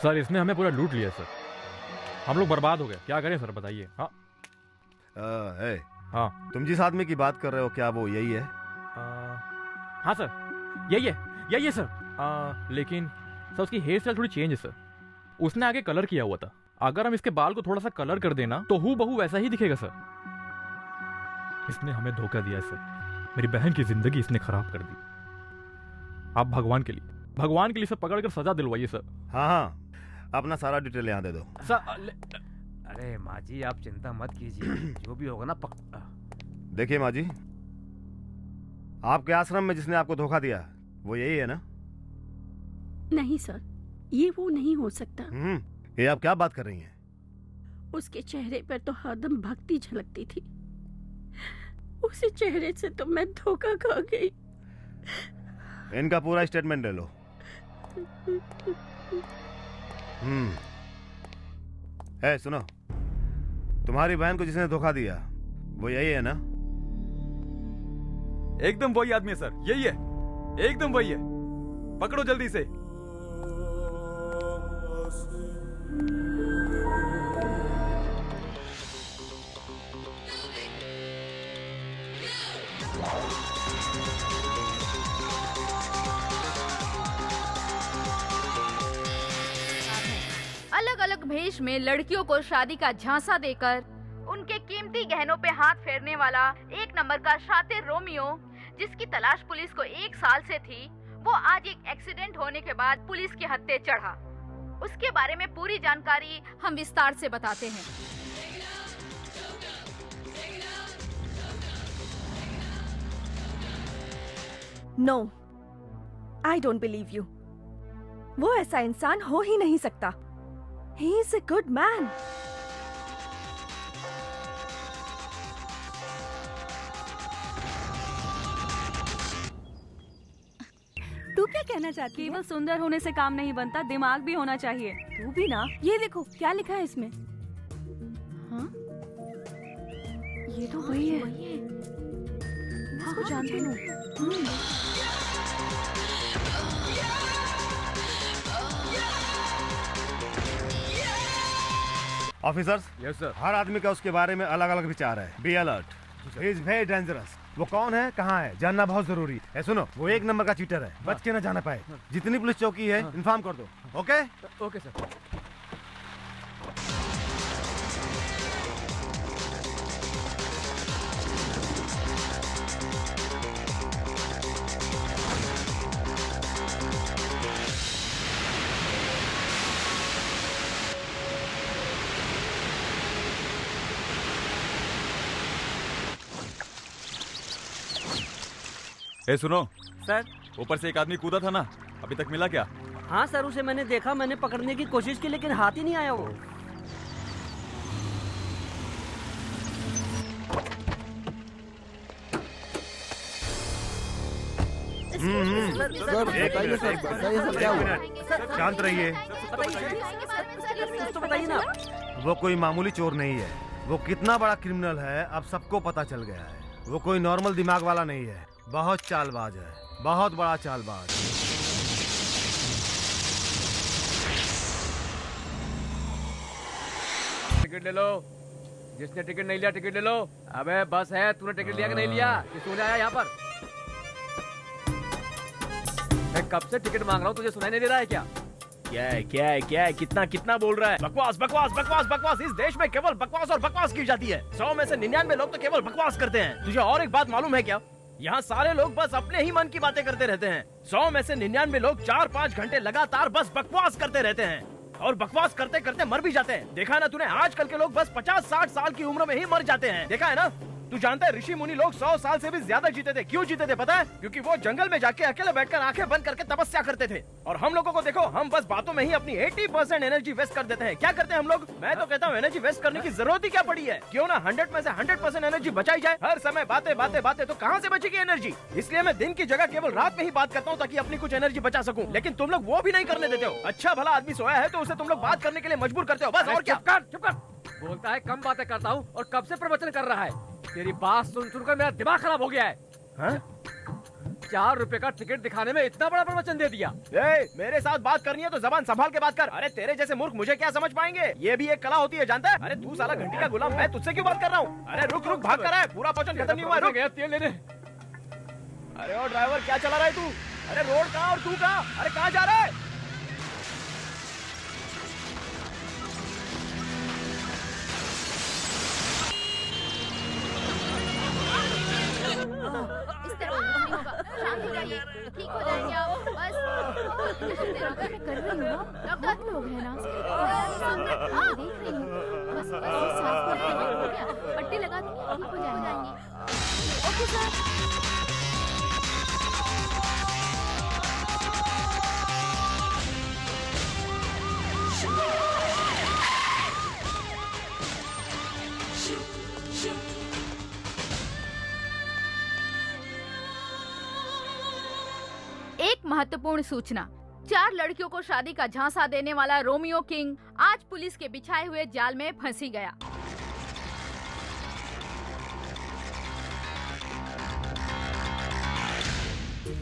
Sir इसने हमें पूरा लूट लिया सर। हम लोग बर्बाद हो गए, क्या करें सर बताइए। हाँ है हाँ तुम जिस आदमी की बात कर रहे हो क्या वो यही है? हाँ सर यही है सर। लेकिन सर उसकी हेयर स्टाइल थोड़ी चेंज है सर। उसने आगे कलर किया हुआ था। अगर हम इसके बाल को थोड़ा सा कलर कर देना तो हूबहू बहू वैसा ही दिखेगा सर। इसने हमें धोखा दिया सर। मेरी बहन की जिंदगी इसने खराब कर दी। आप भगवान के लिए सब पकड़ कर सजा दिलवाइए सर। हाँ हाँ अपना सारा डिटेल यहाँ दे दो सर। अरे माँ जी आप चिंता मत कीजिए, जो भी होगा ना देखिए माँ जी, आपके आश्रम में जिसने आपको धोखा दिया वो यही है ना? नहीं सर, ये वो नहीं हो सकता। ये आप क्या बात कर रही हैं? उसके चेहरे पर तो हरदम भक्ति झलकती थी। उसी चेहरे से तो मैं धोखा खा गई। इनका पूरा स्टेटमेंट ले लो। है सुनो, तुम्हारी बहन को जिसने धोखा दिया वो यही है ना? एकदम वही आदमी है सर, यही है, एकदम वही है। पकड़ो जल्दी से। अलग अलग भेष में लड़कियों को शादी का झांसा देकर उनके कीमती गहनों पे हाथ फेरने वाला एक नंबर का शातिर रोमियो, जिसकी तलाश पुलिस को 1 साल से थी, वो आज एक एक्सीडेंट होने के बाद पुलिस के हत्थे चढ़ा। उसके बारे में पूरी जानकारी हम विस्तार से बताते हैं। No, I don't believe you. वो ऐसा इंसान हो ही नहीं सकता। He is a good man. तू क्या कहना चाहती है? केवल सुंदर होने से काम नहीं बनता, दिमाग भी होना चाहिए। तू भी ना। ये देखो क्या लिखा है इसमें। हाँ? ये तो वही है। मैं इसको जानती हूँ। Officers, yes sir. हर आदमी का उसके बारे में अलग अलग विचार है। Be alert, he is very dangerous. वो कौन है, कहाँ है, जानना बहुत जरूरी है। सुनो, वो 1 नंबर का चीटर है, बच के न जाना पाए। जितनी पुलिस चौकी है इन्फॉर्म कर दो। Okay okay sir. ए सुनो सर। ऊपर से एक आदमी कूदा था ना, अभी तक मिला क्या? हाँ सर, उसे मैंने देखा, मैंने पकड़ने की कोशिश की लेकिन हाथ ही नहीं आया वो। शांत रहिए। तो बताइए ना। वो कोई मामूली चोर नहीं है। वो कितना बड़ा क्रिमिनल है अब सबको पता चल गया है। वो कोई नॉर्मल दिमाग वाला नहीं है, बहुत चालबाज है, बहुत बड़ा चालबाज। टिकट ले लो, जिसने टिकट नहीं लिया टिकट ले लो। अबे बस है, तूने टिकट लिया कि नहीं लिया? किसने आया यहाँ पर? मैं कब से टिकट मांग रहा हूँ, तुझे सुनाई नहीं दे रहा है क्या? क्या है? कितना बोल रहा है? बकवास। इस देश में केवल बकवास और बकवास की जाती है। 100 में से 99 लोग तो केवल बकवास करते हैं। तुझे और एक बात मालूम है क्या? यहाँ सारे लोग बस अपने ही मन की बातें करते रहते हैं। 100 में से 99 लोग 4-5 घंटे लगातार बस बकवास करते रहते हैं और बकवास करते करते मर भी जाते हैं। देखा ना तूने, आजकल के लोग बस 50-60 साल की उम्र में ही मर जाते हैं। देखा है ना? तू जानता है ऋषि मुनि लोग 100 साल से भी ज्यादा जीते थे। क्यों जीते थे पता है? क्योंकि वो जंगल में जाके अकेले बैठकर आंखें बंद करके तपस्या करते थे। और हम लोगों को देखो, हम बस बातों में ही अपनी 80% एनर्जी वेस्ट कर देते हैं। क्या करते हैं हम लोग? मैं तो कहता हूँ एनर्जी वेस्ट करने की जरूरत ही क्या पड़ी है? क्यों ना 100 में से 100% एनर्जी बचाई जाए। हर समय बातें तो कहाँ से बचेगी एनर्जी? इसलिए मैं दिन की जगह केवल रात में ही बात करता हूँ ताकि अपनी कुछ एनर्जी बचा सकूं। लेकिन तुम लोग वो भी नहीं करने देते हो। अच्छा भला आदमी सोया है तो उसे तुम लोग बात करने के लिए मजबूर करते हो, बस। और क्या? चुप कर। बोलता है कम बातें करता हूँ और कब से प्रवचन कर रहा है। तेरी बात सुन सुनकर मेरा दिमाग खराब हो गया है। ₹4 का टिकट दिखाने में इतना बड़ा प्रवचन दे दिया। मेरे साथ बात करनी है तो जबान संभाल के बात कर। अरे तेरे जैसे मूर्ख मुझे क्या समझ पाएंगे? ये भी एक कला होती है, जानता है? अरे तू साला घंटी का गुलाम, मैं तुझसे क्यों बात कर रहा हूँ? अरे रुक रुक, भाग कर रहा है, पूरा प्रवचन खत्म नहीं हुआ, रुक। गया तेल लेने। अरे ओ ड्राइवर, क्या चला रहा है तू? अरे रोड कहाँ और तू कहाँ? अरे कहाँ जा रहा है? इस तरह नहीं होगा, शांत हो जाइए, ठीक हो जाएंगे आप, बस कर रही हूँ ना, डॉक्टर लोग हैं ना, हाँ देख रही हूँ, बस बस सांस हो गया, पट्टी लगा दूंगी, ठीक हो जाएंगे। Okay sir. एक महत्वपूर्ण सूचना, 4 लड़कियों को शादी का झांसा देने वाला रोमियो किंग आज पुलिस के बिछाए हुए जाल में फंसी गया।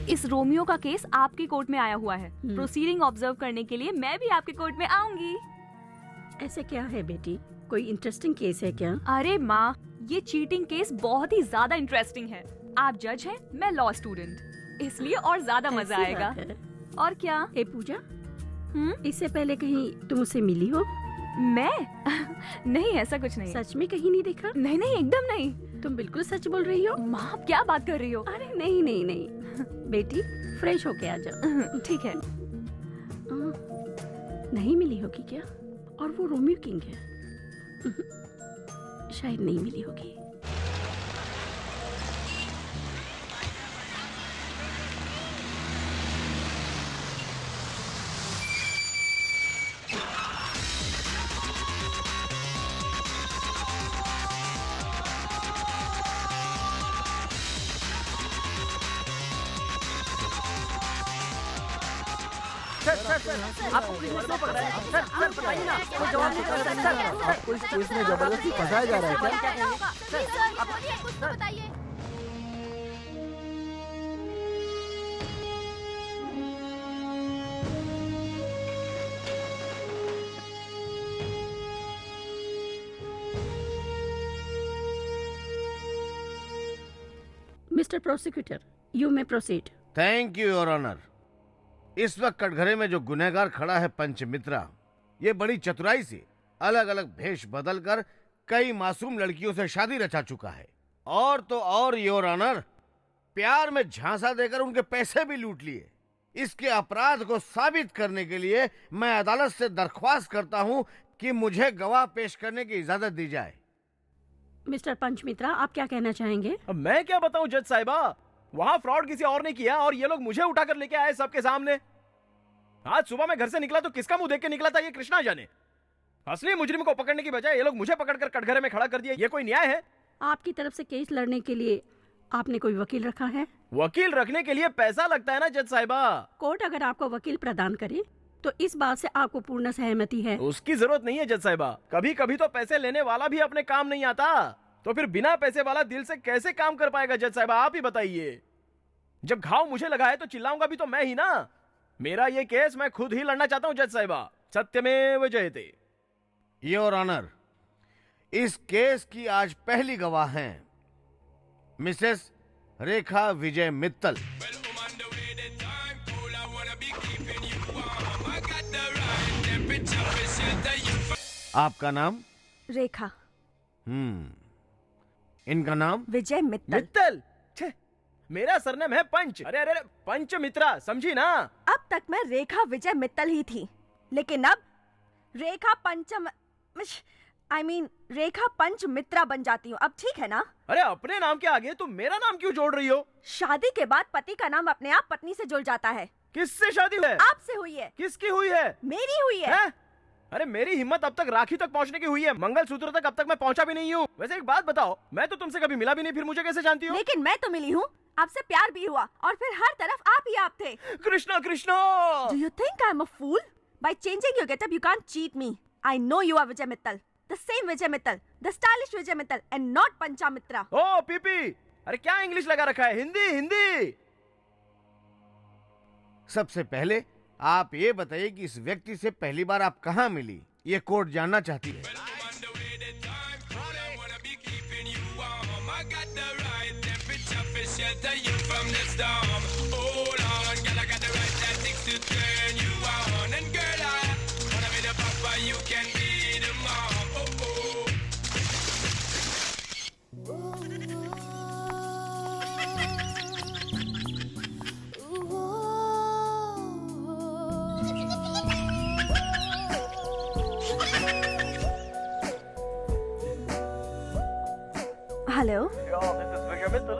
इस रोमियो का केस आपकी कोर्ट में आया हुआ है। प्रोसीडिंग ऑब्जर्व करने के लिए मैं भी आपके कोर्ट में आऊंगी। ऐसे क्या है बेटी, कोई इंटरेस्टिंग केस है क्या? अरे माँ, ये चीटिंग केस बहुत ही ज्यादा इंटरेस्टिंग है। आप जज हैं, मैं लॉ स्टूडेंट, इसलिए और ज्यादा मजा आएगा। और क्या? ए पूजा, इससे पहले कहीं तुम उसे मिली हो? मैं? नहीं, ऐसा कुछ नहीं। सच में कहीं नहीं देखा? नहीं नहीं, एकदम नहीं। तुम बिल्कुल सच बोल रही हो। माँ, आप क्या बात कर रही हो? अरे नहीं नहीं नहीं बेटी, फ्रेश होके आ जाओ। ठीक है। नहीं मिली होगी क्या? और वो रोमियो किंग है? शायद नहीं मिली होगी। आपको पुलिस ने क्यों पकड़ा है? सर सर बताइए ना, कोई जवाब नहीं दे रहा है। सर आपको इस केस में जबरदस्ती फंसाया जा रहा है क्या? क्या होगा? सर आप बोलिए, कुछ तो बताइए। Mister prosecutor, you may proceed. Thank you your honour. इस वक्त कटघरे में जो गुनहगार खड़ा है पंचमित्रा, ये बड़ी चतुराई से अलग अलग भेष बदलकर कई मासूम लड़कियों से शादी रचा चुका है। और तो और योर ऑनर, प्यार में झांसा देकर उनके पैसे भी लूट लिए। इसके अपराध को साबित करने के लिए मैं अदालत से दरख्वास्त करता हूँ कि मुझे गवाह पेश करने की इजाजत दी जाए। मिस्टर पंचमित्रा, आप क्या कहना चाहेंगे? अब मैं क्या बताऊं जज साहिबा, वहाँ फ्रॉड किसी और ने किया और ये लोग मुझे उठाकर लेके आए सबके सामने। आज सुबह मैं घर से निकला तो किसका मुंह देख के निकला था ये कृष्णा जाने। असली मुजरिम को पकड़ने की बजाय ये लोग मुझे पकड़कर कटघरे में खड़ा कर दिया। ये कोई न्याय है? आपकी तरफ से केस लड़ने के लिए आपने कोई वकील रखा है? वकील रखने के लिए पैसा लगता है ना जज साहिबा। कोर्ट अगर आपको वकील प्रदान करे तो इस बात से आपको पूर्ण सहमति है? उसकी जरूरत नहीं है जज साहिबा। कभी कभी तो पैसे लेने वाला भी अपने काम नहीं आता, तो फिर बिना पैसे वाला दिल से कैसे काम कर पाएगा जज साहिबा, आप ही बताइए। जब घाव मुझे लगा है तो चिल्लाऊंगा भी तो मैं ही ना। मेरा ये केस मैं खुद ही लड़ना चाहता हूं जज साहिबा। सत्यमेव जयते। योर ऑनर, इस केस की आज पहली गवाह हैं मिसेस रेखा विजय मित्तल। आपका नाम? रेखा। इनका नाम? विजय मित्तल। मित्तल? छे, मेरा सरनेम है पंच। अरे अरे पंचमित्रा, समझी ना? अब तक मैं रेखा विजय मित्तल ही थी, लेकिन अब रेखा रेखा पंचमित्रा बन जाती हूँ। अब ठीक है ना? अरे अपने नाम के आगे तुम मेरा नाम क्यों जोड़ रही हो? शादी के बाद पति का नाम अपने आप पत्नी से जुड़ जाता है। किससे शादी हुई है? आपसे हुई है। किसकी हुई है? मेरी हुई है। अरे मेरी हिम्मत अब तक राखी तक पहुंचने की हुई है, मंगलसूत्र तक अब तक मैं पहुंचा भी नहीं हूँ। वैसे एक बात बताओ, मैं तो तुमसे कभी मिला भी नहीं, फिर मुझे कैसे जानती हो? लेकिन मैं तो मिली हूँ, आपसे प्यार भी हुआ और फिर हर तरफ आप ही आप थे। Krishna Krishna! Do you think I'm a fool? By changing your getup, you can't cheat me. I know you are Vijay Mittal, the same Vijay Mittal, the stylish Vijay Mittal, and not Panchamitra. ओ पीपी, अरे क्या English लगा रखा है? हिंदी हिंदी। सबसे पहले आप ये बताइए कि इस व्यक्ति से पहली बार आप कहाँ मिली, ये कोर्ट जानना चाहती है। Hello. Yo, this is Vijay Mittal.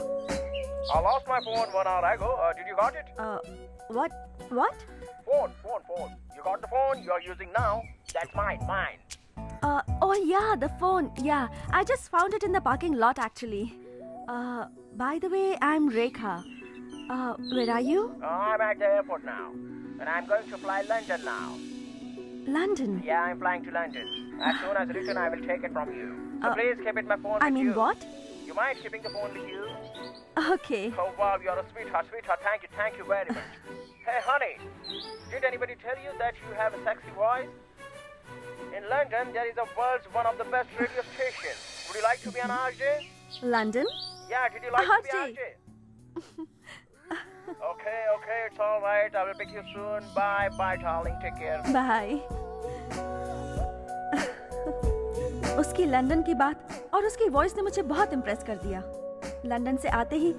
I lost my phone 1 hour ago. Did you got it? What? Phone. You got the phone you're using now? That's mine. Oh yeah, the phone. Yeah, I just found it in the parking lot actually. By the way, I'm Rekha. Where are you? I'm at the airport now. And I'm going to fly London now. London? Yeah, I'm flying to London. As soon as return, I will take it from you. So please keep it my phone with you. I mean what? You mind keeping the phone with you? Okay. Oh wow, you're a sweetheart. Thank you very much. Hey honey, did anybody tell you that you have a sexy voice? In London, there is a world's one of the best radio stations. Would you like to be an RJ? London? Yeah, did you like to be an RJ? Okay, it's all right. I will pick you soon. Bye, darling. Take care. Bye. उसकी London की बात और उसकी voice ने मुझे बहुत impress कर दिया। लंदन से आते ही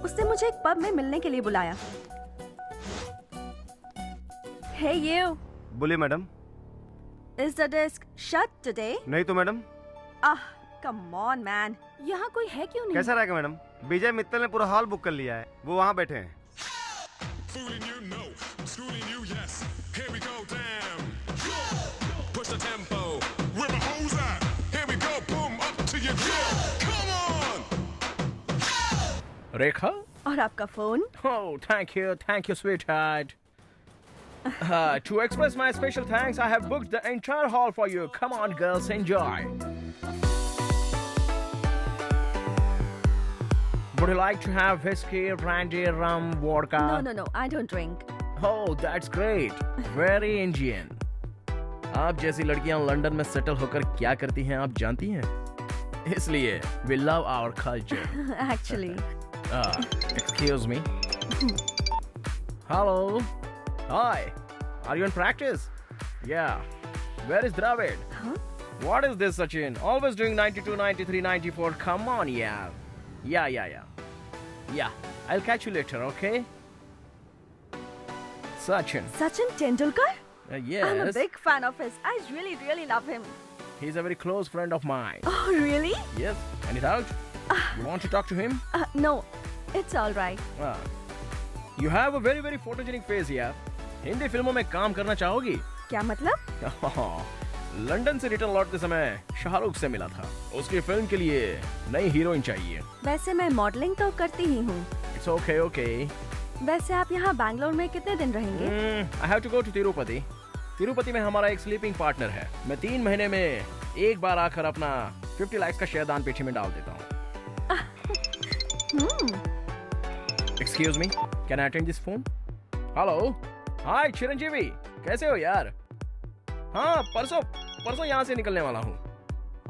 उसने मुझे एक पब में मिलने के लिए बुलाया। Hey you. बोलिए madam. Is the desk shut today? नहीं तो मैडम। Come on man. यहाँ कोई है क्यों नहीं? कैसा रहेगा मैडम? विजय मित्तल ने पूरा हॉल बुक कर लिया है। वो वहाँ बैठे हैं। Fooling you, no. Schooling you, yes. Here we go, damn. Push the tempo. Where my hoes at? Here we go, boom, up to your door. Come on! रेखा? और आपका phone? Oh, thank you, sweetheart. To express my special thanks, I have booked the entire hall for you. Come on, girls, enjoy. Would you like to have whiskey, brandy, rum, vodka? No, I don't drink. Oh, that's great. Very Indian. आप जैसी लड़कियां London में settle होकर क्या करती हैं आप जानती हैं? इसलिए we love our culture. Actually. Excuse me. Hello. Hi. Are you in practice? Yeah. Where is Dravid? Huh? What is this, Sachin? Always doing 92, 93, 94. Come on, yeah. Yeah. I'll catch you later, okay? Sachin. Sachin Tendulkar? Yes. I'm a big fan of his. I really love him. He's a very close friend of mine. Oh, really? Yes. Any doubt? You want to talk to him? No. It's all right. You have a very photogenic face, yeah. Hindi फिल्मों में काम करना चाहोगी? क्या मतलब? London से return लौटते समय शाहरुख से मिला था। उसकी फिल्म के लिए नई हीरोइन चाहिए। वैसे मैं मॉडलिंग तो करती ही हूँ। It's okay. वैसे आप यहाँ बैंगलोर में कितने दिन रहेंगे? I have to go to Tirupati. Tirupati में हमारा एक स्लीपिंग पार्टनर है। मैं 3 महीने में एक बार आकर अपना 50 लाख का शेयर दान पेटी में डाल देता हूँ। Excuse me, can I attend this phone? Hello, hi Chiranjeevi, कैसे हो यार? हाँ, परसों यहाँ से निकलने वाला हूँ।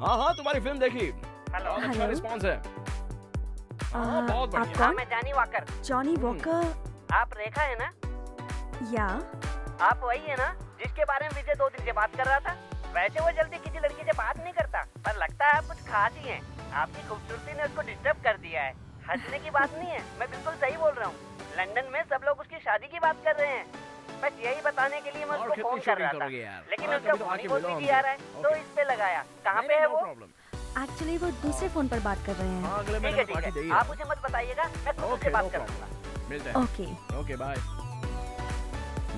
हाँ, तुम्हारी फिल्म देखी। बहुत अच्छा रिस्पॉन्स है। बहुत बढ़िया। मैं जॉनी वॉकर। Johnny walker. आप रेखा है ना? या। आप वही है ना जिसके बारे में विजय 2 दिन से बात कर रहा था? वैसे वो जल्दी किसी लड़की से बात नहीं करता, पर लगता है आप कुछ खास ही हैं। आपकी खूबसूरती ने उसको डिस्टर्ब कर दिया है। हंसने की बात नहीं है, मैं बिल्कुल सही बोल रहा हूँ। लंदन में सब लोग उसकी शादी की बात कर रहे हैं। बस यही बताने के लिए मैं उसको फोन कर रहा था, लेकिन उसका फोन ही बहुत बिजी आ रहा है, तो इस पे लगाया। कहाँ पे है वो? एक्चुअली वो दूसरे फोन पर बात कर रहे हैं। ठीक है। आप मुझे मत बताइएगा, मैं खुद उससे बात करूँगा। Okay, bye.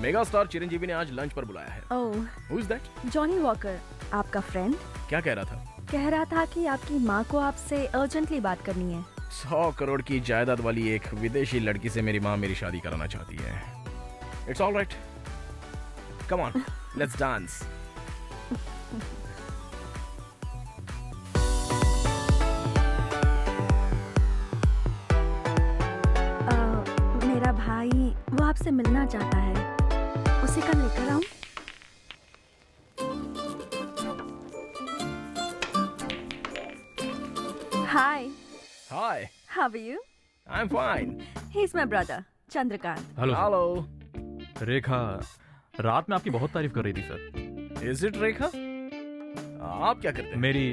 Mega star Chiranjeevi ने आज लंच पर बुलाया है। Oh, who is that? Johnny Walker, आपका फ्रेंड। क्या कह रहा था? कह रहा था कि आपकी माँ को आपसे अर्जेंटली बात करनी है। 100 करोड़ की जायदाद वाली एक विदेशी लड़की से मेरी माँ मेरी शादी कराना चाहती है। It's all right. Come on, let's dance. मेरा भाई वो आपसे से मिलना चाहता है, उसे कल लेकर आऊं? Hi. Hi. How are you? I'm fine. He's my brother, Chandrakant. Hello Hello. रेखा रात में आपकी बहुत तारीफ कर रही थी सर। Is it रेखा? आप क्या करते हैं? मेरी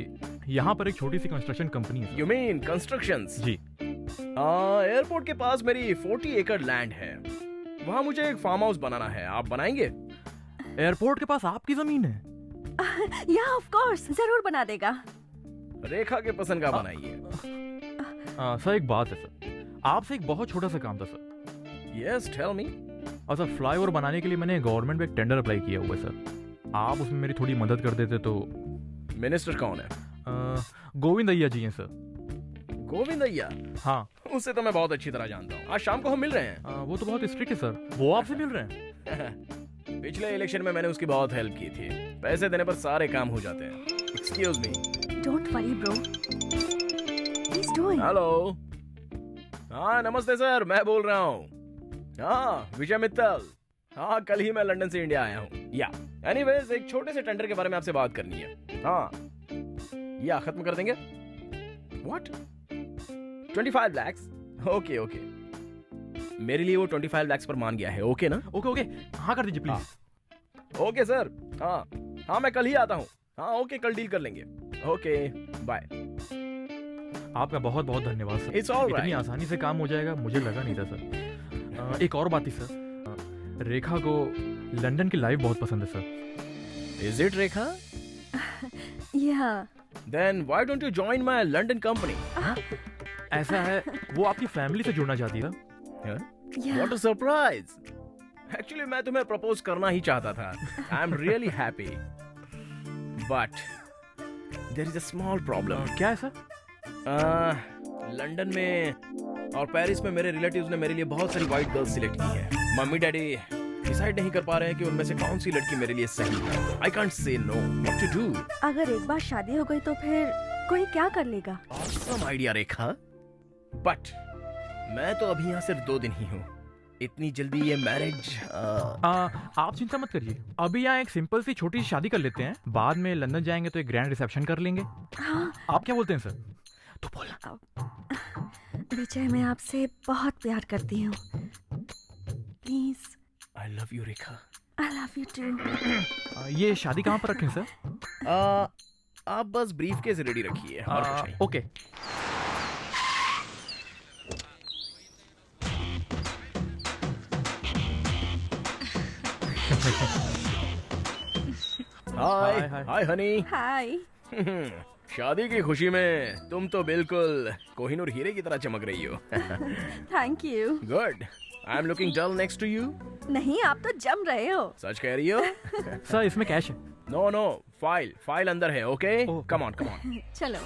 यहाँ पर एक छोटी सी कंस्ट्रक्शन कंपनी है। You mean constructions? जी। एयरपोर्ट के पास मेरी 40 एकड़ लैंड है। वहाँ मुझे एक फार्म हाउस बनाना है। आप बनाएंगे? एयरपोर्ट के पास आपकी जमीन है? या ऑफ कोर्स, जरूर बना देगा। रेखा के पसंद का बनाइए। सर एक बात है सर, आपसे एक बहुत छोटा सा काम था सर। Yes, tell me. और सर फ्लाईओवर बनाने के लिए मैंने गवर्नमेंट में एक टेंडर अप्लाई किया हुआ है सर। आप उसमें मेरी थोड़ी मदद कर देते तो। मिनिस्टर कौन है? गोविंद अय्या जी हैं सर। गोविंद अय्या? हाँ। उससे तो मैं बहुत अच्छी तरह जानता हूँ। आज शाम को हम मिल रहे हैं। वो तो बहुत स्ट्रिक्ट है सर। वो आपसे मिल रहे हैं? पिछले इलेक्शन में मैंने उसकी बहुत हेल्प की थी। पैसे देने पर सारे काम हो जाते हैं। Excuse me. Don't worry, bro. He's doing. Hello. हाँ नमस्ते सर, मैं बोल रहा हूँ। हाँ विजय मित्तल। हाँ कल ही मैं लंदन से इंडिया आया हूँ। या एनीवेज एक छोटे से टेंडर के बारे में आपसे बात करनी है। हाँ या खत्म कर देंगे? What? 25 lakhs? Okay okay. मेरे लिए वो 25 lakhs पर मान गया है। ओके ना? ओके ओके, हाँ कर दीजिए प्लीज। Okay sir. हाँ हाँ मैं कल ही आता हूँ। हाँ ओके कल डील कर लेंगे। Okay bye. आपका बहुत बहुत धन्यवाद सर। It's all right. इतनी आसानी से काम हो जाएगा मुझे लगा नहीं था सर। एक और बात थी सर, रेखा को लंदन की लाइफ बहुत पसंद है sir. Is it Rekha? Yeah. Then why don't you join my London company? ऐसा है, वो आपकी फैमिली से जुड़ना चाहती है। Yeah. What a surprise! Actually मैं तुम्हें प्रपोज करना ही चाहता था। I'm really happy. But there is a small problem. क्या है सर? लंदन में और पेरिस में मेरे रिलेटिव्स ने मेरे लिए बहुत सारी वाइट गर्ल्स सिलेक्ट की है। मम्मी डैडी डिसाइड नहीं कर पा रहे हैं कि उनमें से कौन सी लड़की मेरे लिए सही है। I can't say no. What to do? अगर एक बार शादी हो गई तो फिर कोई क्या कर लेगा? Awesome idea Rekha. But मैं तो अभी यहाँ सिर्फ 2 दिन ही हूँ। इतनी जल्दी ये मैरिज आप चिंता मत करिए, अभी यहाँ एक सिंपल सी छोटी सी शादी कर लेते हैं, बाद में लंदन जाएंगे तो एक ग्रैंड रिसेप्शन कर लेंगे। हाँ। आप क्या बोलते हैं सर? तो बोलना। विजय मैं आपसे बहुत प्यार करती हूँ। Please. I love you Rekha. I love you too। ये शादी कहाँ पर रखें सर? आप बस ब्रीफकेस रेडी रखिए और कुछ नहीं। ओके। हाय हाय हनी। हाय। शादी की खुशी में तुम तो बिल्कुल कोहिनूर हीरे की तरह चमक रही हो। Thank you. Good. I am looking dull next to you. नहीं आप तो जम रहे हो। सच कह रही हो? सर इसमें कैश है। नो नो फाइल अंदर है। ओके कम ऑन चलो।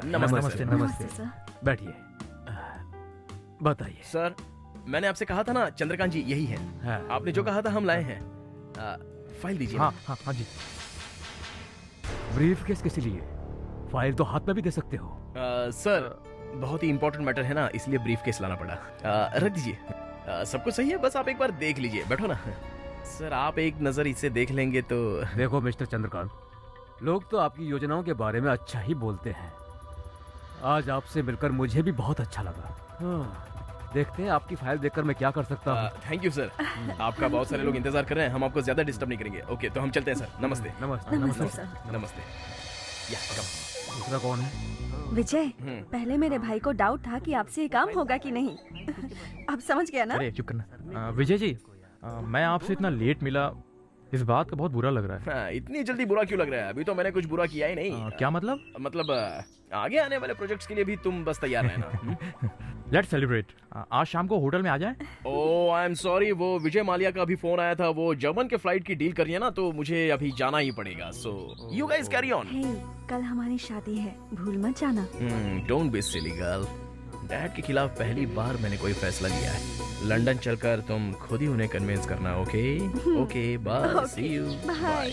नमस्ते नमस्ते सर। बैठिए, बताइए। सर मैंने आपसे कहा था ना चंद्रकांत जी यही है। हाँ। आपने जो कहा था हम लाए हैं। फाइल दीजिए। हाँ जी। ब्रीफकेस किस लिए? फाइल तो हाथ में भी दे सकते हो। सर बहुत ही इंपॉर्टेंट मैटर है ना, इसलिए ब्रीफकेस लाना पड़ा। रख दीजिए। सब कुछ सही है, बस आप एक बार देख लीजिए। बैठो ना। सर आप एक नजर इसे देख लेंगे तो। देखो मिस्टर चंद्रकांत, लोग तो आपकी योजनाओं के बारे में अच्छा ही बोलते हैं। आज आपसे मिलकर मुझे भी बहुत अच्छा लगा। देखते हैं आपकी फाइल देखकर मैं क्या कर सकता हूँ। Thank you sir. आपका बहुत सारे लोग इंतजार कर रहे हैं, हम आपको ज्यादा डिस्टर्ब नहीं करेंगे। ओके तो हम चलते हैं सर। नमस्ते। नमस्ते। नमस्ते। या दूसरा कौन है? विजय, पहले मेरे भाई को डाउट था कि आपसे ये काम होगा कि नहीं। अब समझ गया ना? अरे चुप करना। विजय जी, मैं आपसे इतना लेट मिला, इस बात का बहुत बुरा लग रहा है। इतनी जल्दी बुरा क्यों लग रहा है? अभी तो मैंने कुछ बुरा किया ही नहीं। क्या मतलब? मतलब आगे आने वाले प्रोजेक्ट्स के लिए भी तुम बस तैयार रहना। Let's celebrate. आज शाम को होटल में आ जाएं। ओह आई एम सॉरी, वो विजय माल्या का अभी फोन आया था। वो जर्मन के फ्लाइट की डील करनी है ना, तो मुझे अभी जाना ही पड़ेगा। So you guys carry on. Hey, कल हमारी शादी है, भूल मत जाना। Don't be silly girl. Dad के खिलाफ पहली बार मैंने कोई फैसला लिया है। लंदन चलकर तुम खुद ही उन्हें कन्विंस करना। Okay okay bye, see you bye.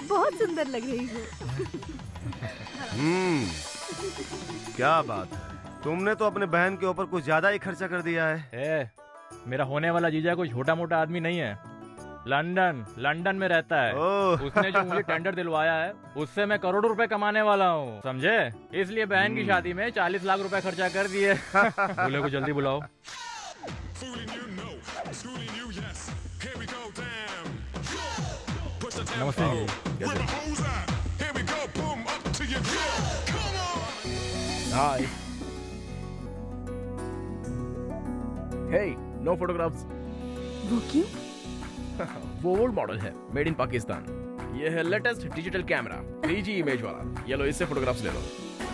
बहुत सुंदर लग रही हो। क्या बात है। तुमने तो अपने बहन के ऊपर कुछ ज्यादा ही खर्चा कर दिया है। मेरा होने वाला जीजा कोई छोटा मोटा आदमी नहीं है। लंदन में रहता है। उसने जो मुझे टेंडर दिलवाया है उससे मैं करोड़ों रुपए कमाने वाला हूँ, समझे? इसलिए बहन की शादी में 40 लाख रुपए खर्चा कर दिए। दूल्हे को जल्दी बुलाओ। नमस्ते जी। हाय। हे, नो फोटोग्राफ्स। वो क्यों? वो ओल्ड मॉडल है, मेड इन पाकिस्तान। ये है latest digital camera, 3G image वाला। ये लो, इससे फोटोग्राफ्स ले लो।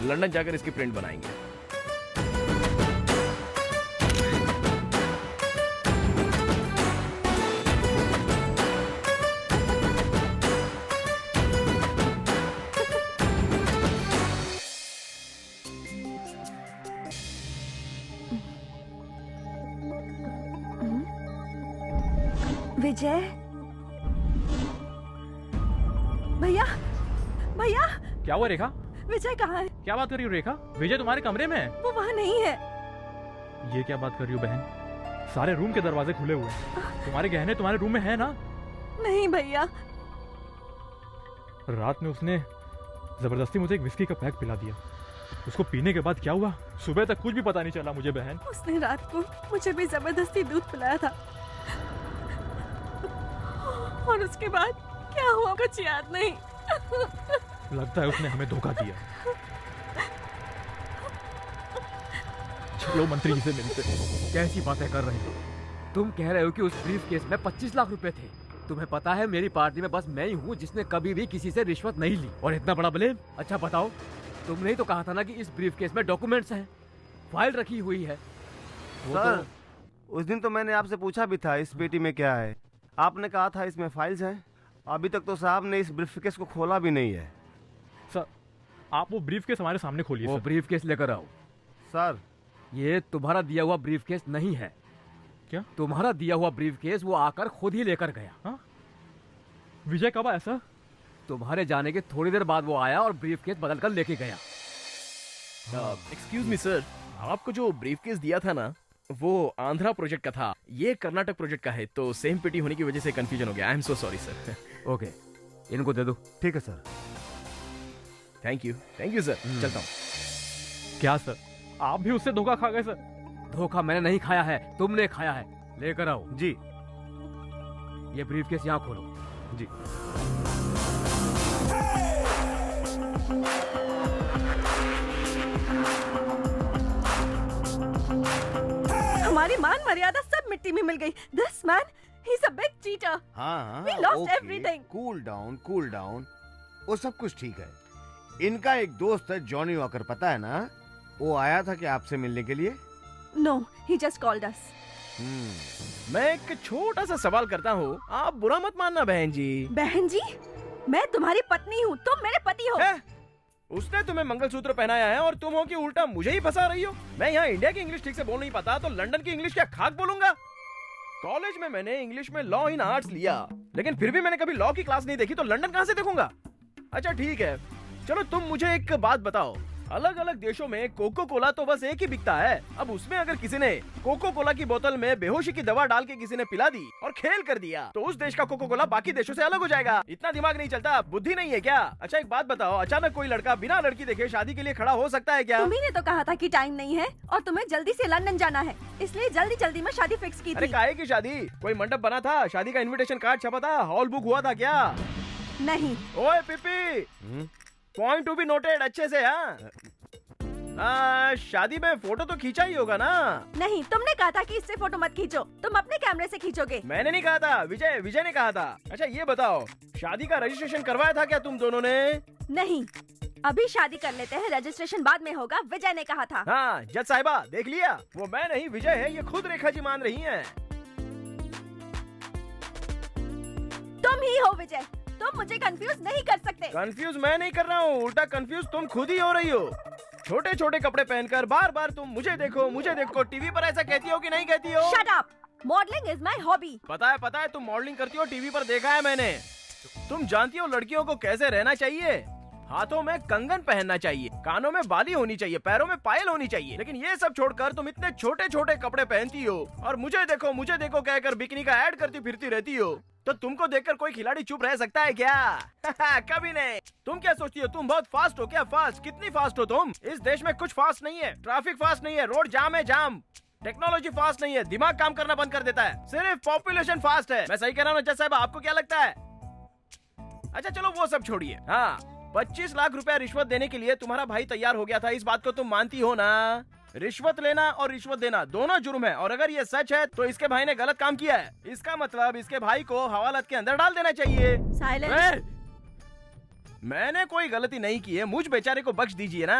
लंदन जाकर इसकी प्रिंट बनाएंगे। विजय, भैया भैया। क्या हुआ रेखा? विजय कहाँ है? क्या बात कर रही हो रेखा? विजय तुम्हारे कमरे में है। वो वहाँ नहीं है। ये क्या बात कर रही हो बहन? सारे रूम के दरवाजे खुले हुए हैं। तुम्हारे गहने तुम्हारे रूम में है ना? नहीं भैया। रात में उसने जबरदस्ती मुझे एक विस्की का पैक पिला दिया। उसको पीने के बाद क्या हुआ सुबह तक कुछ भी पता नहीं चला मुझे बहन। उसने रात को मुझे भी जबरदस्ती दूध पिलाया था और उसके बाद क्या हुआ कुछ याद नहीं। लगता है उसने हमें धोखा दिया। चलो मंत्री जी से मिलते। कैसी बातें कर रहे हो? तुम कह रहे हो कि उस ब्रीफ केस में 25 लाख रुपए थे। तुम्हें पता है मेरी पार्टी में बस मैं ही हूँ जिसने कभी भी किसी से रिश्वत नहीं ली, और इतना बड़ा ब्लेम। अच्छा बताओ, तुमने ही तो कहा था ना कि इस ब्रीफ केस में डॉक्यूमेंट्स हैं, फाइल रखी हुई है। सर, उस दिन तो मैंने आपसे पूछा भी था इस पेटी में क्या है। आपने कहा था इसमें फाइल्स हैं। अभी तक तो साहब ने इस ब्रीफकेस को खोला भी नहीं है। सर, आप वो ब्रीफकेस हमारे सामने खोलिए। वो ब्रीफकेस लेकर आओ। सर, ये तुम्हारा दिया हुआ ब्रीफकेस नहीं है। क्या? तुम्हारा दिया हुआ ब्रीफकेस वो आकर खुद ही लेकर गया। हाँ? विजय कब आया सर? तुम्हारे जाने के थोड़ी देर बाद वो आया और ब्रीफकेस बदल कर लेके गया। एक्सक्यूज मी सर, आपको जो ब्रीफकेस दिया था ना वो आंध्रा प्रोजेक्ट का था, ये कर्नाटक प्रोजेक्ट का है, तो सेम पेटी होने की वजह से कंफ्यूजन हो गया। I am so sorry sir. Okay, इनको दे दो। ठीक है सर। Thank you sir. चलता हूँ। क्या सर, आप भी उससे धोखा खा गए सर? धोखा मैंने नहीं खाया है, तुमने खाया है। लेकर आओ। जी। ये ब्रीफकेस यहाँ खोलो। जी। हमारी मान मर्यादा सब मिट्टी में मिल गई। This man, he's a big cheater. हाँ, We lost everything. Cool down. वो सब कुछ ठीक है। इनका एक दोस्त है जॉनी वॉकर, पता है ना? वो आया था कि आपसे मिलने के लिए? No, he just called us. मैं एक छोटा सा सवाल करता हूँ, आप बुरा मत मानना बहन जी। बहन जी? मैं तुम्हारी पत्नी हूँ, तुम मेरे पति हो। उसने तुम्हें मंगलसूत्र पहनाया है और तुम हो कि उल्टा मुझे ही फंसा रही हो। मैं यहाँ इंडिया की इंग्लिश ठीक से बोल नहीं पाता तो लंदन की इंग्लिश क्या खाक बोलूंगा? कॉलेज में मैंने इंग्लिश में लॉ इन आर्ट्स लिया, लेकिन फिर भी मैंने कभी लॉ की क्लास नहीं देखी, तो लंदन कहाँ से देखूंगा? अच्छा ठीक है, चलो तुम मुझे एक बात बताओ, अलग अलग देशों में कोको कोला तो बस एक ही बिकता है। अब उसमें अगर किसी ने कोको कोला की बोतल में बेहोशी की दवा डाल के किसी ने पिला दी और खेल कर दिया, तो उस देश का कोको कोला बाकी देशों से अलग हो जाएगा। इतना दिमाग नहीं चलता, बुद्धि नहीं है क्या? अच्छा एक बात बताओ, अचानक कोई लड़का बिना लड़की देखे शादी के लिए खड़ा हो सकता है क्या? तुम्ही ने तो कहा था कि टाइम नहीं है और तुम्हें जल्दी से लंदन जाना है, इसलिए जल्दी जल्दी में शादी फिक्स की अरे थी। काहे की शादी? कोई मंडप बना था? शादी का इन्विटेशन कार्ड छपा था? हॉल बुक हुआ था क्या? नहीं। ओए पिपी, पॉइंट टू बी नोटेड अच्छे से। शादी में फोटो तो खींचा ही होगा ना? नहीं, तुमने कहा था कि इससे फोटो मत खींचो, तुम अपने कैमरे से खींचोगे। मैंने नहीं कहा था, विजय ने कहा था। अच्छा ये बताओ, शादी का रजिस्ट्रेशन करवाया था क्या तुम दोनों ने? नहीं, अभी शादी कर लेते हैं, रजिस्ट्रेशन बाद में होगा, विजय ने कहा था। हाँ जज साहिबा देख लिया, वो मैं नहीं विजय है, ये खुद रेखा जी मान रही हैं। तुम ही हो विजय, तुम मुझे कंफ्यूज नहीं कर सकते। कंफ्यूज मैं नहीं कर रहा हूँ, उल्टा कंफ्यूज तुम खुद ही हो रही हो। छोटे छोटे कपड़े पहनकर बार बार तुम मुझे देखो टीवी पर ऐसा कहती हो कि नहीं कहती हो? Shut up! Modeling is my hobby. पता है तुम मॉडलिंग करती हो, टीवी पर देखा है मैंने। तुम जानती हो लड़कियों को कैसे रहना चाहिए? हाथों में कंगन पहनना चाहिए, कानों में बाली होनी चाहिए, पैरों में पायल होनी चाहिए, लेकिन ये सब छोड़कर तुम इतने छोटे छोटे कपड़े पहनती हो और मुझे देखो कहकर बिकनी का ऐड करती फिरती रहती हो। तो तुमको देखकर कोई खिलाड़ी चुप रह सकता है क्या? कभी नहीं। तुम क्या सोचती हो तुम बहुत फास्ट हो क्या? फास्ट? कितनी फास्ट हो तुम? इस देश में कुछ फास्ट नहीं है, ट्रैफिक फास्ट नहीं है, रोड जाम है जाम, टेक्नोलॉजी फास्ट नहीं है, दिमाग काम करना बंद कर देता है, सिर्फ पॉपुलेशन फास्ट है। मैं सही कह रहा हूँ जज साहब, आपको क्या लगता है? अच्छा चलो वो सब छोड़िए। हाँ, 25 लाख रुपया रिश्वत देने के लिए तुम्हारा भाई तैयार हो गया था, इस बात को तुम मानती हो ना? रिश्वत लेना और रिश्वत देना दोनों जुर्म है, और अगर ये सच है तो इसके भाई ने गलत काम किया है। इसका मतलब इसके भाई को हवालात के अंदर डाल देना चाहिए। साइलेंस। मैंने कोई गलती नहीं की है, मुझ बेचारे को बख्श दीजिए ना।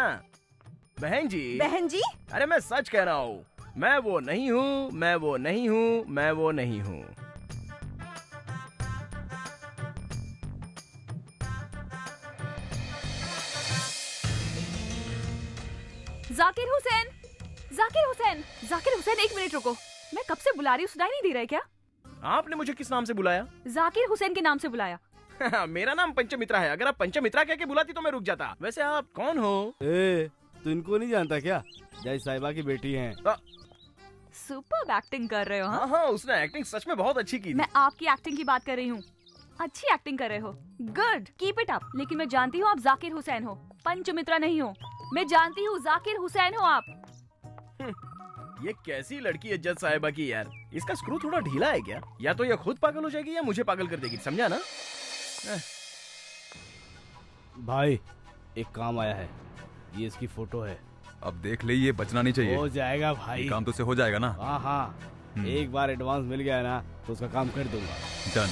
बहन जी। बहन जी? अरे मैं सच कह रहा हूँ, मैं वो नहीं हूँ, मैं वो नहीं हूँ, मैं वो नहीं हूँ। जाकिर हुसैन, जाकिर हुसैन, जाकिर हुसैन, एक मिनट रुको। मैं कब से बुला रही हूँ, सुनाई नहीं दे रहा है क्या? आपने मुझे किस नाम से बुलाया? जाकिर हुसैन के नाम से बुलाया। मेरा नाम पंचमित्रा है, अगर आप पंचमित्रा कह के बुलाती तो मैं रुक जाता। वैसे आप कौन हो? तू इनको नहीं जानता क्या? जय साहिबा की बेटी हैं। सुपर एक्टिंग कर रहे हो। हाँ हाँ, उसने एक्टिंग सच में बहुत अच्छी की थी। मैं आपकी एक्टिंग की बात कर रही हूँ। अच्छी एक्टिंग कर रहे हो, गुड, कीप इट अप। लेकिन मैं जानती हूँ आप जाकिर हुसैन हो, पंचमित्रा नहीं हो। मैं जानती हूँ जाकिर हुसैन हो आप। ये कैसी लड़की है जज साहिबा की यार, इसका स्क्रू थोड़ा ढीला है क्या? या तो ये खुद पागल हो जाएगी या मुझे पागल कर देगी, समझा ना? भाई एक काम आया है, ये इसकी फोटो है। अब देख ले, ये बचना नहीं चाहिए। हो जाएगा भाई, ये काम तो से हो जाएगा ना? हाँ हाँ, एक बार एडवांस मिल गया ना तो उसका काम कर दूंगा। डन।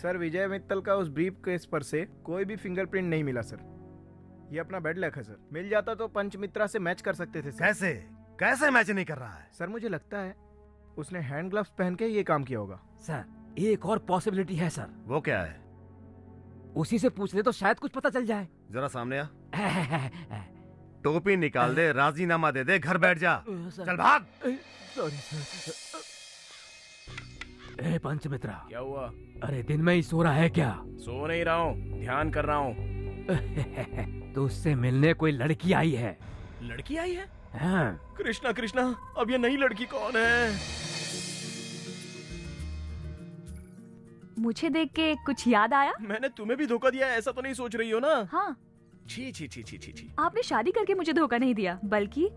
सर विजय मित्तल का उस ब्रीफ केस पर से कोई भी फिंगरप्रिंट नहीं मिला सर। ये अपना बैड लक है सर। मिल जाता तो पंचमित्रा से मैच कर सकते थे सर। कैसे कैसे मैच नहीं कर रहा है? सर मुझे लगता है उसने हैंड ग्लव्स पहन के ये काम किया होगा। सर एक और पॉसिबिलिटी है सर। वो क्या है? उसी से पूछ ले तो शायद कुछ पता चल जाए। जरा सामने आ। टोपी निकाल दे, राजीनामा दे दे, घर बैठ जा। चल भाग। Sorry sir. ए पंचमित्रा, क्या हुआ? अरे दिन में ही सो रहा है क्या? सो नहीं रहा हूँ, ध्यान कर रहा हूँ। तो उससे मिलने कोई लड़की आई है। लड़की आई है? हाँ। कृष्णा कृष्णा, अब ये नई लड़की कौन है? मुझे देख के कुछ याद आया? मैंने तुम्हें भी धोखा दिया, ऐसा तो नहीं सोच रही हो ना? हाँ। छी छी छी छी छी छी। आपने शादी करके मुझे धोखा नहीं दिया, बल्कि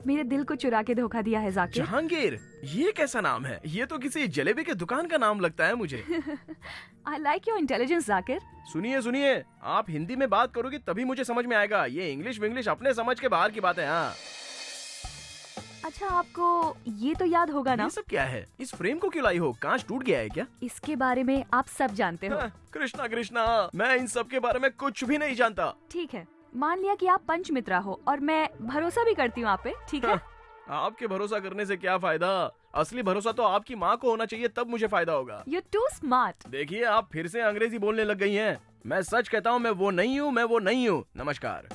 मेरे दिल को चुरा के धोखा दिया है जाकिर। जहांगीर, ये कैसा नाम है? ये तो किसी जलेबी के दुकान का नाम लगता है मुझे। I like your intelligence, Zakir. सुनिए सुनिए, आप हिंदी में बात करोगे तभी मुझे समझ में आएगा। ये इंग्लिश विंग्लिश अपने समझ के बाहर की बात है। हाँ। अच्छा, आपको ये तो याद होगा ना? ये सब क्या है? इस फ्रेम को क्यों लाई हो? कांच टूट गया है क्या? इसके बारे में आप सब जानते हो। कृष्णा कृष्णा, मैं इन सब के बारे में कुछ भी नहीं जानता। ठीक है, मान लिया कि आप पंचमित्रा हो और मैं भरोसा भी करती हूँ आप पे, ठीक है? आपके भरोसा करने से क्या फायदा? असली भरोसा तो आपकी माँ को होना चाहिए, तब मुझे फायदा होगा। You're too smart। देखिए, आप फिर से अंग्रेजी बोलने लग गई हैं। मैं सच कहता हूँ, मैं वो नहीं हूँ, मैं वो नहीं हूँ। नमस्कार।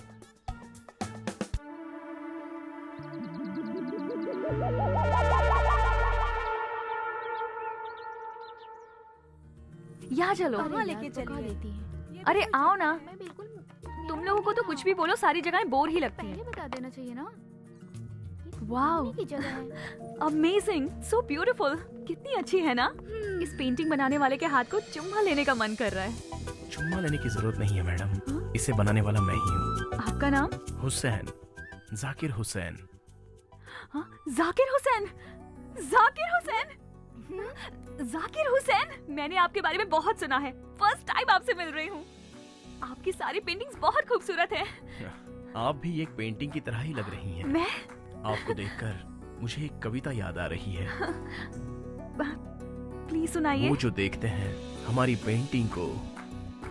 यहाँ चलो। लेके चलिए। अरे आओ ना। तुम लोगों को तो कुछ भी बोलो, सारी जगहें बोर ही लगती हैं। बता देना चाहिए ना। Wow, amazing, so beautiful. कितनी अच्छी है ना? इस पेंटिंग बनाने वाले के हाथ को चुम्मा लेने का मन कर रहा है। चुम्मा लेने की जरूरत नहीं है मैडम, इसे बनाने वाला मैं ही हूँ। आपका नाम? हुसैन, जाकिर हुसैन। हाँ, जाकिर हुसैन, जाकिर हुसैन, जाकिर हुसैन। मैंने आपके बारे में बहुत सुना है, फर्स्ट टाइम आपसे मिल रही हूँ। आपकी सारी पेंटिंग्स बहुत खूबसूरत है। आप भी एक पेंटिंग की तरह ही लग रही हैं। मैं? आपको देखकर मुझे एक कविता याद आ रही है। प्लीज सुनाइए। वो जो देखते हैं हमारी पेंटिंग को,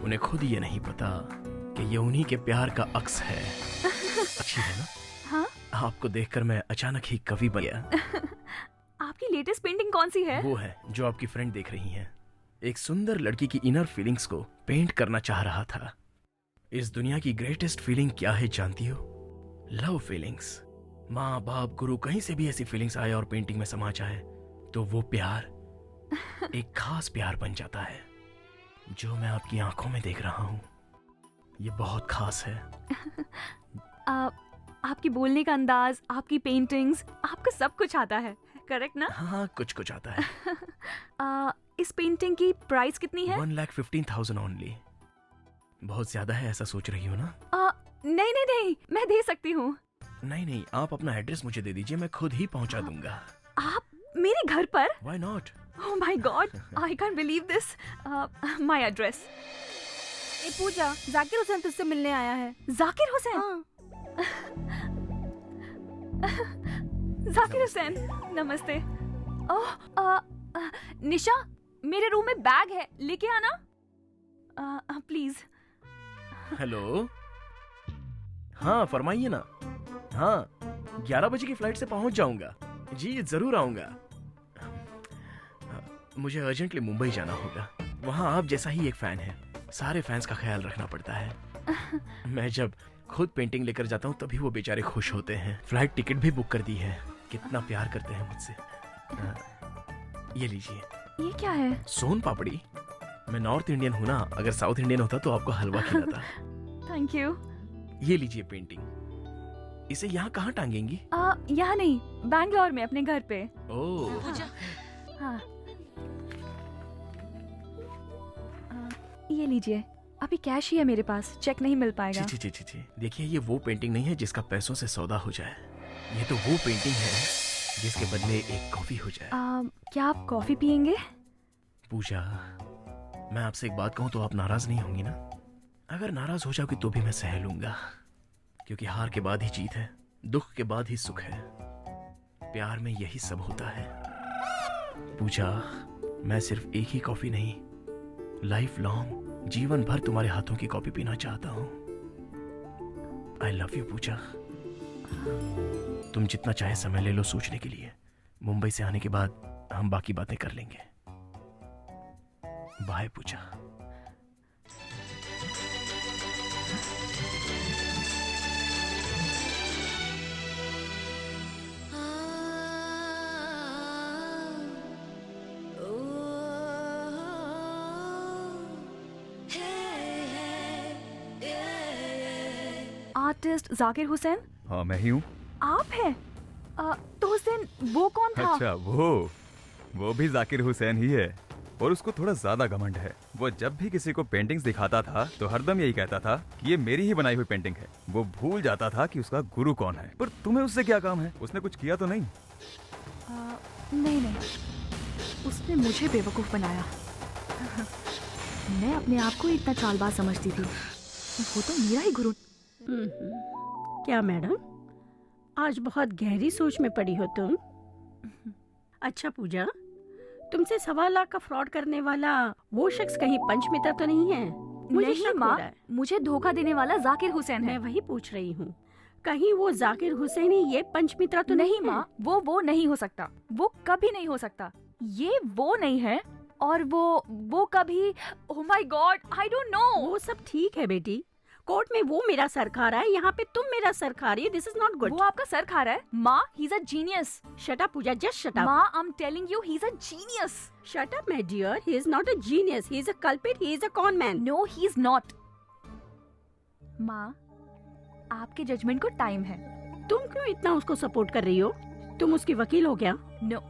उन्हें खुद ये नहीं पता कि ये उन्हीं के प्यार का अक्स है। अच्छी है ना? हाँ? आपको देखकर मैं अचानक ही कवि बन गया। आपकी लेटेस्ट पेंटिंग कौन सी है? वो है जो आपकी फ्रेंड देख रही हैं। एक सुंदर लड़की की इनर फीलिंग्स को पेंट करना चाह रहा था। इस दुनिया की ग्रेटेस्ट फीलिंग क्या है जानती हो? Love feelings. माँ बाप गुरु कहीं से भी ऐसी फीलिंग्स आए और पेंटिंग में समा जाए तो वो प्यार एक खास प्यार बन जाता है। जो मैं आपकी आंखों में देख रहा हूँ ये बहुत खास है। आपकी बोलने का अंदाज, आपकी पेंटिंग्स, आपको सब कुछ आता है, करेक्ट ना? हाँ, कुछ कुछ आता है। इस पेंटिंग की प्राइस कितनी है? 1,15,000 ओनली। बहुत ज्यादा है ऐसा सोच रही हो ना? नहीं नहीं नहीं, मैं दे सकती हूँ। नहीं नहीं, आप अपना एड्रेस मुझे दे दीजिए, मैं खुद ही पहुंचा दूंगा। आप मेरे घर पर? Why not? Oh my God, I can't believe this. My address. ए पूजा, जाकिर हुसैन तुझसे मिलने आया है। जाकिर हुसैन? हाँ। जाकिर हुसैन, नमस्ते। ओह, निशा, मेरे रूम में बैग है, लेके आना प्लीज। हेलो, हाँ फरमाइए ना। हाँ, 11 बजे की फ्लाइट से पहुंच जाऊंगा। जी जरूर आऊंगा। मुझे अर्जेंटली मुंबई जाना होगा। वहाँ आप जैसा ही एक फैन है, सारे फैंस का ख्याल रखना पड़ता है। मैं जब खुद पेंटिंग लेकर जाता हूँ तभी वो बेचारे खुश होते हैं। फ्लाइट टिकट भी बुक कर दी है। कितना प्यार करते हैं मुझसे। ये लीजिए। ये क्या है? सोन पापड़ी। मैं नॉर्थ इंडियन हूँ ना, अगर साउथ इंडियन होता तो आपको हलवा खिलाता। Thank you. ये लीजिए पेंटिंग। इसे यहाँ कहाँ टांगेंगी? यहाँ नहीं, बैंगलोर में अपने घर पे। ओह। हाँ। ये लीजिए, अभी कैश ही है मेरे पास, चेक नहीं मिल पाएगा। ची ची ची ची। देखिए, ये वो पेंटिंग नहीं है जिसका पैसों से सौदा हो जाए। ये तो वो पेंटिंग है जिसके बदले एक कॉफी हो जाए। क्या आप कॉफी पियेंगे? पूजा, मैं आपसे एक बात कहूँ तो आप नाराज नहीं होंगी ना? अगर नाराज हो जाओगी तो भी मैं सह लूंगा, क्योंकि हार के बाद ही जीत है, दुख के बाद ही सुख है। प्यार में यही सब होता है। पूजा, मैं सिर्फ एक ही कॉफी नहीं, लाइफ लॉन्ग जीवन भर तुम्हारे हाथों की कॉफी पीना चाहता हूँ। आई लव यू पूजा। तुम जितना चाहे समय ले लो सोचने के लिए। मुंबई से आने के बाद हम बाकी बातें कर लेंगे। बाय पूजा। आर्टिस्ट जाकिर हुसैन? हाँ मैं ही हूँ। आप हैं? तो हुसैन वो कौन था? अच्छा वो भी जाकिर हुसैन ही है, और उसको थोड़ा ज्यादा घमंड है। वो जब भी किसी को पेंटिंग्स दिखाता था तो हरदम यही कहता था कि ये मेरी ही बनाई हुई पेंटिंग है। वो भूल जाता था कि उसका गुरु कौन है। पर तुम्हें उससे क्या काम है? उसने कुछ किया तो नहीं? नहीं, उसने मुझे बेवकूफ बनाया। मैं अपने आप को इतना चालबाज समझती थी, वो तो मेरा ही गुरु। क्या मैडम, आज बहुत गहरी सोच में पड़ी हो तुम। अच्छा पूजा, तुमसे 1.25 लाख का फ्रॉड करने वाला वो शख्स कहीं पंचमित्रा तो नहीं है? मुझे नहीं शक हो माँ, रहा है। मुझे धोखा देने वाला जाकिर हुसैन है। मैं वही पूछ रही हूँ, कहीं वो जाकिर हुसैन ही ये पंचमित्रा तो नहीं है? माँ, वो नहीं हो सकता, वो कभी नहीं हो सकता। ये वो नहीं है, और वो कभी, oh my God, I don't know. वो सब ठीक है बेटी, कोर्ट में वो मेरा सर खा रहा है, यहाँ पे तुम मेरा सर खा रही है। This is not good. वो आपका सर खा रहा है? माँ, he is a genius. Shut up Pooja, just shut up. माँ, I am telling you, he is a genius. Shut up my dear, he is not a genius, he is a culprit, he is a con man. No, he is not. माँ, आपके judgement को time है। तुम क्यों इतना उसको support कर रही हो? तुम उसकी वकील हो क्या? No,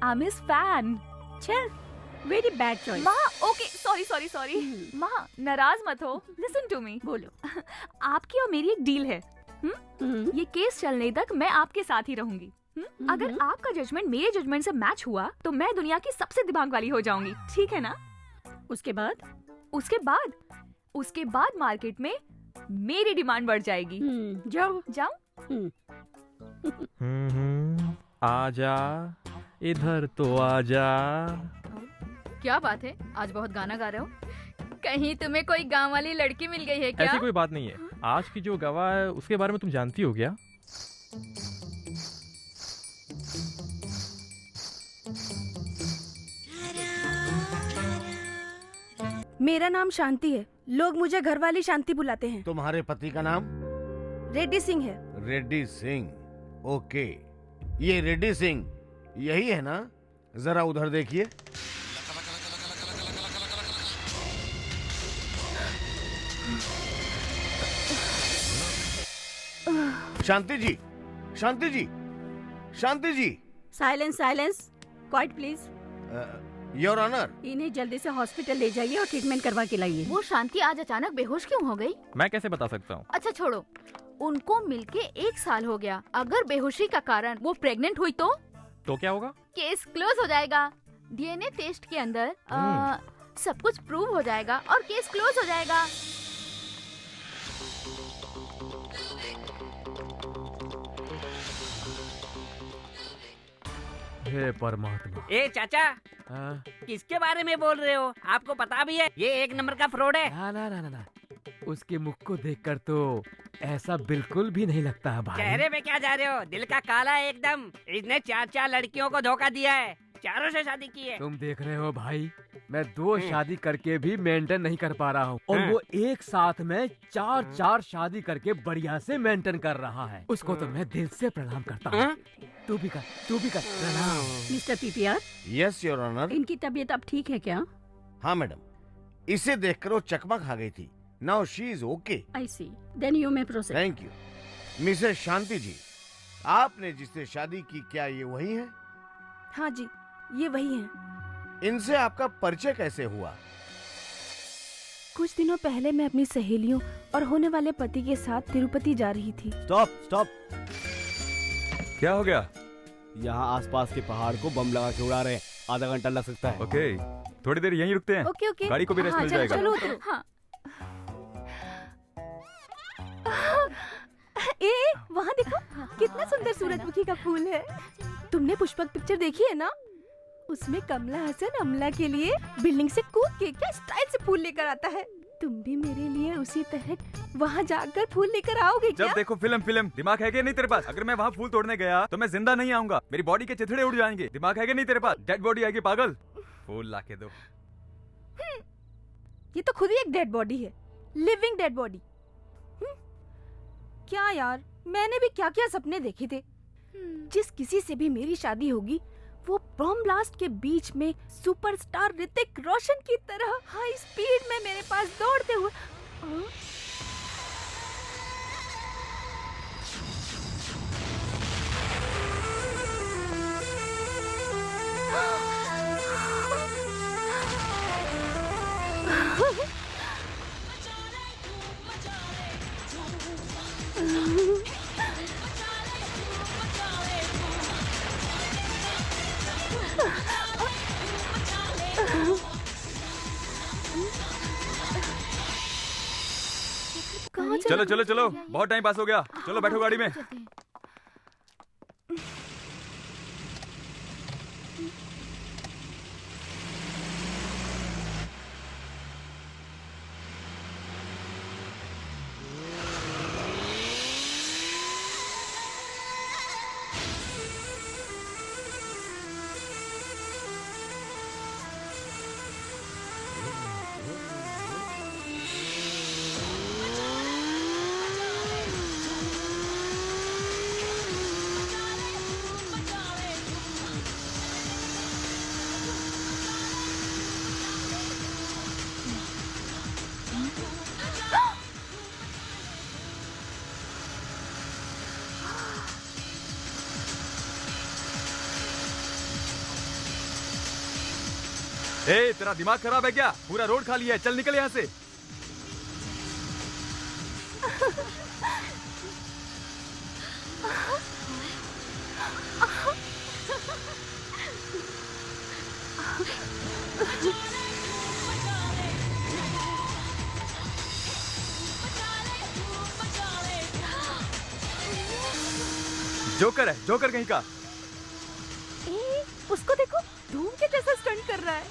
I am his fan. चल, वेरी बैड चॉइस। माँ, ओके, सॉरी। माँ, नाराज मत हो, लिसन टू मी। बोलो। आपकी और मेरी एक डील है। ये केस चलने तक मैं आपके साथ ही रहूंगी। अगर आपका जजमेंट मेरे जजमेंट से मैच हुआ तो मैं दुनिया की सबसे दिमाग वाली हो जाऊंगी, ठीक है ना? उसके बाद मार्केट में मेरी डिमांड बढ़ जाएगी। जाओ। आजा इधर तो आजा। क्या बात है, आज बहुत गाना गा रहे हो? कहीं तुम्हें कोई गांव वाली लड़की मिल गई है क्या? ऐसी कोई बात नहीं है। आज की जो गवाह है उसके बारे में तुम जानती हो क्या? मेरा नाम शांति है, लोग मुझे घरवाली शांति बुलाते हैं। तुम्हारे पति का नाम? रेड्डी सिंह है। रेड्डी सिंह, ओके। ये रेड्डी सिंह यही है ना? जरा उधर देखिए। Shanti ji, Shanti ji, Shanti ji. Silence, quiet please. Your honour, इन्हें जल्दी से हॉस्पिटल ले जाइए और ट्रीटमेंट करवा के लाइए। वो शांति आज अचानक बेहोश क्यों हो गई? मैं कैसे बता सकता हूँ? अच्छा छोड़ो, उनको मिलके 1 साल हो गया। अगर बेहोशी का कारण वो प्रेग्नेंट हुई तो क्या होगा? केस क्लोज हो जाएगा। डीएनए टेस्ट के अंदर सब कुछ प्रूव हो जाएगा और केस क्लोज हो जाएगा। हे परमात्मा। ए चाचा, किसके बारे में बोल रहे हो? आपको पता भी है ये 1 नंबर का फ्रॉड है। ना, उसके मुख को देखकर तो ऐसा बिल्कुल भी नहीं लगता है भाई। चेहरे पे क्या जा रहे हो? दिल का काला है एकदम। इसने 4 लड़कियों को धोखा दिया है, 4 से शादी की है। तुम देख रहे हो भाई, मैं 2 शादी करके भी मेंटेन नहीं कर पा रहा हूँ, और वो एक साथ में 4 शादी करके बढ़िया से मेंटेन कर रहा है। उसको तो मैं दिल से प्रणाम करता हूँ। तू भी कर प्रणाम। Mister PPR. Yes your honour. इनकी तबीयत अब ठीक है क्या? हाँ मैडम, इसे देखकर वो चकमा खा गई थी। Now she is okay. I see, then you may proceed. Thank you. Mrs Shanti ji, आपने जिससे शादी की क्या ये वही है? हाँ जी, ये वही हैं। इनसे आपका परिचय कैसे हुआ? कुछ दिनों पहले मैं अपनी सहेलियों और होने वाले पति के साथ तिरुपति जा रही थी। स्टॉप। क्या हो गया? यहाँ आसपास के पहाड़ को बम लगा के उड़ा रहे हैं, आधा घंटा लग सकता है। ओके, थोड़ी देर यहीं रुकते हैं। ओके। गाड़ी को भी रेस्ट मिल जाएगा। चलो। हाँ। वहाँ देखो, कितना सुंदर सूरजमुखी का फूल है। तुमने पुष्पक पिक्चर देखी है ना? उसमें कमला हसन अमला के लिए बिल्डिंग से कूद के क्या स्टाइल से फूल लेकर आता है। तुम भी मेरे लिए उसी तरह वहाँ जाकर फूल लेकर आओगे क्या? जब देखो फिल्म दिमाग है क्या नहीं तेरे पास? अगर मैं वहाँ फूल तोड़ने गया तो मैं जिंदा नहीं आऊंगा, मेरी बॉडी के चिथड़े उड़ जाएंगे। दिमाग है क्या नहीं तेरे पास? डेड बॉडी आएगी पागल। फूल ला के दो। ये तो खुद ही एक डेड बॉडी है, लिविंग डेड बॉडी। क्या यार, मैंने भी क्या क्या सपने देखे थे। जिस किसी से भी मेरी शादी होगी वो बॉम्ब ब्लास्ट के बीच में सुपरस्टार ऋतिक रोशन की तरह हाई स्पीड में मेरे पास दौड़ते हुए। चलो चलो चलो, बहुत टाइम पास हो गया। चलो बैठो गाड़ी में। ए, तेरा दिमाग खराब है क्या? पूरा रोड खाली है, चल निकल यहाँ से। जोकर है, जोकर कहीं का। ए, उसको देखो, धूम के जैसा स्टंट कर रहा है।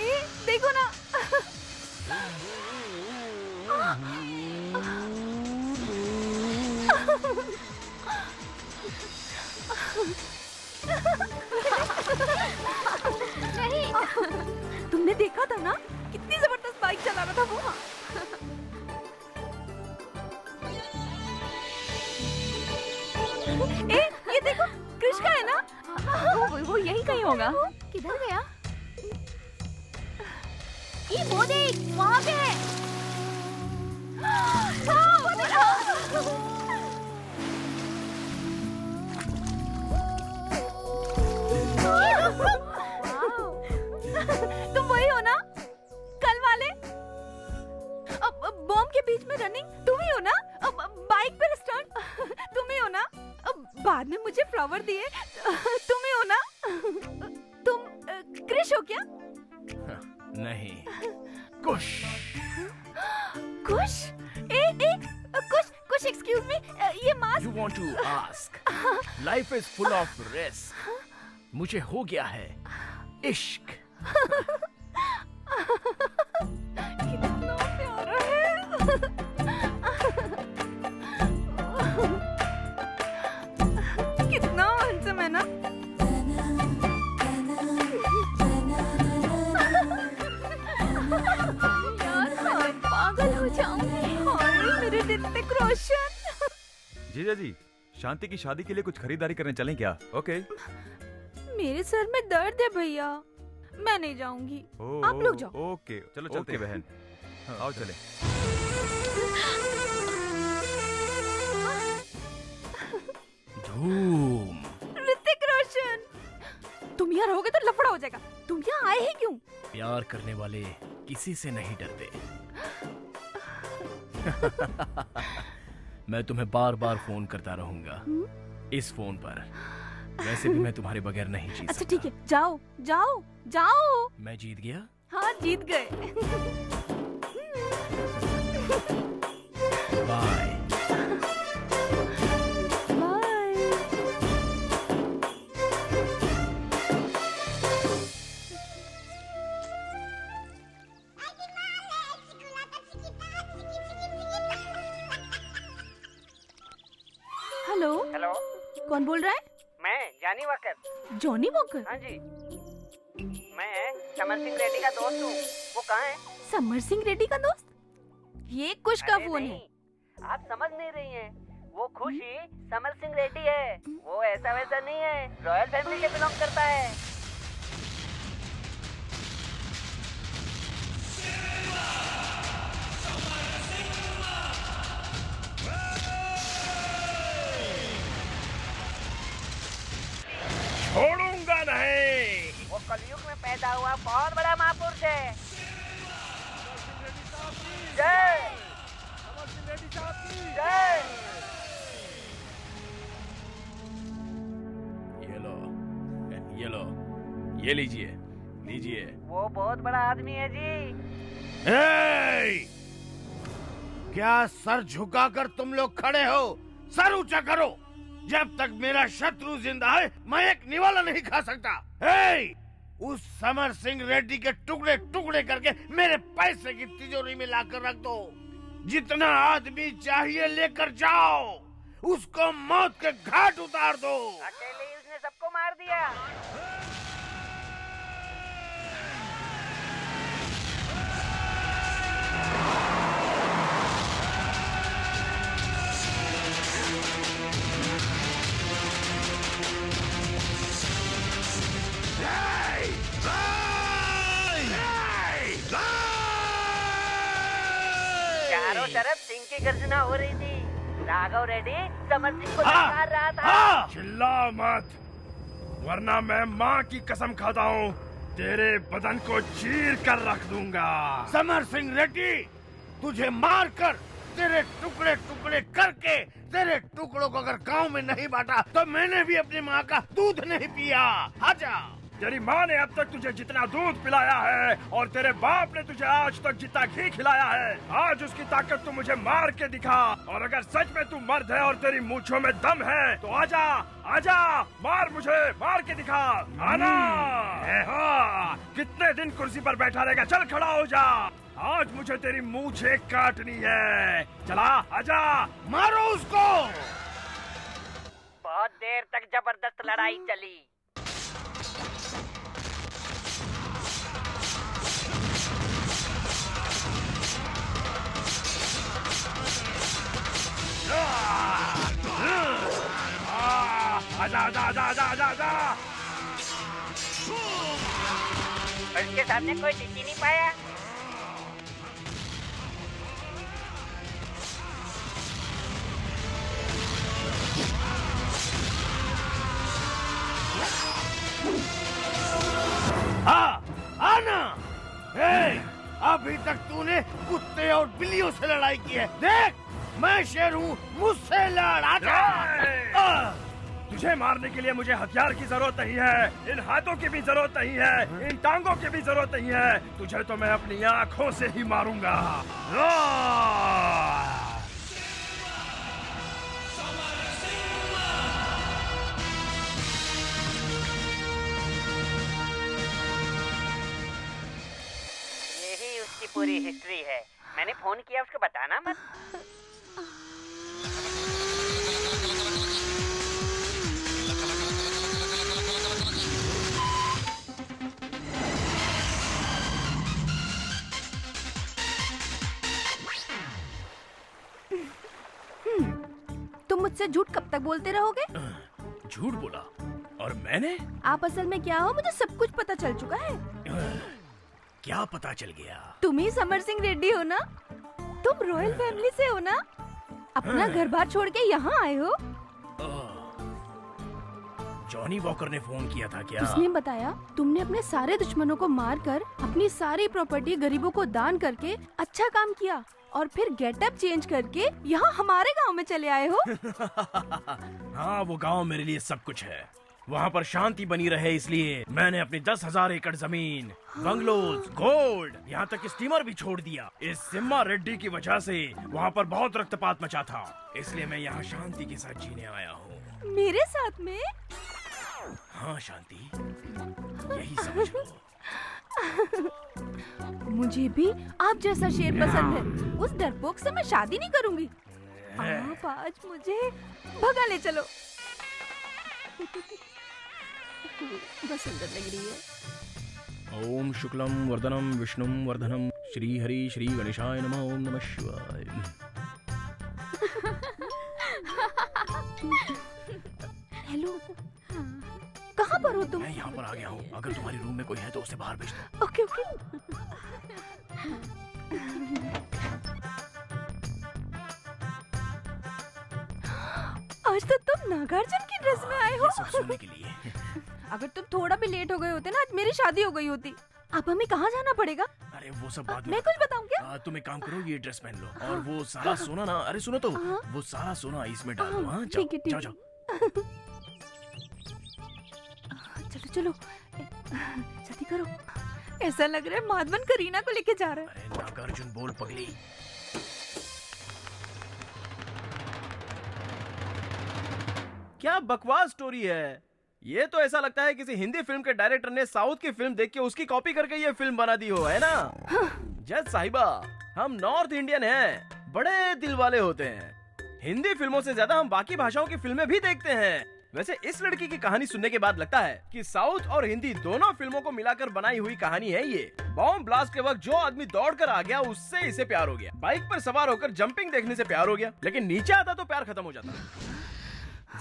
ए, देखो ना। नहीं, तुमने देखा था ना कितनी जबरदस्त बाइक चला रहा था वो। ए, ये देखो, कृष का है ना? वो यही कहीं होगा। किधर गया? ये वो देख, वहाँ पे है। तुम वही हो ना, कल वाले? बॉम्ब के बीच में रनिंग तुम ही हो ना? बाइक पे स्टंट तुम ही हो ना? बाद में मुझे फ्लावर दिए तुम ही हो ना? तुम कृष हो क्या? नहीं, कुश। कुश? कुश एक्सक्यूज मी, ये mask. You want to ask? Life is full of risk. मुझे हो गया है इश्क। कितना प्यारा है। कितना हैंडसम है ना? यार मैं पागल हो जाऊंगी। और मेरे ऋतिक रोशन। जीजा जी, शांति की शादी के लिए कुछ खरीदारी करने चलें क्या? ओके। मेरे सर में दर्द है भैया, मैं नहीं जाऊंगी। आप लोग जाओ। ओके, चलो चलते हैं बहन। आओ चले। धूम। ऋतिक रोशन, तुम यहाँ रहोगे तो लफड़ा हो जाएगा। तुम यहाँ आए ही क्यों? प्यार करने वाले किसी से नहीं डरते। मैं तुम्हें बार बार फोन करता रहूंगा इस फोन पर। वैसे भी मैं तुम्हारे बगैर नहीं जी सकता। अच्छा ठीक है, जाओ जाओ जाओ। मैं जीत गया? हाँ जीत गए। बाय। बाय। कौन बोल रहा है? मैं जानी वॉकर। Johnny walker? हाँ जी, मैं समर सिंह रेड्डी का दोस्त हूँ। वो कहाँ है? समर सिंह रेड्डी का दोस्त? ये कुश का अरे फोन नहीं, है। आप समझ नहीं रही हैं। वो खुशी समर सिंह रेड्डी है। वो ऐसा वैसा नहीं है, रॉयल फैमिली से बिलोंग करता है। छोड़ूंगा नहीं। वो कलयुग में पैदा हुआ बहुत बड़ा महापुरुष है। जय जय। ये लो, ये लीजिए, लीजिए। वो बहुत बड़ा आदमी है जी। ए! क्या सर झुकाकर तुम लोग खड़े हो? सर ऊंचा करो। जब तक मेरा शत्रु जिंदा है मैं एक निवाला नहीं खा सकता। ए! उस समर सिंह रेड्डी के टुकड़े टुकड़े करके मेरे पैसे की तिजोरी में लाकर रख दो। जितना आदमी चाहिए लेकर जाओ। उसको मौत के घाट उतार दो। अकेले ही उसने सबको मार दिया। चारों तरफ सिंह की गर्जना हो रही थी। राघव रेड्डी समर सिंह को ललकार रहा था। चिल्ला मत, वरना मैं माँ की कसम खाता हूँ तेरे बदन को चीर कर रख दूंगा। समर सिंह रेड्डी, तुझे मार कर तेरे टुकड़े टुकड़े करके तेरे टुकड़ों को अगर गांव में नहीं बांटा तो मैंने भी अपनी माँ का दूध नहीं पिया। आजा। तेरी माँ ने अब तक तुझे जितना दूध पिलाया है और तेरे बाप ने तुझे आज तक जितना घी खिलाया है, आज उसकी ताकत तू मुझे मार के दिखा। और अगर सच में तू मर्द है और तेरी मूंछों में दम है तो आजा, आजा, मार मुझे, मार के दिखा। आना। कितने दिन कुर्सी पर बैठा रहेगा? चल खड़ा हो जा। आज मुझे तेरी मूंछें काटनी है। चला, आजा, मारो उसको। बहुत देर तक जबरदस्त लड़ाई चली। आजा, आजा, आजा, आजा, आजा, आजा। उसके सामने कोई टिक ही नहीं पाया। आना। अभी तक तूने कुत्ते और बिल्लियों से लड़ाई की है। देख, मैं शेर हूँ, मुझसे लड़। आजा। तुझे मारने के लिए मुझे हथियार की जरूरत नहीं है, इन हाथों की भी जरूरत नहीं है, इन टांगों की भी जरूरत नहीं है। तुझे तो मैं अपनी आंखों से ही मारूंगा। यही उसकी पूरी हिस्ट्री है। मैंने फोन किया, उसको बताना मत। तुम मुझसे झूठ कब तक बोलते रहोगे? झूठ बोला? और मैंने? आप असल में क्या हो मुझे सब कुछ पता चल चुका है। क्या पता चल गया? तुम ही समर सिंह रेड्डी हो ना? तुम रॉयल फैमिली से हो ना? अपना घर बार छोड़ के यहाँ आए हो? जॉनी वॉकर ने फोन किया था क्या? उसने बताया तुमने अपने सारे दुश्मनों को मारकर अपनी सारी प्रॉपर्टी गरीबों को दान करके अच्छा काम किया और फिर गेटअप चेंज करके यहाँ हमारे गांव में चले आए हो। हाँ, वो गांव मेरे लिए सब कुछ है। वहाँ पर शांति बनी रहे इसलिए मैंने अपनी 10,000 एकड़ जमीन, बंगलोज, गोल्ड, यहाँ तक स्टीमर भी छोड़ दिया। इस सिम्मा रेड्डी की वजह से वहाँ पर बहुत रक्तपात मचा था, इसलिए मैं यहाँ शांति के साथ जीने आया हूँ। मेरे साथ में? हाँ शांति, यही समझो। मुझे भी आप जैसा शेर पसंद है। उस डरपोक से मैं शादी नहीं करूंगी। आप आज मुझे भगा ले चलो। बहुत सुंदर लग रही है। ओम शुक्लम वर्धनम विष्णुम वर्धनम श्री हरि श्री गणेशाय नमः। ओम नमः शिवाय। हेलो, कहाँ पर हो तुम? मैं यहाँ पर आ गया हूँ। अगर तुम्हारे रूम में कोई है तो उसे बाहर भेज दो। Okay okay. आज तो तुम नागार्जुन की ड्रेस में आए हो। ये सब सोने के लिए। अगर तुम थोड़ा भी लेट हो गए होते ना, आज मेरी शादी हो गई होती। अब हमें कहाँ जाना पड़ेगा? अरे वो सब बाद में। मैं कुछ बताऊं क्या? तुम एक काम करो, ये ड्रेस पहन लो और वो सारा सोना ना, अरे सुनो तो, वो सारा सोना इसमें डाल दो। हाँ जाओ जाओ जाओ। चलो चलो, जल्दी करो। ऐसा लग रहा है माधवन करीना को लेके जा रहा है। अरे नागार्जुन बोल पगली। क्या बकवास स्टोरी है ये। तो ऐसा लगता है किसी हिंदी फिल्म के डायरेक्टर ने साउथ की फिल्म देख के उसकी कॉपी करके ये फिल्म बना दी हो, है ना? जज साहिबा, हम नॉर्थ इंडियन हैं, बड़े दिल वाले होते हैं। हिंदी फिल्मों से ज्यादा हम बाकी भाषाओं की फिल्में भी देखते हैं। वैसे इस लड़की की कहानी सुनने के बाद लगता है कि साउथ और हिंदी दोनों फिल्मों को मिलाकर बनाई हुई कहानी है ये। बॉम्ब ब्लास्ट के वक्त जो आदमी दौड़कर आ गया उससे इसे प्यार हो गया। बाइक पर सवार होकर जंपिंग देखने से प्यार हो गया, लेकिन नीचे आता तो प्यार खत्म हो जाता।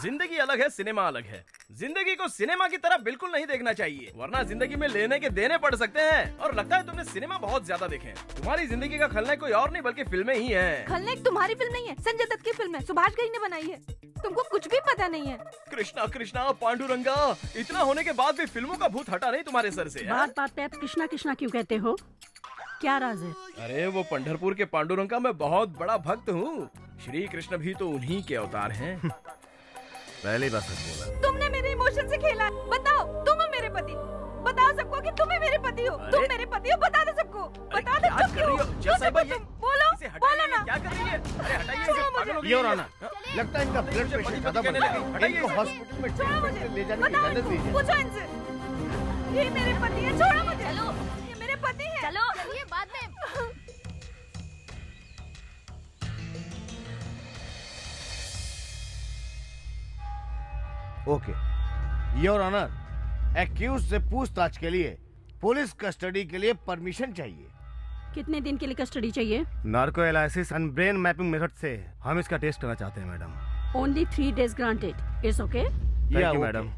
जिंदगी अलग है, सिनेमा अलग है। जिंदगी को सिनेमा की तरह बिल्कुल नहीं देखना चाहिए, वरना जिंदगी में लेने के देने पड़ सकते हैं। और लगता है तुमने सिनेमा बहुत ज्यादा देखे हैं। तुम्हारी जिंदगी का खलनायक कोई और नहीं बल्कि फिल्में ही हैं। खलनायक तुम्हारी फिल्म नहीं है, संजय दत्त की फिल्म है, सुभाष घई ने बनाई है। तुमको कुछ भी पता नहीं है। कृष्णा कृष्णा पांडुरंगा, इतना होने के बाद भी फिल्मों का भूत हटा नहीं तुम्हारे सर से। बात बात पे आप कृष्णा कृष्णा क्यों कहते हो? क्या राज है? अरे वो पंढरपुर के पांडुरंगा मैं बहुत बड़ा भक्त हूँ। श्री कृष्ण भी तो उन्हीं के अवतार हैं। पहली बार सच बोला। तुमने मेरे इमोशन से खेला है। बताओ, तुम हो मेरे पति। बता सबको कि तुम ही मेरे पति हो। तुम मेरे पति हो, बता दो सबको। बता दो सब क्यों? बोलो बोलो ना। क्या कर रही है? अरे हटाइए इसे, पागल हो गई योर है। ऑनर, लगता है इनका ब्लड प्रेशर ज्यादा बढ़ गया है। इनको हॉस्पिटल में ट्रीटमेंट के लिए ले जाने की इजाजत दीजिए। पूछो इनसे। ये मेरे पति है, छोड़ो मुझे। चलो, ये मेरे पति है। चलो चलिए बाद में। ओके योर ऑनर, एक्यूज से पूछताछ के लिए पुलिस कस्टडी के लिए परमिशन चाहिए। कितने दिन के लिए कस्टडी चाहिए? Narco analysis and brain mapping method से हम इसका टेस्ट करना चाहते हैं madam. Only 3 days granted. It's okay? Thank you madam.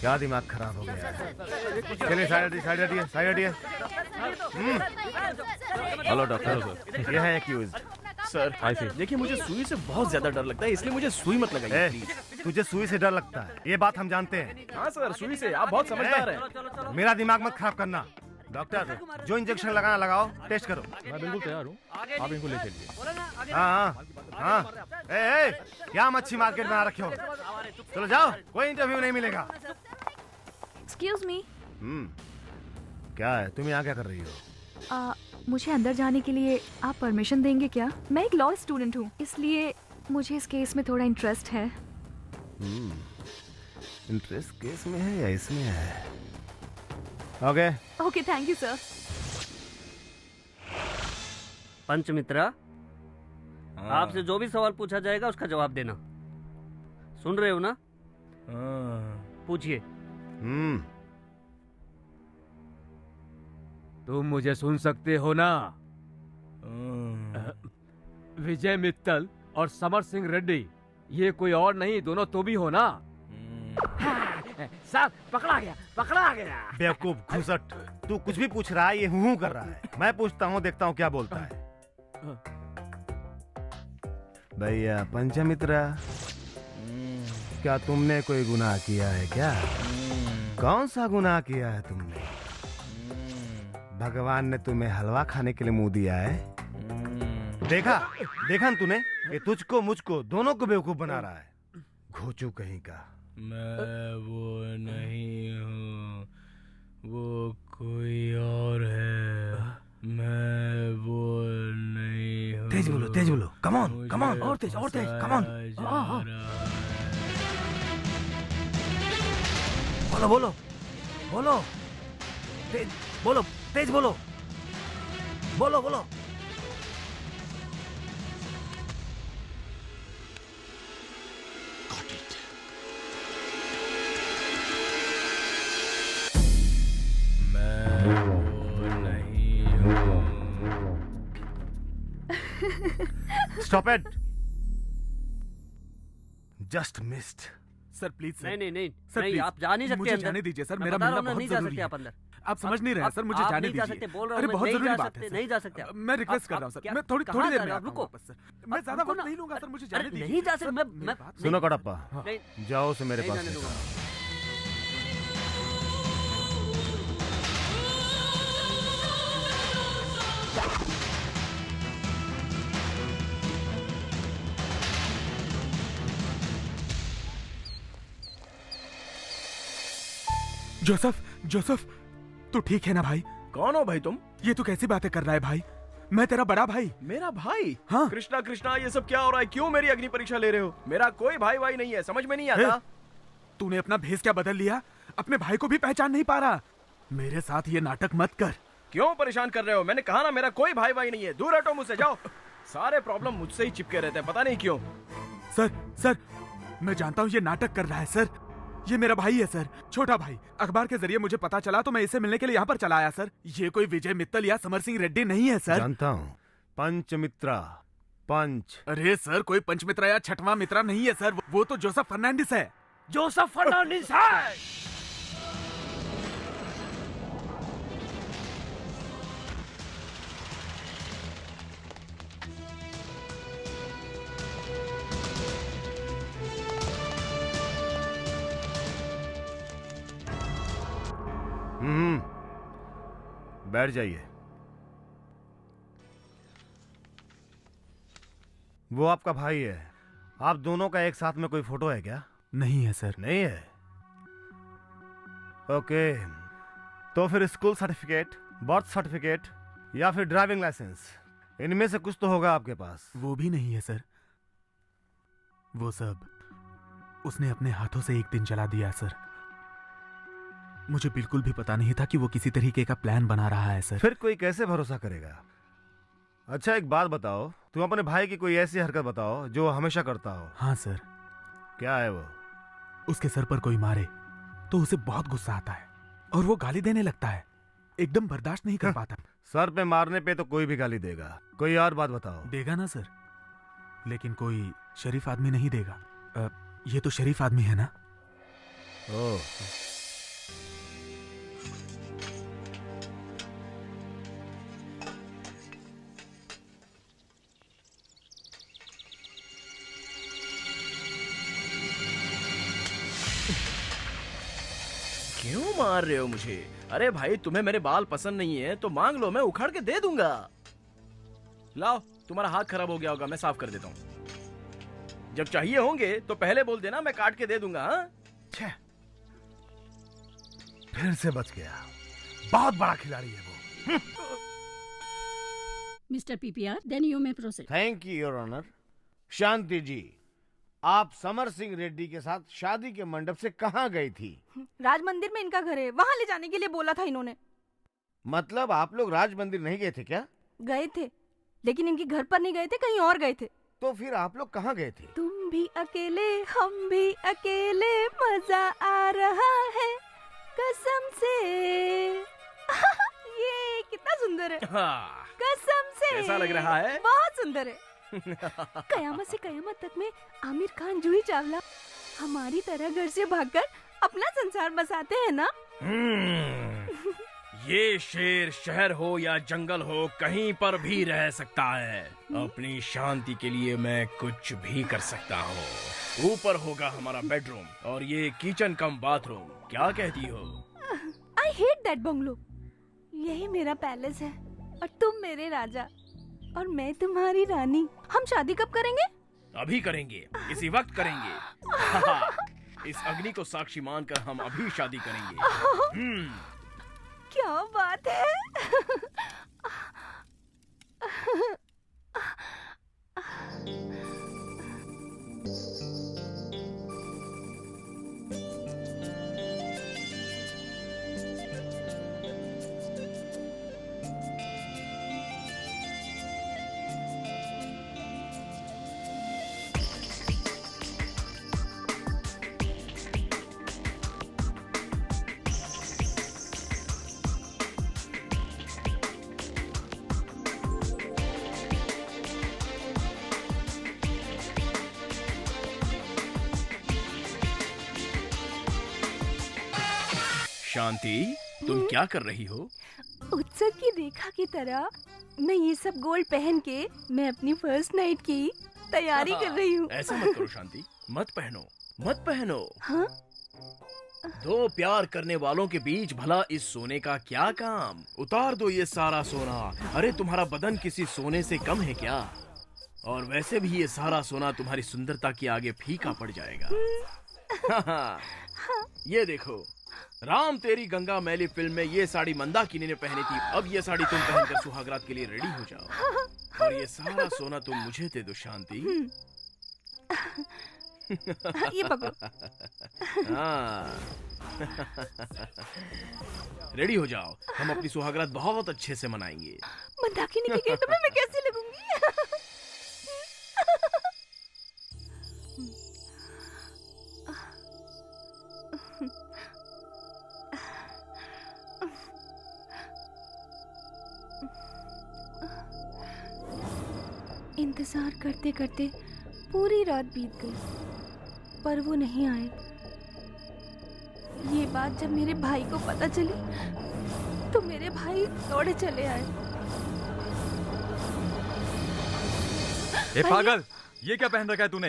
क्या दिमाग खराब हो गया है? चलिए साइड हटिए, साइड हटिए। हेलो डॉक्टर, ये है एक्यूज। सर देखिए, मुझे सुई से बहुत ज्यादा डर लगता है, इसलिए मुझे सुई मत लगाइए प्लीज। तुझे सुई से डर लगता है, ये बात हम जानते हैं। हाँ सर, सुई से आप बहुत समझदार हैं। मेरा दिमाग मत खराब करना। डॉक्टर, जो इंजेक्शन लगाना लगाओ, टेस्ट करो। मैं बिल्कुल तैयार हूँ, आप इनको ले चलिए। हाँ हाँ, ए, क्या मच्छी मार्केट में आ रखे हो? चलो जाओ, कोई इंटरव्यू नहीं मिलेगा। Excuse me. क्या है, तुम यहाँ क्या कर रही हो? मुझे अंदर जाने के लिए आप परमिशन देंगे क्या? मैं एक लॉ स्टूडेंट हूँ, इसलिए मुझे इस केस में थोड़ा इंटरेस्ट है। इंटरेस्ट केस में है या इसमें है? Okay okay, thank you sir. Panchamitra, आपसे जो भी सवाल पूछा जाएगा उसका जवाब देना। सुन रहे हो ना? पूछिए। तुम मुझे सुन सकते हो ना? विजय मित्तल और समर सिंह रेड्डी, ये कोई और नहीं, दोनों तो भी हो ना? साहब पकड़ा गया। बेवकूफ घुसट, तू कुछ भी पूछ रहा है, ये हूँ कर रहा है। मैं पूछता हूँ, देखता हूँ क्या बोलता है। भैया पंचमित्रा, क्या तुमने कोई गुनाह किया है क्या? कौन सा गुनाह किया है तुमने? भगवान ने तुम्हें हलवा खाने के लिए मुंह दिया है? देखा न तूने, ये तुझको मुझको दोनों को बेवकूफ बना रहा है। घोचू कहीं का। मैं वो नहीं हूँ, वो कोई और है। मैं वो नहीं हूँ। तेज बोलो, तेज बोलो, कम ऑन, और तेज, कम ऑन। बोलो, तेज बोलो। Stop it, just missed. Sir please sir. नहीं सर नहीं, प्लीज, आप जा नहीं सकते मुझे अंदर। जाने दीजिए सर, मैं मेरा बता रहा मिलना हूं ना, बहुत नहीं जा जरूरी सकते है। आप अंदर। आप समझ नहीं रहे हैं सर, मुझे जाने नहीं जा दीजिए। सकते, बोल रहा अरे हूं, बहुत नहीं जरूरी जा बात सकते, है नहीं सर। जा सकते आप। मैं रिक्वेस्ट कर आप रहा हूँ सर, क्या- मैं थोड़ी कहाँ देर जा में रहे हो? आता हूँ रुको। वापस सर। मैं ज्यादा रुको वक्त ना। नहीं लूंगा सर, मुझे जाने अरे दीजिए। नहीं जा सकते, सर, मैं मेरी बात सुनो कड़प्पा, नहीं जाओ से मेरे नहीं पास जाने से। दूंगा। जोसेफ, तू ठीक है ना भाई? कौन हो भाई तुम? ये तू कैसी बातें कर रहा है भाई? मैं तेरा बड़ा भाई। मेरा भाई? हाँ। कृष्णा, ये सब क्या हो रहा है? क्यों मेरी अग्नि परीक्षा ले रहे हो? मेरा कोई भाई नहीं है, समझ में नहीं आता। तूने अपना भेष क्या बदल लिया? अपने भाई को भी पहचान नहीं पा रहा। मेरे साथ ये नाटक मत कर। क्यों परेशान कर रहे हो? मैंने कहा ना, मेरा कोई भाई नहीं है। दूर हटो मुझसे, जाओ। सारे प्रॉब्लम मुझसे ही चिपके रहते हैं, पता नहीं क्यों। सर, मैं जानता हूँ ये नाटक कर रहा है सर। ये मेरा भाई है सर, छोटा भाई। अखबार के जरिए मुझे पता चला तो मैं इसे मिलने के लिए यहाँ पर चला आया सर। ये कोई विजय मित्तल या समर सिंह रेड्डी नहीं है सर। जानता हूँ, पंचमित्रा, पंच। अरे सर, कोई पंचमित्रा या छठवां मित्रा नहीं है सर, वो तो जोसेफ फर्नांडिस है। जोसेफ फर्नांडिस है। बैठ जाइए। वो आपका भाई है। आप दोनों का एक साथ में कोई फोटो है क्या? नहीं है सर। नहीं है? ओके, तो फिर स्कूल सर्टिफिकेट, बर्थ सर्टिफिकेट या फिर ड्राइविंग लाइसेंस, इनमें से कुछ तो होगा आपके पास। वो भी नहीं है सर। वो सब उसने अपने हाथों से एक दिन जला दिया सर। मुझे बिल्कुल भी पता नहीं था कि वो किसी तरीके का प्लान बना रहा है सर। फिर कोई कैसे भरोसा करेगा? अच्छा एक बात बताओ, तुम अपने भाई की कोई ऐसी हरकत बताओ जो वो हमेशा करता हो। हाँ सर। क्या है वो? उसके सर पर कोई मारे तो उसे बहुत गुस्सा आता है और वो गाली देने लगता है, एकदम बर्दाश्त नहीं कर पाता। सर पे मारने पे तो कोई भी गाली देगा। कोई और बात बताओ। देगा ना सर, लेकिन कोई शरीफ आदमी नहीं देगा। ये तो शरीफ आदमी है ना। ओह, क्यों मार रहे हो मुझे? अरे भाई, तुम्हें मेरे बाल पसंद नहीं है तो मांग लो, मैं उखाड़ के दे दूंगा। लाओ, तुम्हारा हाथ खराब हो गया होगा, मैं साफ कर देता हूँ। जब चाहिए होंगे तो पहले बोल देना, मैं काट के दे दूंगा। हाँ? फिर से बच गया। बहुत बड़ा खिलाड़ी है वो। Mister PPR, then you may proceed. Thank you your honour. Shanti ji, आप समर सिंह रेड्डी के साथ शादी के मंडप से कहाँ गई थी? राज मंदिर में इनका घर है, वहाँ ले जाने के लिए बोला था इन्होंने। मतलब आप लोग राज मंदिर नहीं गए थे क्या? गए थे, लेकिन इनके घर पर नहीं गए थे, कहीं और गए थे। तो फिर आप लोग कहाँ गए थे? तुम भी अकेले, हम भी अकेले, मजा आ रहा है कसम से। ये कितना सुंदर है। हाँ। कसम से। कैसा लग रहा है? बहुत सुंदर है। कयामत से कयामत तक में आमिर खान, जूही चावला हमारी तरह घर से भागकर अपना संसार बसाते हैं ना। ये शेर शहर हो या जंगल हो, कहीं पर भी रह सकता है। अपनी शांति के लिए मैं कुछ भी कर सकता हूँ। ऊपर होगा हमारा बेडरूम और ये किचन कम बाथरूम। क्या कहती हो? I hate that bungalow. यही मेरा पैलेस है और तुम मेरे राजा और मैं तुम्हारी रानी। हम शादी कब करेंगे? अभी करेंगे, इसी वक्त करेंगे। इस अग्नि को साक्षी मानकर हम अभी शादी करेंगे। क्या बात है। शांति, तुम क्या कर रही हो? उत्सव की रेखा की तरह मैं ये सब गोल्ड पहन के मैं अपनी फर्स्ट नाइट की तैयारी कर रही हूँ। ऐसा मत करो शांति, मत पहनो, मत पहनो। हाँ? दो प्यार करने वालों के बीच भला इस सोने का क्या काम? उतार दो ये सारा सोना। अरे तुम्हारा बदन किसी सोने से कम है क्या? और वैसे भी ये सारा सोना तुम्हारी सुंदरता के आगे फीका पड़ जाएगा। ये देखो, राम तेरी गंगा मैली फिल्म में ये साड़ी मंदाकिनी ने पहनी थी, अब ये साड़ी तुम पहनकर सुहागरात के लिए रेडी हो जाओ और ये सारा सोना तुम मुझे दे दो शांति। ये पकड़ो। हाँ। रेडी हो जाओ, हम अपनी सुहागरात बहुत अच्छे से मनाएंगे। मंदाकिनी के गेटअप में मैं कैसे लगूंगी? इंतजार करते करते पूरी रात बीत गई, पर वो नहीं आए। ये बात जब मेरे भाई को पता चली तो मेरे भाई दौड़े चले आए। ए पागल, ये क्या पहन रखा है तूने?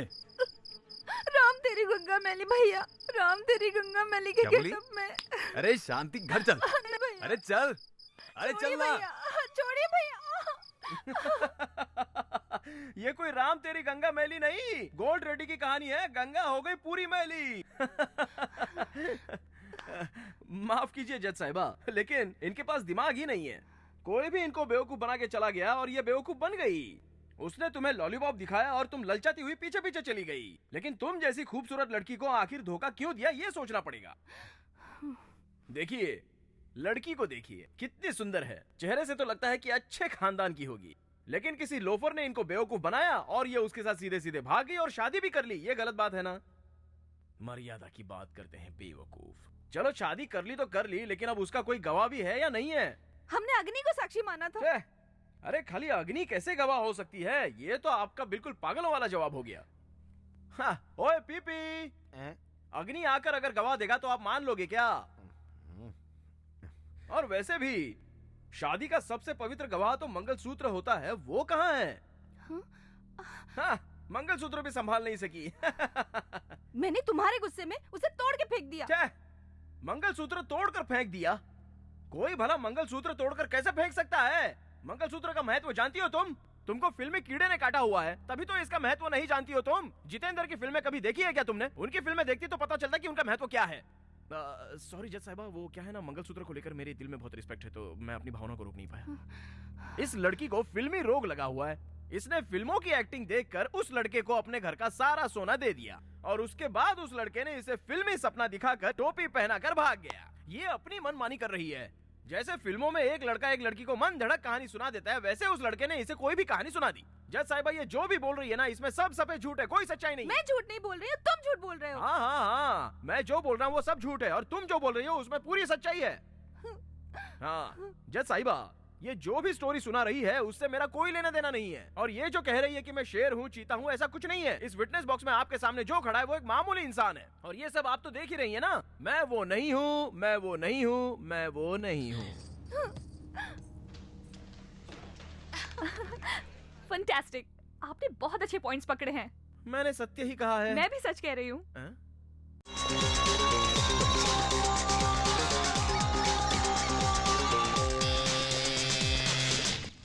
राम तेरी गंगा मैली भैया, राम तेरी गंगा मैली के क्या बोली? गेटअप में। अरे शांति, घर चल। अरे चल, अरे चल ना। छोड़िए भैया। ये कोई राम तेरी गंगा मैली नहीं, गोल्ड रेडी की कहानी है। गंगा हो गई पूरी मैली। माफ कीजिए जज साहिबा, लेकिन इनके पास दिमाग ही नहीं है। कोई भी इनको बेवकूफ बना के चला गया और ये बेवकूफ बन गई। उसने तुम्हें लॉलीपॉप दिखाया और तुम ललचाती हुई पीछे पीछे चली गई। लेकिन तुम जैसी खूबसूरत लड़की को आखिर धोखा क्यों दिया, ये सोचना पड़ेगा। देखिए, लड़की को देखिए, कितनी सुंदर है। चेहरे से तो लगता है कि अच्छे खानदान की होगी, लेकिन किसी लोफर ने इनको बेवकूफ बनाया और ये उसके साथ सीधे सीधे भाग गई और शादी भी कर ली। ये गलत बात है ना? मर्यादा की बात करते हैं बेवकूफ। चलो शादी कर ली तो कर ली, लेकिन अब उसका कोई गवाह भी है या नहीं है? हमने अग्नि को साक्षी माना था। अरे खाली अग्नि कैसे गवाह हो सकती है? ये तो आपका बिल्कुल पागलों वाला जवाब हो गया। हाँ, ओए पीपी, अग्नि आकर अगर गवाह देगा तो आप मान लोगे क्या? और वैसे भी शादी का सबसे पवित्र गवाह तो मंगलसूत्र होता है, वो कहाँ है? हाँ, मंगलसूत्र भी संभाल नहीं सकी। मैंने तुम्हारे गुस्से में उसे तोड़ के फेंक दिया। मंगलसूत्र तोड़कर फेंक दिया? कोई भला मंगलसूत्र तोड़कर कैसे फेंक सकता है? मंगलसूत्र का महत्व जानती हो तुम? तुमको फिल्मी कीड़े ने काटा हुआ है, तभी तो इसका महत्व नहीं जानती हो तुम। जितेंद्र की फिल्में कभी देखी है क्या तुमने? उनकी फिल्में देखती तो पता चलता कि उनका महत्व क्या है। सॉरी जज साहिबा, वो क्या है ना, मंगलसूत्र को लेकर मेरे दिल में बहुत रिस्पेक्ट है, तो मैं अपनी भावना को रोक नहीं पाया। इस लड़की को फिल्मी रोग लगा हुआ है। इसने फिल्मों की एक्टिंग देखकर उस लड़के को अपने घर का सारा सोना दे दिया और उसके बाद उस लड़के ने इसे फिल्मी सपना दिखाकर टोपी पहनाकर भाग गया। ये अपनी मनमानी कर रही है। जैसे फिल्मों में एक लड़का एक लड़की को मन धड़क कहानी सुना देता है, वैसे उस लड़के ने इसे कोई भी कहानी सुना दी। जज साहिबा, ये जो भी बोल रही है ना, इसमें सब सफेद झूठ है, कोई सच्चाई नहीं। मैं झूठ नहीं बोल रही हूँ, तुम झूठ बोल रहे हो। हाँ हाँ हाँ, मैं जो बोल रहा हूँ वो सब झूठ है और तुम जो बोल रही हो उसमें पूरी सच्चाई है। हाँ जज साहिबा, ये जो भी स्टोरी सुना रही है उससे मेरा कोई लेना देना नहीं है। और ये जो कह रही है कि मैं शेर हूँ, चीता हूँ, ऐसा कुछ नहीं है। इस विटनेस बॉक्स में आपके सामने जो खड़ा है वो एक मामूली इंसान है। और ये सब आप तो देख ही रही है ना। मैं वो नहीं हूँ, मैं वो नहीं हूँ, मैं वो नहीं हूँ। फैंटास्टिक, आपने बहुत अच्छे पॉइंट्स पकड़े हैं। मैंने सत्य ही कहा है। मैं भी सच कह रही हूँ।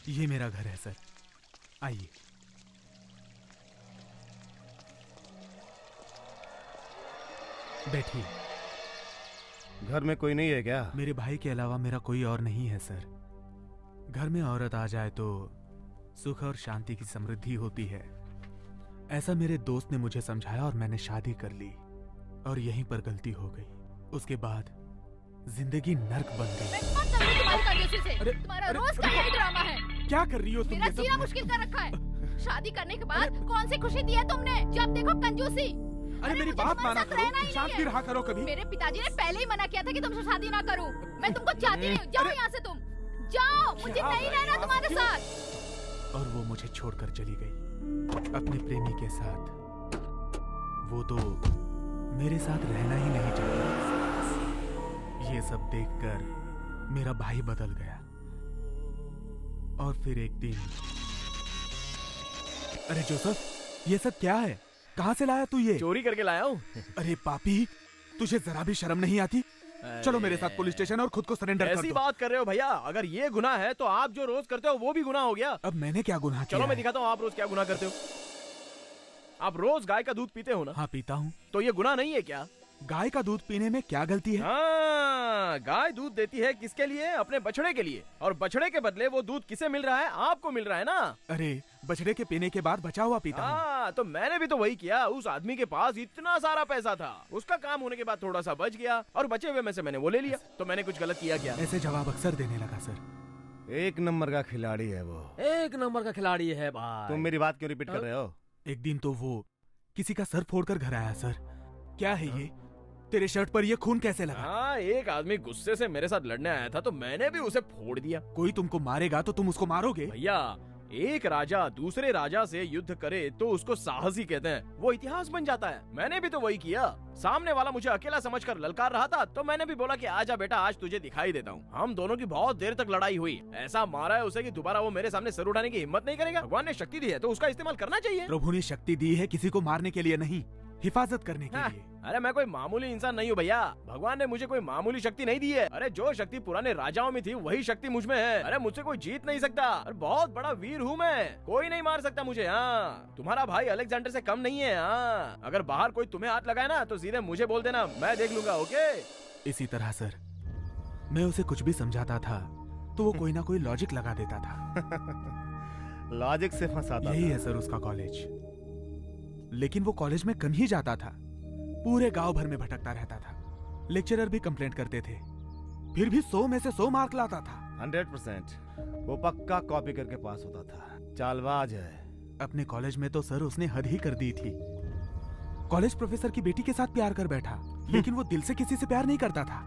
ये मेरा घर है सर, आइए। बैठिए। घर में कोई नहीं है क्या? मेरे भाई के अलावा मेरा कोई और नहीं है सर। घर में औरत आ जाए तो सुख और शांति की समृद्धि होती है, ऐसा मेरे दोस्त ने मुझे समझाया और मैंने शादी कर ली और यहीं पर गलती हो गई। उसके बाद जिंदगी नर्क बन गई। तुम्हारा रोज का यही ड्रामा है। क्या कर रही हो तुम? मेरा जीना मुश्किल कर रखा है। शादी करने के बाद कौन सी खुशी दी है तुमने? जब देखो कंजूसी। अरे मेरी बात माना करो, शांत भी रहा करो कभी। मेरे पिताजी ने पहले ही मना किया था कि तुमसे शादी ना करूं। मैं तुमको चाहती नहीं हूँ। जाओ यहाँ से तुम, जाओ, मुझे नहीं रहना तुम्हारे साथ। और वो मुझे छोड़कर चली गई अपने प्रेमी के साथ। वो तो मेरे साथ रहना ही नहीं चाहती। ये सब देखकर मेरा भाई बदल गया। और फिर एक दिन, अरे जोसेफ, ये सब क्या है? कहाँ से लाया तू ये? चोरी करके लाया हूँ। अरे पापी, तुझे जरा भी शर्म नहीं आती? चलो मेरे साथ पुलिस स्टेशन और खुद को सरेंडर कर ऐसी दो। बात कर रहे हो भैया? अगर ये गुनाह है तो आप जो रोज करते हो वो भी गुनाह हो गया। अब मैंने क्या गुनाह किया? चलो मैं दिखाता हूँ आप रोज क्या गुनाह करते हो। आप रोज गाय का दूध पीते हो ना? हाँ पीता हूँ। तो ये गुनाह नहीं है क्या? गाय का दूध पीने में क्या गलती है? हाँ, गाय दूध देती है किसके लिए? अपने बछड़े के लिए। और बछड़े के बदले वो दूध किसे मिल रहा है? आपको मिल रहा है ना। अरे बछड़े के पीने के बाद बचा हुआ पीता हूँ। हाँ, तो मैंने भी तो वही किया। उस आदमी के पास इतना सारा पैसा था, उसका काम होने के बाद थोड़ा सा बच गया और बचे हुए में से मैंने वो ले लिया। तो मैंने कुछ गलत किया क्या? ऐसे जवाब अक्सर देने लगा सर। एक नंबर का खिलाड़ी है वो। एक नंबर का खिलाड़ी है भाई। तुम मेरी बात क्यों रिपीट कर रहे हो? एक दिन तो वो किसी का सर फोड़कर घर आया सर। क्या है ये? तेरे शर्ट पर ये खून कैसे लगा? हाँ, एक आदमी गुस्से से मेरे साथ लड़ने आया था तो मैंने भी उसे फोड़ दिया। कोई तुमको मारेगा तो तुम उसको मारोगे? भैया, एक राजा दूसरे राजा से युद्ध करे तो उसको साहसी कहते हैं। वो इतिहास बन जाता है। मैंने भी तो वही किया। सामने वाला मुझे अकेला समझकर ललकार रहा था तो मैंने भी बोला कि आजा बेटा, आज तुझे दिखाई देता हूँ। हम दोनों की बहुत देर तक लड़ाई हुई। ऐसा मारा है उसे कि दोबारा वो मेरे सामने सर उठाने की हिम्मत नहीं करेगा। भगवान ने शक्ति दी है तो उसका इस्तेमाल करना चाहिए। प्रभु ने शक्ति दी है किसी को मारने के लिए नहीं, हिफाजत करने के लिए। अरे मैं कोई मामूली इंसान नहीं हूँ भैया। भगवान ने मुझे कोई मामूली शक्ति नहीं दी है। अरे जो शक्ति पुराने राजाओं में थी वही शक्ति मुझ में है। अरे मुझसे कोई जीत नहीं सकता। अरे बहुत बड़ा वीर हूँ मैं, कोई नहीं मार सकता मुझे। हाँ, तुम्हारा भाई अलेक्जेंडर से कम नहीं है। हाँ, अगर बाहर कोई तुम्हें हाथ लगाए ना तो सीधे मुझे बोल देना, मैं देख लूंगा। ओके? इसी तरह सर, मैं उसे कुछ भी समझाता था तो वो कोई ना कोई लॉजिक लगा देता था। लॉजिक से फंसाता। यही है सर उसका कॉलेज। लेकिन वो कॉलेज में कम ही जाता था, पूरे गांव भर में भटकता रहता था। लेक्चरर भी कंप्लेंट करते थे, फिर भी 100 में से 100 मार्क लाता था। 100%। वो पक्का कॉपी करके पास होता था। चालबाज है। अपने कॉलेज में तो सर उसने हद ही कर दी थी। कॉलेज प्रोफेसर की बेटी के साथ प्यार कर बैठा, लेकिन वो दिल से किसी से प्यार नहीं करता था।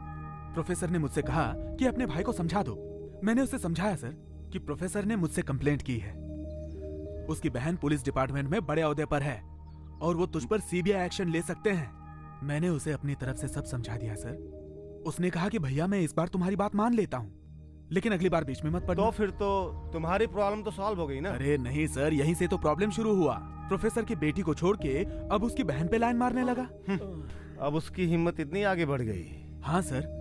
प्रोफेसर ने मुझसे कहा कि अपने भाई को समझा दो। मैंने उसे समझाया सर कि प्रोफेसर ने मुझसे कंप्लेंट की है, उसकी बहन पुलिस डिपार्टमेंट में बड़े ओहदे पर है और वो तुझ पर सीबीआई एक्शन ले सकते हैं। मैंने उसे अपनी तरफ से सब समझा दिया सर। उसने कहा कि भैया मैं इस बार तुम्हारी बात मान लेता हूँ, लेकिन अगली बार बीच में मत पड़ना। तो फिर तो तुम्हारी प्रॉब्लम तो सॉल्व हो गई ना? अरे नहीं सर, यहीं से तो प्रॉब्लम शुरू हुआ। प्रोफेसर की बेटी को छोड़ के अब उसकी बहन पे लाइन मारने लगा। अब उसकी हिम्मत इतनी आगे बढ़ गई। हाँ सर,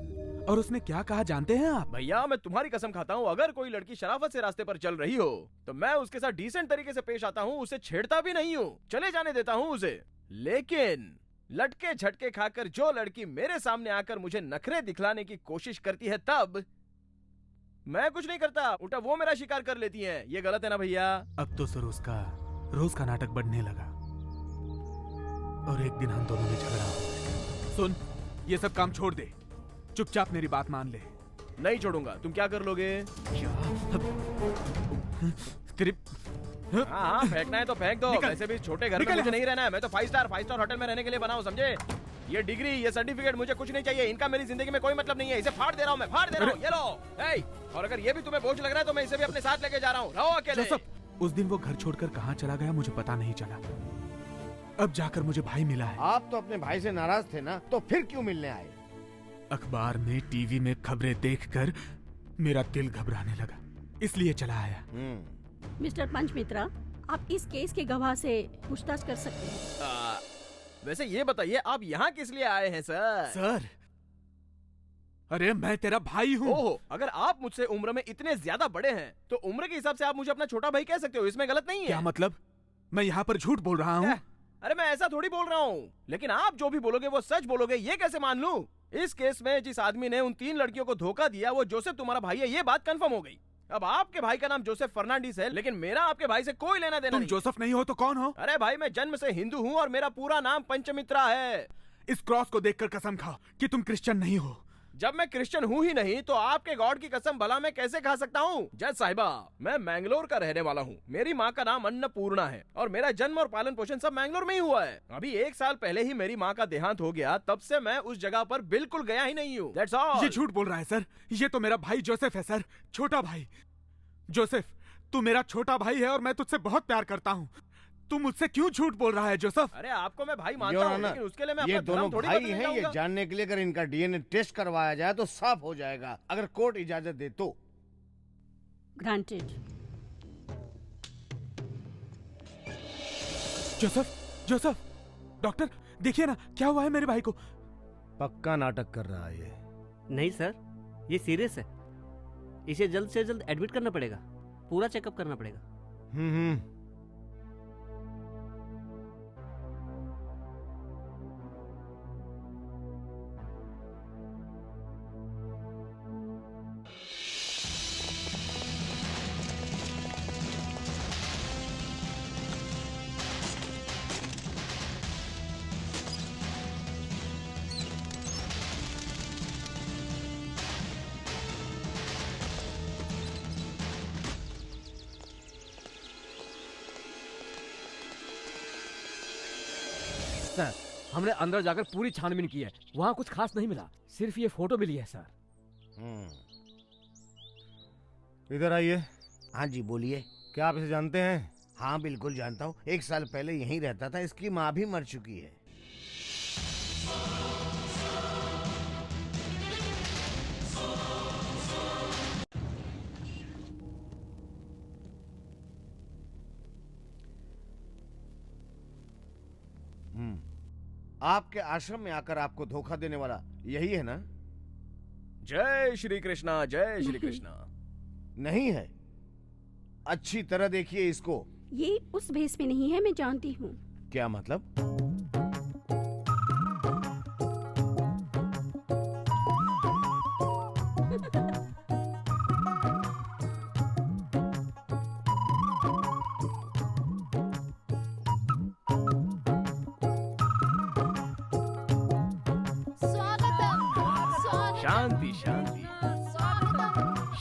और उसने क्या कहा जानते हैं आप? भैया मैं तुम्हारी कसम खाता हूँ, अगर कोई लड़की शराफत से रास्ते पर चल रही हो तो मैं उसके साथ डिसेंट तरीके से पेश आता हूँ, उसे छेड़ता भी नहीं हूँ, चले जाने देता हूँ उसे। लेकिन लटके झटके खाकर जो लड़की मेरे सामने आकर मुझे नखरे दिखलाने की कोशिश करती है तब मैं कुछ नहीं करता, उल्टा वो मेरा शिकार कर लेती हैं। ये गलत है ना भैया? अब तो सर उसका रोज का नाटक बढ़ने लगा और एक दिन हम दोनों में झगड़ा हो गया। सुन, ये सब काम छोड़ दे, चुपचाप मेरी बात मान ले। नहीं छोड़ूंगा। तुम क्या कर लोगे? हाँ, फेंकना है तो फेंक दो। वैसे भी छोटे घर में मुझे नहीं रहना है। मैं तो 5 स्टार होटल में रहने के लिए बना हूँ, समझे? ये डिग्री, ये सर्टिफिकेट मुझे कुछ नहीं चाहिए। इनका मेरी जिंदगी में कोई मतलब नहीं है। इसे फाड़ दे रहा हूँ, मैं फाड़ दे रहा हूँ। ये लो। और अगर ये भी तुम्हें बोझ लग रहा है तो मैं इसे भी अपने साथ लेके जा रहा हूँ। रहो अकेले। उस दिन वो घर छोड़कर कहाँ चला गया मुझे पता नहीं चला। अब जाकर मुझे भाई मिला है। आप तो अपने भाई से नाराज थे ना, तो फिर क्यों मिलने आए? अखबार में, टीवी में खबरें देखकर मेरा दिल घबराने लगा, इसलिए चला आया। मिस्टर पंचमित्रा, आप इस केस के गवाह से पूछताछ कर सकते हैं। वैसे ये बताइए आप यहाँ किस लिए आए हैं सर? सर, अरे मैं तेरा भाई हूँ। ओहो, अगर आप मुझसे उम्र में इतने ज्यादा बड़े हैं तो उम्र के हिसाब से आप मुझे अपना छोटा भाई कह सकते हो, इसमें गलत नहीं है। क्या मतलब? मैं यहाँ पर झूठ बोल रहा हूँ? अरे मैं ऐसा थोड़ी बोल रहा हूँ, लेकिन आप जो भी बोलोगे वो सच बोलोगे, ये कैसे मान लूं? इस केस में जिस आदमी ने उन 3 लड़कियों को धोखा दिया वो जोसेफ तुम्हारा भाई है, ये बात कंफर्म हो गई। अब आपके भाई का नाम जोसेफ फर्नांडिस है, लेकिन मेरा आपके भाई से कोई लेना देना तुम नहीं। जोसेफ नहीं हो तो कौन हो? अरे भाई मैं जन्म से हिंदू हूँ और मेरा पूरा नाम पंचमित्रा है। इस क्रॉस को देखकर कसम खाओ कि तुम क्रिश्चियन नहीं हो। जब मैं क्रिश्चियन हूँ ही नहीं तो आपके गॉड की कसम भला मैं कैसे खा सकता हूँ? जज साहिबा, मैं मैंगलोर का रहने वाला हूँ। मेरी माँ का नाम अन्नपूर्णा है और मेरा जन्म और पालन पोषण सब मैंगलोर में ही हुआ है। अभी 1 साल पहले ही मेरी माँ का देहांत हो गया, तब से मैं उस जगह पर बिल्कुल गया ही नहीं हूँ। That's all। ये झूठ बोल रहा है सर। ये तो मेरा भाई जोसेफ है सर, छोटा भाई। जोसेफ, तू मेरा छोटा भाई है और मैं तुझसे बहुत प्यार करता हूँ। तू मुझसे क्यों झूठ बोल रहा है जोसेफ? अरे आपको मैं भाई मानता योर हूँ, ऑनर, लेकिन उसके लिए मैं ये अपना दोनों धर्म थोड़ी भाई बदलने हैं, ये जाऊंगा। जानने के लिए अगर इनका डीएनए टेस्ट करवाया जाए तो साफ हो जाएगा, अगर कोर्ट इजाजत दे तो। ग्रांटेड। जोसेफ, जोसेफ, डॉक्टर देखिए ना क्या हुआ है मेरे भाई को। पक्का नाटक कर रहा है ये। नहीं सर, ये सीरियस है। इसे जल्द से जल्द एडमिट करना पड़ेगा, पूरा चेकअप करना पड़ेगा। सर, हमने अंदर जाकर पूरी छानबीन की है, वहाँ कुछ खास नहीं मिला, सिर्फ ये फोटो मिली है सर। इधर आइए। हाँ जी बोलिए। क्या आप इसे जानते हैं? हाँ बिल्कुल जानता हूँ, 1 साल पहले यहीं रहता था, इसकी माँ भी मर चुकी है। आपके आश्रम में आकर आपको धोखा देने वाला यही है ना? जय श्री कृष्णा, जय श्री कृष्णा। नहीं है, अच्छी तरह देखिए इसको। ये उस भेस में नहीं है, मैं जानती हूँ। क्या मतलब? शांति शांति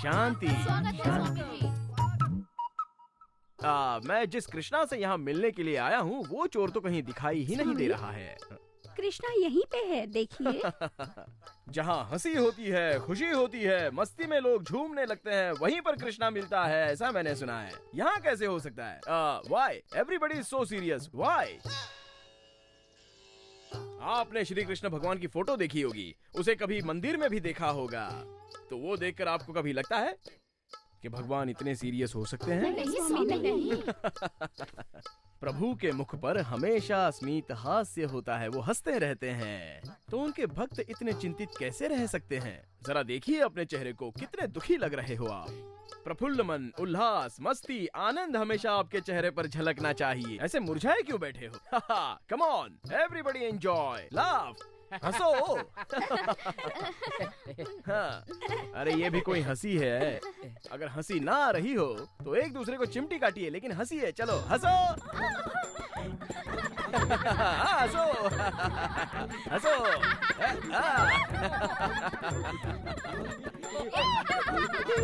शांति शांति। मैं जिस कृष्णा से यहाँ मिलने के लिए आया हूँ वो चोर तो कहीं दिखाई ही नहीं दे रहा है। कृष्णा यहीं पे है, देखिए। जहाँ हंसी होती है, खुशी होती है, मस्ती में लोग झूमने लगते हैं, वहीं पर कृष्णा मिलता है, ऐसा मैंने सुना है। यहाँ कैसे हो सकता है? Why everybody is so serious, why? आपने श्री कृष्ण भगवान की फोटो देखी होगी, उसे कभी मंदिर में भी देखा होगा, तो वो देखकर आपको कभी लगता है कि भगवान इतने सीरियस हो सकते हैं? नहीं। प्रभु के मुख पर हमेशा स्मित हास्य होता है, वो हंसते रहते हैं, तो उनके भक्त इतने चिंतित कैसे रह सकते हैं? जरा देखिए अपने चेहरे को, कितने दुखी लग रहे हो आप। प्रफुल्ल मन, उल्लास, मस्ती, आनंद हमेशा आपके चेहरे पर झलकना चाहिए। ऐसे मुरझाए क्यों बैठे हो? Come on, everybody enjoy, laugh, हंसो। हाँ, अरे ये भी कोई हंसी है? अगर हंसी ना आ रही हो तो एक दूसरे को चिमटी काटिए, लेकिन हंसी है, चलो हंसो। हंसो हंसो।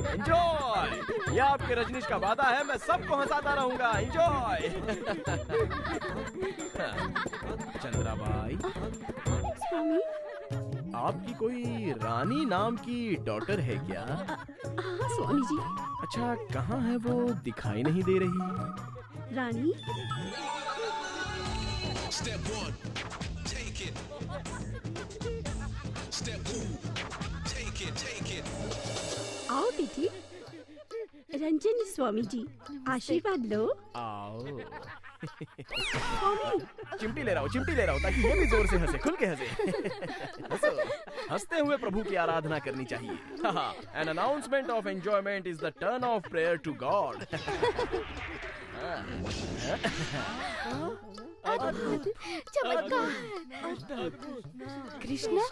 एंजॉय, ये आपके रजनीश का वादा है, मैं सबको हंसाता रहूंगा। एंजॉय। चंद्राबाई, आपकी कोई रानी नाम की डॉटर है क्या? हाँ स्वामी जी। अच्छा, कहाँ है वो? दिखाई नहीं दे रही। रानी? Step 1, take it. Step 2, take it. आओ बेटी। रंजन स्वामी जी, आशीर्वाद लो। आओ। चिमटी ले रहा हूँ ताकि ये भी जोर से हंसे, खुल के हंसे। हंसो। हंसते हुए प्रभु की आराधना करनी चाहिए। An announcement of enjoyment is the turn of prayer to God. Krishna,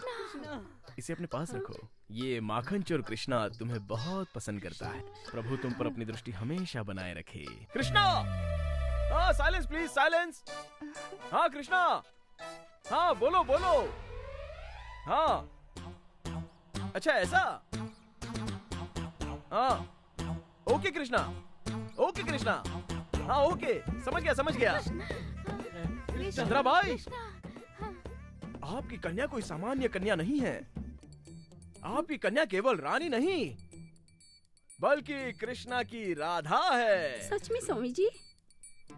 इसे अपने पास रखो। ये माखन चोर कृष्णा तुम्हें बहुत पसंद करता है। प्रभु तुम पर अपनी दृष्टि हमेशा बनाए रखे। कृष्णा! हाँ, साइलेंस प्लीज, साइलेंस। हाँ कृष्णा, हाँ बोलो बोलो। हाँ, अच्छा ऐसा? हाँ, ओके कृष्णा, ओके कृष्णा, हाँ ओके, समझ गया। चंद्राबाई, आपकी कन्या कोई सामान्य कन्या नहीं है। आपकी कन्या केवल रानी नहीं, बल्कि कृष्णा की राधा है। सच में स्वामी जी?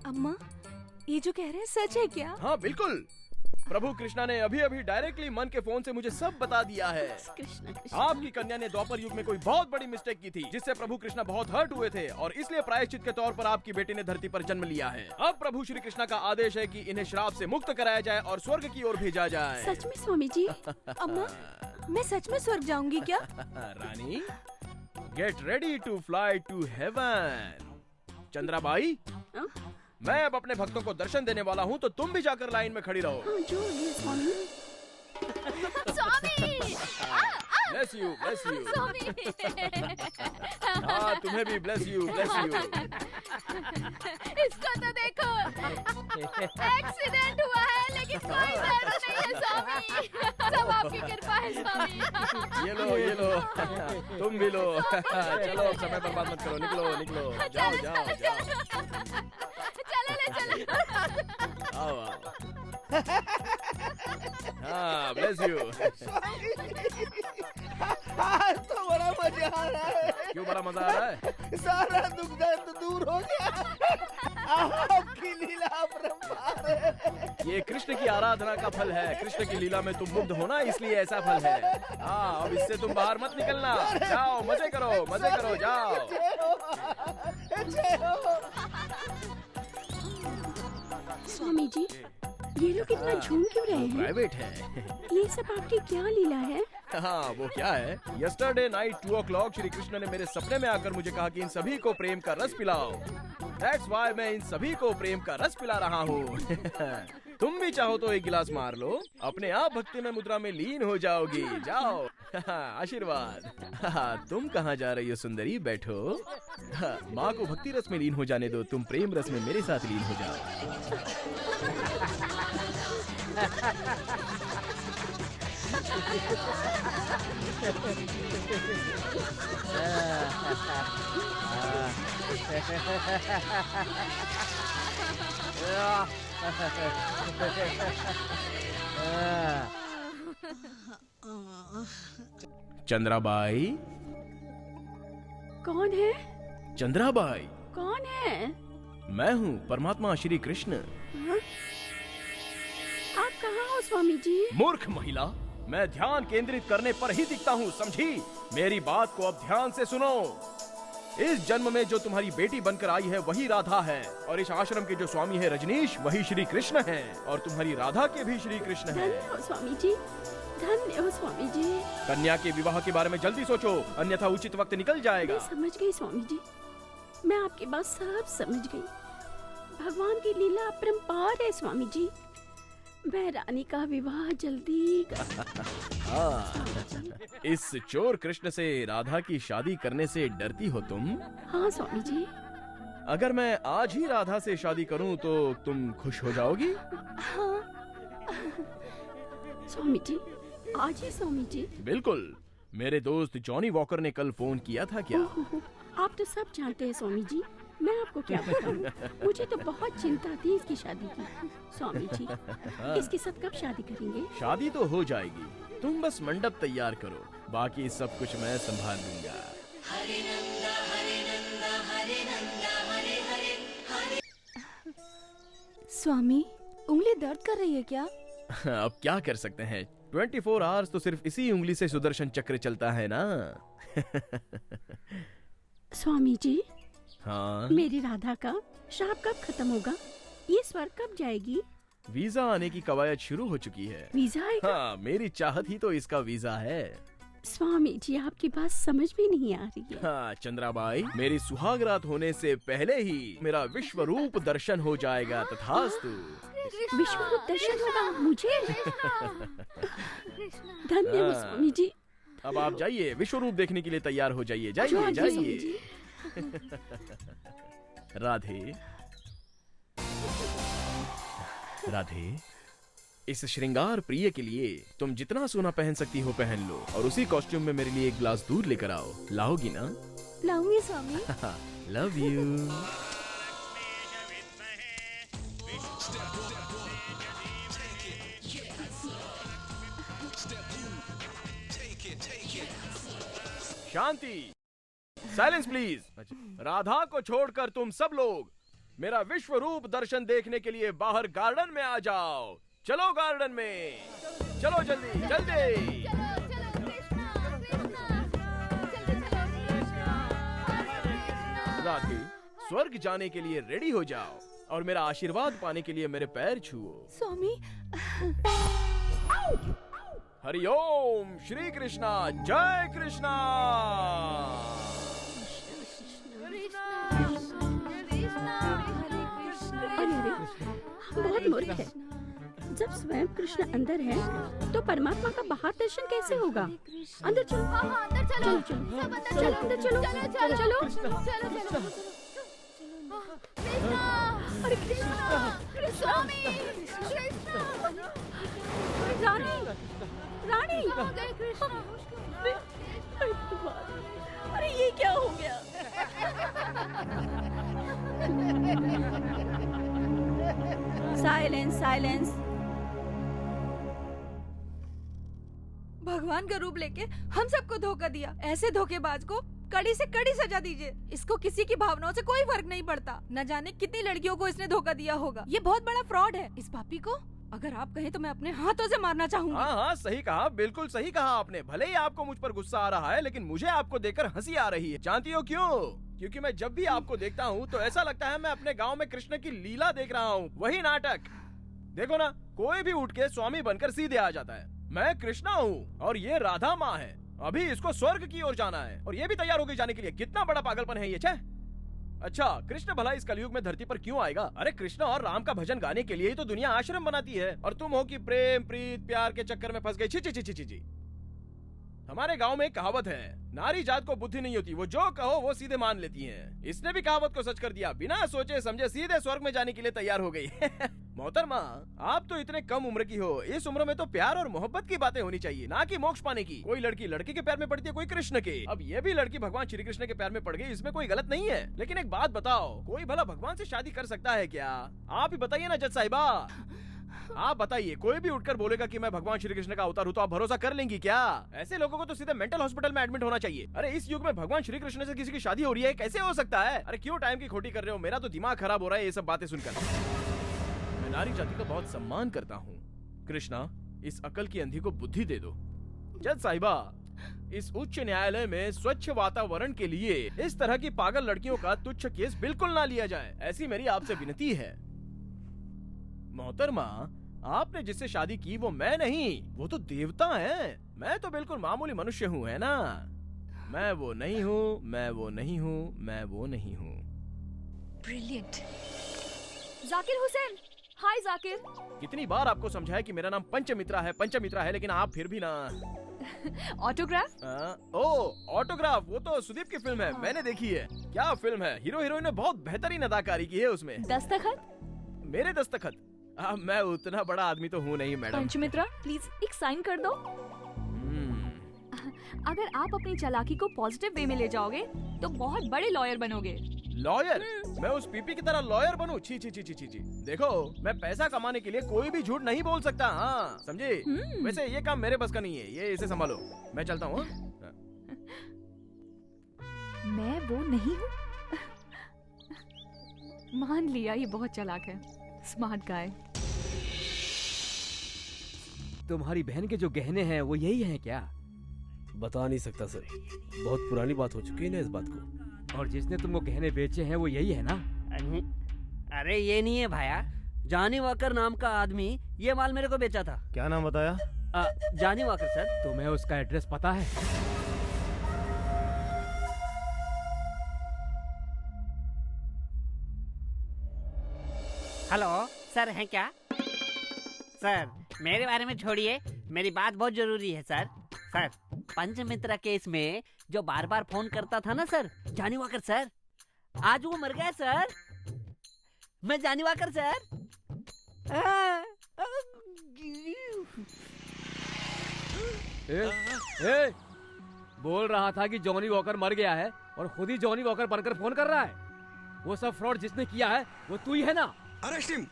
अम्मा, ये जो कह रहे हैं सच है क्या? हाँ बिल्कुल। प्रभु कृष्णा ने अभी अभी डायरेक्टली मन के फोन से मुझे सब बता दिया है। आपकी कन्या ने द्वापर युग में कोई बहुत बड़ी मिस्टेक की थी, जिससे प्रभु कृष्णा बहुत हर्ट हुए थे और इसलिए प्रायश्चित के तौर पर आपकी बेटी ने धरती पर जन्म लिया है। अब प्रभु श्री कृष्णा का आदेश है कि इन्हें श्राप से मुक्त कराया जाए और स्वर्ग की ओर भेजा जाए। सच में स्वामी जी? अम्मा, मैं सच में स्वर्ग जाऊंगी क्या? Rani, get ready to fly to heaven. Chandrabai, मैं अब अपने भक्तों को दर्शन देने वाला हूँ, तो तुम भी जाकर लाइन में खड़ी रहो। Swami. Bless you, bless you. हाँ, तुम्हें भी ब्लेस यू, ब्लेस यू। इसको तो देखो, एक्सीडेंट हुआ है लेकिन कोई दर्द नहीं है स्वामी। सब आपकी कृपा है स्वामी। ये लो, तुम भी लो। चलो, समय बर्बाद मत करो, निकलो, निकलो, जाओ, जाओ, जाओ। चलो ले चलो। आओ, आओ। हाँ, ब्लेस यू। आज तो बड़ा मजा आ रहा है। क्यों बड़ा मजा आ रहा है? सारा दुख दर्द दूर हो गया। आपकी लीला अपरंपार है। ये कृष्ण की आराधना का फल है। कृष्ण की लीला में तुम मुग्ध होना, इसलिए ऐसा फल है। हाँ, अब इससे तुम बाहर मत निकलना। जाओ, मजे करो, मजे करो, जाओ। स्वामी जी, ये लोग इतना झूम क्यों रहे हैं? प्राइवेट है। ये सब आपकी क्या लीला है? हाँ, वो क्या है? Yesterday night 2 o'clock Shri Krishna ने मेरे सपने में आकर मुझे कहा कि इन सभी को प्रेम का रस पिलाओ। That's why मैं इन सभी को प्रेम का रस पिला रहा हूँ। तुम भी चाहो तो एक गिलास मार लो, अपने आप भक्ति में मुद्रा में लीन हो जाओगी। जाओ। आशीर्वाद। तुम कहाँ जा रही हो सुंदरी? बैठो। माँ को भक्ति रस में लीन हो जाने दो, तुम प्रेम रस में मेरे साथ लीन हो जाओ। चंद्राबाई। कौन है? चंद्राबाई। कौन है? मैं हूँ परमात्मा श्री कृष्ण। हाँ? आप कहाँ हो स्वामी जी? मूर्ख महिला, मैं ध्यान केंद्रित करने पर ही दिखता हूँ, समझी? मेरी बात को अब ध्यान से सुनो। इस जन्म में जो तुम्हारी बेटी बनकर आई है वही राधा है, और इस आश्रम के जो स्वामी है रजनीश, वही श्री कृष्ण है, और तुम्हारी राधा के भी श्री कृष्ण है। धन्य हो स्वामी जी, धन्य हो स्वामी जी। कन्या के विवाह के बारे में जल्दी सोचो, अन्यथा उचित वक्त निकल जाएगा। मैं समझ गई स्वामी जी, मैं आपकी बात सब समझ गई। भगवान की लीला अपरंपार है स्वामी जी। मैं रानी का विवाह जल्दी हाँ, इस चोर कृष्ण से राधा की शादी करने से डरती हो तुम? हाँ स्वामी जी। अगर मैं आज ही राधा से शादी करूं तो तुम खुश हो जाओगी? हाँ स्वामी जी, आज ही स्वामी जी। बिल्कुल। मेरे दोस्त जॉनी वॉकर ने कल फोन किया था क्या? आप तो सब जानते हैं स्वामी जी, मैं आपको क्या बताऊं। मुझे तो बहुत चिंता थी इसकी शादी की। स्वामी जी, इसके साथ कब शादी करेंगे? शादी तो हो जाएगी, तुम बस मंडप तैयार करो, बाकी सब कुछ मैं संभाल लूंगा। हरे नंदा हरे नंदा हरे नंदा हरे हरे हरे। स्वामी, उंगली दर्द कर रही है क्या? अब क्या कर सकते हैं, 24 आवर्स तो सिर्फ इसी उंगली से सुदर्शन चक्र चलता है ना। स्वामी जी, हाँ? मेरी राधा का श्राप कब खत्म होगा? ये स्वर्ग कब जाएगी? वीजा आने की कवायद शुरू हो चुकी है। वीजा आएगा? हाँ, मेरी चाहत ही तो इसका वीजा है। स्वामी जी, आपकी बात समझ में नहीं आ रही है। हाँ चंद्राबाई, मेरी सुहागरात होने से पहले ही मेरा विश्व रूप दर्शन हो जाएगा, तथास्तु। विश्व रूप दर्शन होगा मुझे? धन्य हो स्वामी जी। अब आप जाइए, विश्व रूप देखने के लिए तैयार हो जाइए। जाइए जाइए। राधे राधे, इस श्रृंगार प्रिय के लिए तुम जितना सोना पहन सकती हो पहन लो, और उसी कॉस्ट्यूम में मेरे लिए एक ग्लास दूध लेकर आओ। लाओगी ना? लाऊंगी Swami. Love you. Shanti, silence please. Radha को छोड़कर तुम सब लोग मेरा विश्व रूप दर्शन देखने के लिए बाहर गार्डन में आ जाओ। चलो गार्डन में, चलो जल्दी जल्दी। राखी, स्वर्ग जाने के लिए रेडी हो जाओ और मेरा आशीर्वाद पाने के लिए मेरे पैर छुओ। स्वामी। हरिओम श्री कृष्णा, जय कृष्णा। बहुत मूर्ख है। जब स्वयं कृष्ण अंदर है तो परमात्मा का बाहर दर्शन कैसे होगा? अंदर चलो। अंदर चलो। चलो सब अंदर चलो। चलो। चलो चलो। चलो। अरे कृष्णा, स्वामी, कृष्णा। रानी, रानी। अरे ये क्या हो गया? Silence, silence. भगवान का रूप लेके हम सबको धोखा दिया। ऐसे धोखेबाज को कड़ी से कड़ी सजा दीजिए। इसको किसी की भावनाओं से कोई फर्क नहीं पड़ता। न जाने कितनी लड़कियों को इसने धोखा दिया होगा। ये बहुत बड़ा फ्रॉड है। इस पापी को अगर आप कहें तो मैं अपने हाथों से मारना चाहूंगी। हाँ, सही कहा, बिल्कुल सही कहा आपने। भले ही आपको मुझ पर गुस्सा आ रहा है, लेकिन मुझे आपको देखकर हंसी आ रही है। जानती हो क्यों? क्योंकि मैं जब भी आपको देखता हूँ तो ऐसा लगता है मैं अपने गांव में कृष्ण की लीला देख रहा हूँ। वही नाटक। देखो ना, कोई भी उठ के स्वामी बनकर सीधे आ जाता है। मैं कृष्णा हूँ और ये राधा माँ है। अभी इसको स्वर्ग की ओर जाना है और ये भी तैयार हो गई जाने के लिए। कितना बड़ा पागलपन है ये। छे। अच्छा, कृष्ण भला इस कलयुग में धरती पर क्यों आएगा? अरे कृष्ण और राम का भजन गाने के लिए ही तो दुनिया आश्रम बनाती है, और तुम हो कि प्रेम प्रीत प्यार के चक्कर में फंस गई। छी छी छी छी छी। हमारे गांव में एक कहावत है, नारी जात को बुद्धि नहीं होती, वो जो कहो वो सीधे मान लेती हैं। इसने भी कहावत को सच कर दिया। बिना सोचे समझे सीधे स्वर्ग में जाने के लिए तैयार हो गई। मोहतरमा, आप तो इतने कम उम्र की हो। इस उम्र में तो प्यार और मोहब्बत की बातें होनी चाहिए, ना कि मोक्ष पाने की। कोई लड़की लड़के के प्यार में पड़ती है, कोई कृष्ण के। अब ये भी लड़की भगवान श्री कृष्ण के प्यार में पड़ गई, इसमें कोई गलत नहीं है। लेकिन एक बात बताओ, कोई भला भगवान से शादी कर सकता है क्या? आप ही बताइए ना जज साहिबा। आप बताइए, कोई भी उठकर बोलेगा कि मैं भगवान श्री कृष्ण का अवतार हूँ तो आप भरोसा कर लेंगी क्या? ऐसे लोगों को तो सीधे मेंटल हॉस्पिटल में एडमिट होना चाहिए। अरे इस युग में भगवान श्री कृष्ण से किसी की शादी हो रही है, कैसे हो सकता है? अरे क्यों टाइम की खोटी कर रहे हो? मेरा तो दिमाग खराब हो रहा है ये सब बातें सुनकर। मैं नारी जाति का बहुत सम्मान करता हूँ। कृष्णा, इस अकल की अंधी को बुद्धि दे दो। जज साहिबा, इस उच्च न्यायालय में स्वच्छ वातावरण के लिए इस तरह की पागल लड़कियों का तुच्छ केस बिल्कुल ना लिया जाए, ऐसी मेरी आपसे विनती है। मोहतरमा, आपने जिससे शादी की वो मैं नहीं, वो तो देवता है। मैं तो बिल्कुल मामूली मनुष्य हूँ, है ना? मैं वो नहीं हूँ, मैं वो नहीं हूँ, मैं वो नहीं हूँ। ब्रिलियंट। जाकिर हुसैन, हाय जाकिर। कितनी बार आपको समझाया कि मेरा नाम पंचमित्रा है, पंचमित्रा है, लेकिन आप फिर भी ना। ऑटोग्राफ? ओ ऑटोग्राफ, वो तो सुदीप की फिल्म है, मैंने देखी है। क्या फिल्म है, हीरो हीरोइन ने बहुत बेहतरीन अदाकारी की है उसमें। दस्तखत? मेरे दस्तखत? मैं उतना बड़ा आदमी तो हूँ नहीं मैडम। पंचमित्रा, प्लीज एक साइन कर दो। अगर आप अपनी चालाकी को पॉजिटिव वे में ले जाओगे तो बहुत बड़े लॉयर बनोगे। लॉयर? मैं उस पीपी की तरह लॉयर बनूं? छी छी छी छी छी। देखो, मैं पैसा कमाने के लिए कोई भी झूठ नहीं बोल सकता। हाँ, समझे? वैसे ये काम मेरे बस का नहीं है, ये इसे संभालो। मैं चलता हूँ। मैं वो नहीं हूँ। मान लिया, ये बहुत चालाक है, स्मार्ट गाय। तुम्हारी बहन के जो गहने हैं वो यही हैं क्या? बता नहीं सकता सर, बहुत पुरानी बात हो चुकी है ना इस बात को। और जिसने तुमको गहने बेचे हैं वो यही है ना? अरे ये नहीं है भाया, जॉनी वॉकर नाम का आदमी ये माल मेरे को बेचा था। क्या नाम बताया? Johnny walker sir. तुम्हें उसका एड्रेस पता है? हेलो सर, हैं क्या? सर मेरे बारे में छोड़िए, मेरी बात बहुत जरूरी है सर। सर, पंचमित्रा केस में जो बार बार फोन करता था ना सर, जॉनी वॉकर सर, आज वो मर गया सर। मैं जॉनी वॉकर सर। बोल रहा था कि जॉनी वॉकर मर गया है और खुद ही जॉनी वॉकर बनकर फोन कर रहा है। वो सब फ्रॉड जिसने किया है वो तू ही है ना? Arrest him.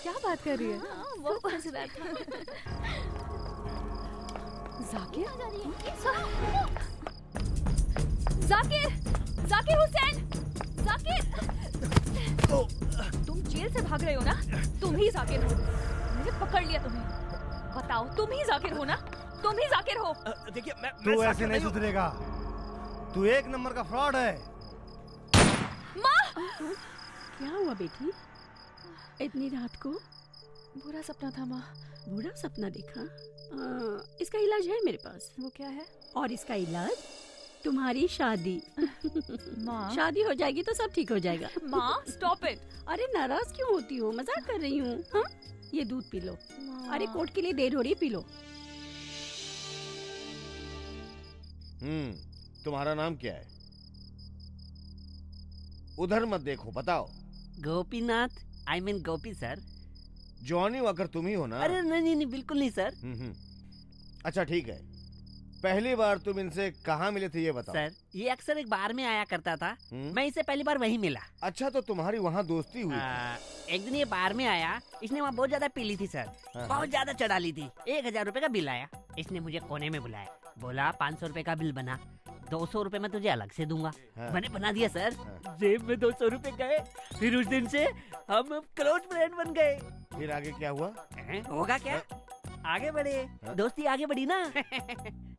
क्या बात कर रही है? वो मजेदार था। जाकिर? जाकिर! जाकिर हुसैन! जाकिर! तुम जेल से भाग रहे हो ना? तुम ही जाकिर हो। मैंने पकड़ लिया तुम्हें। बताओ, तुम ही जाकिर हो ना? तुम ही जाकिर हो। देखिए मैं तू ऐसे नहीं सुधरेगा। तू एक नंबर का फ्रॉड है। माँ! क्या हुआ बेटी? इतनी रात को? बुरा सपना था माँ। बुरा सपना देखा? इसका इलाज है मेरे पास। वो क्या है? और इसका इलाज तुम्हारी शादी। माँ? शादी हो जाएगी तो सब ठीक हो जाएगा। माँ, स्टॉप इट। अरे नाराज क्यों होती हो? मजाक कर रही हूँ। हाँ, ये दूध पी लो। अरे कोर्ट के लिए देर हो रही, पी लो। तुम्हारा नाम क्या है? उधर मत देखो, बताओ। Gopinath, I mean Gopi sir. Johnny walker तुम ही हो ना? अरे नहीं नहीं बिल्कुल नहीं सर। अच्छा ठीक है, पहली बार तुम इनसे कहाँ मिले थे ये बताओ। सर ये अक्सर एक बार में आया करता था। मैं इसे पहली बार वहीं मिला। अच्छा, तो तुम्हारी वहाँ दोस्ती हुई? एक दिन ये बार में आया, इसने वहाँ बहुत ज्यादा पी ली थी सर। बहुत ज्यादा चढ़ा ली थी। 1000 रुपए का बिल आया। इसने मुझे कोने में बुलाया, बोला 500 रुपए का बिल बना, 200 रुपए मैं तुझे अलग से दूंगा। मैंने बना दिया सर। जेब में 200 रुपए गए। फिर उस दिन से हम क्लोज फ्रेंड बन गए। फिर आगे क्या हुआ? होगा क्या, आगे बढ़े, दोस्ती आगे बढ़ी ना।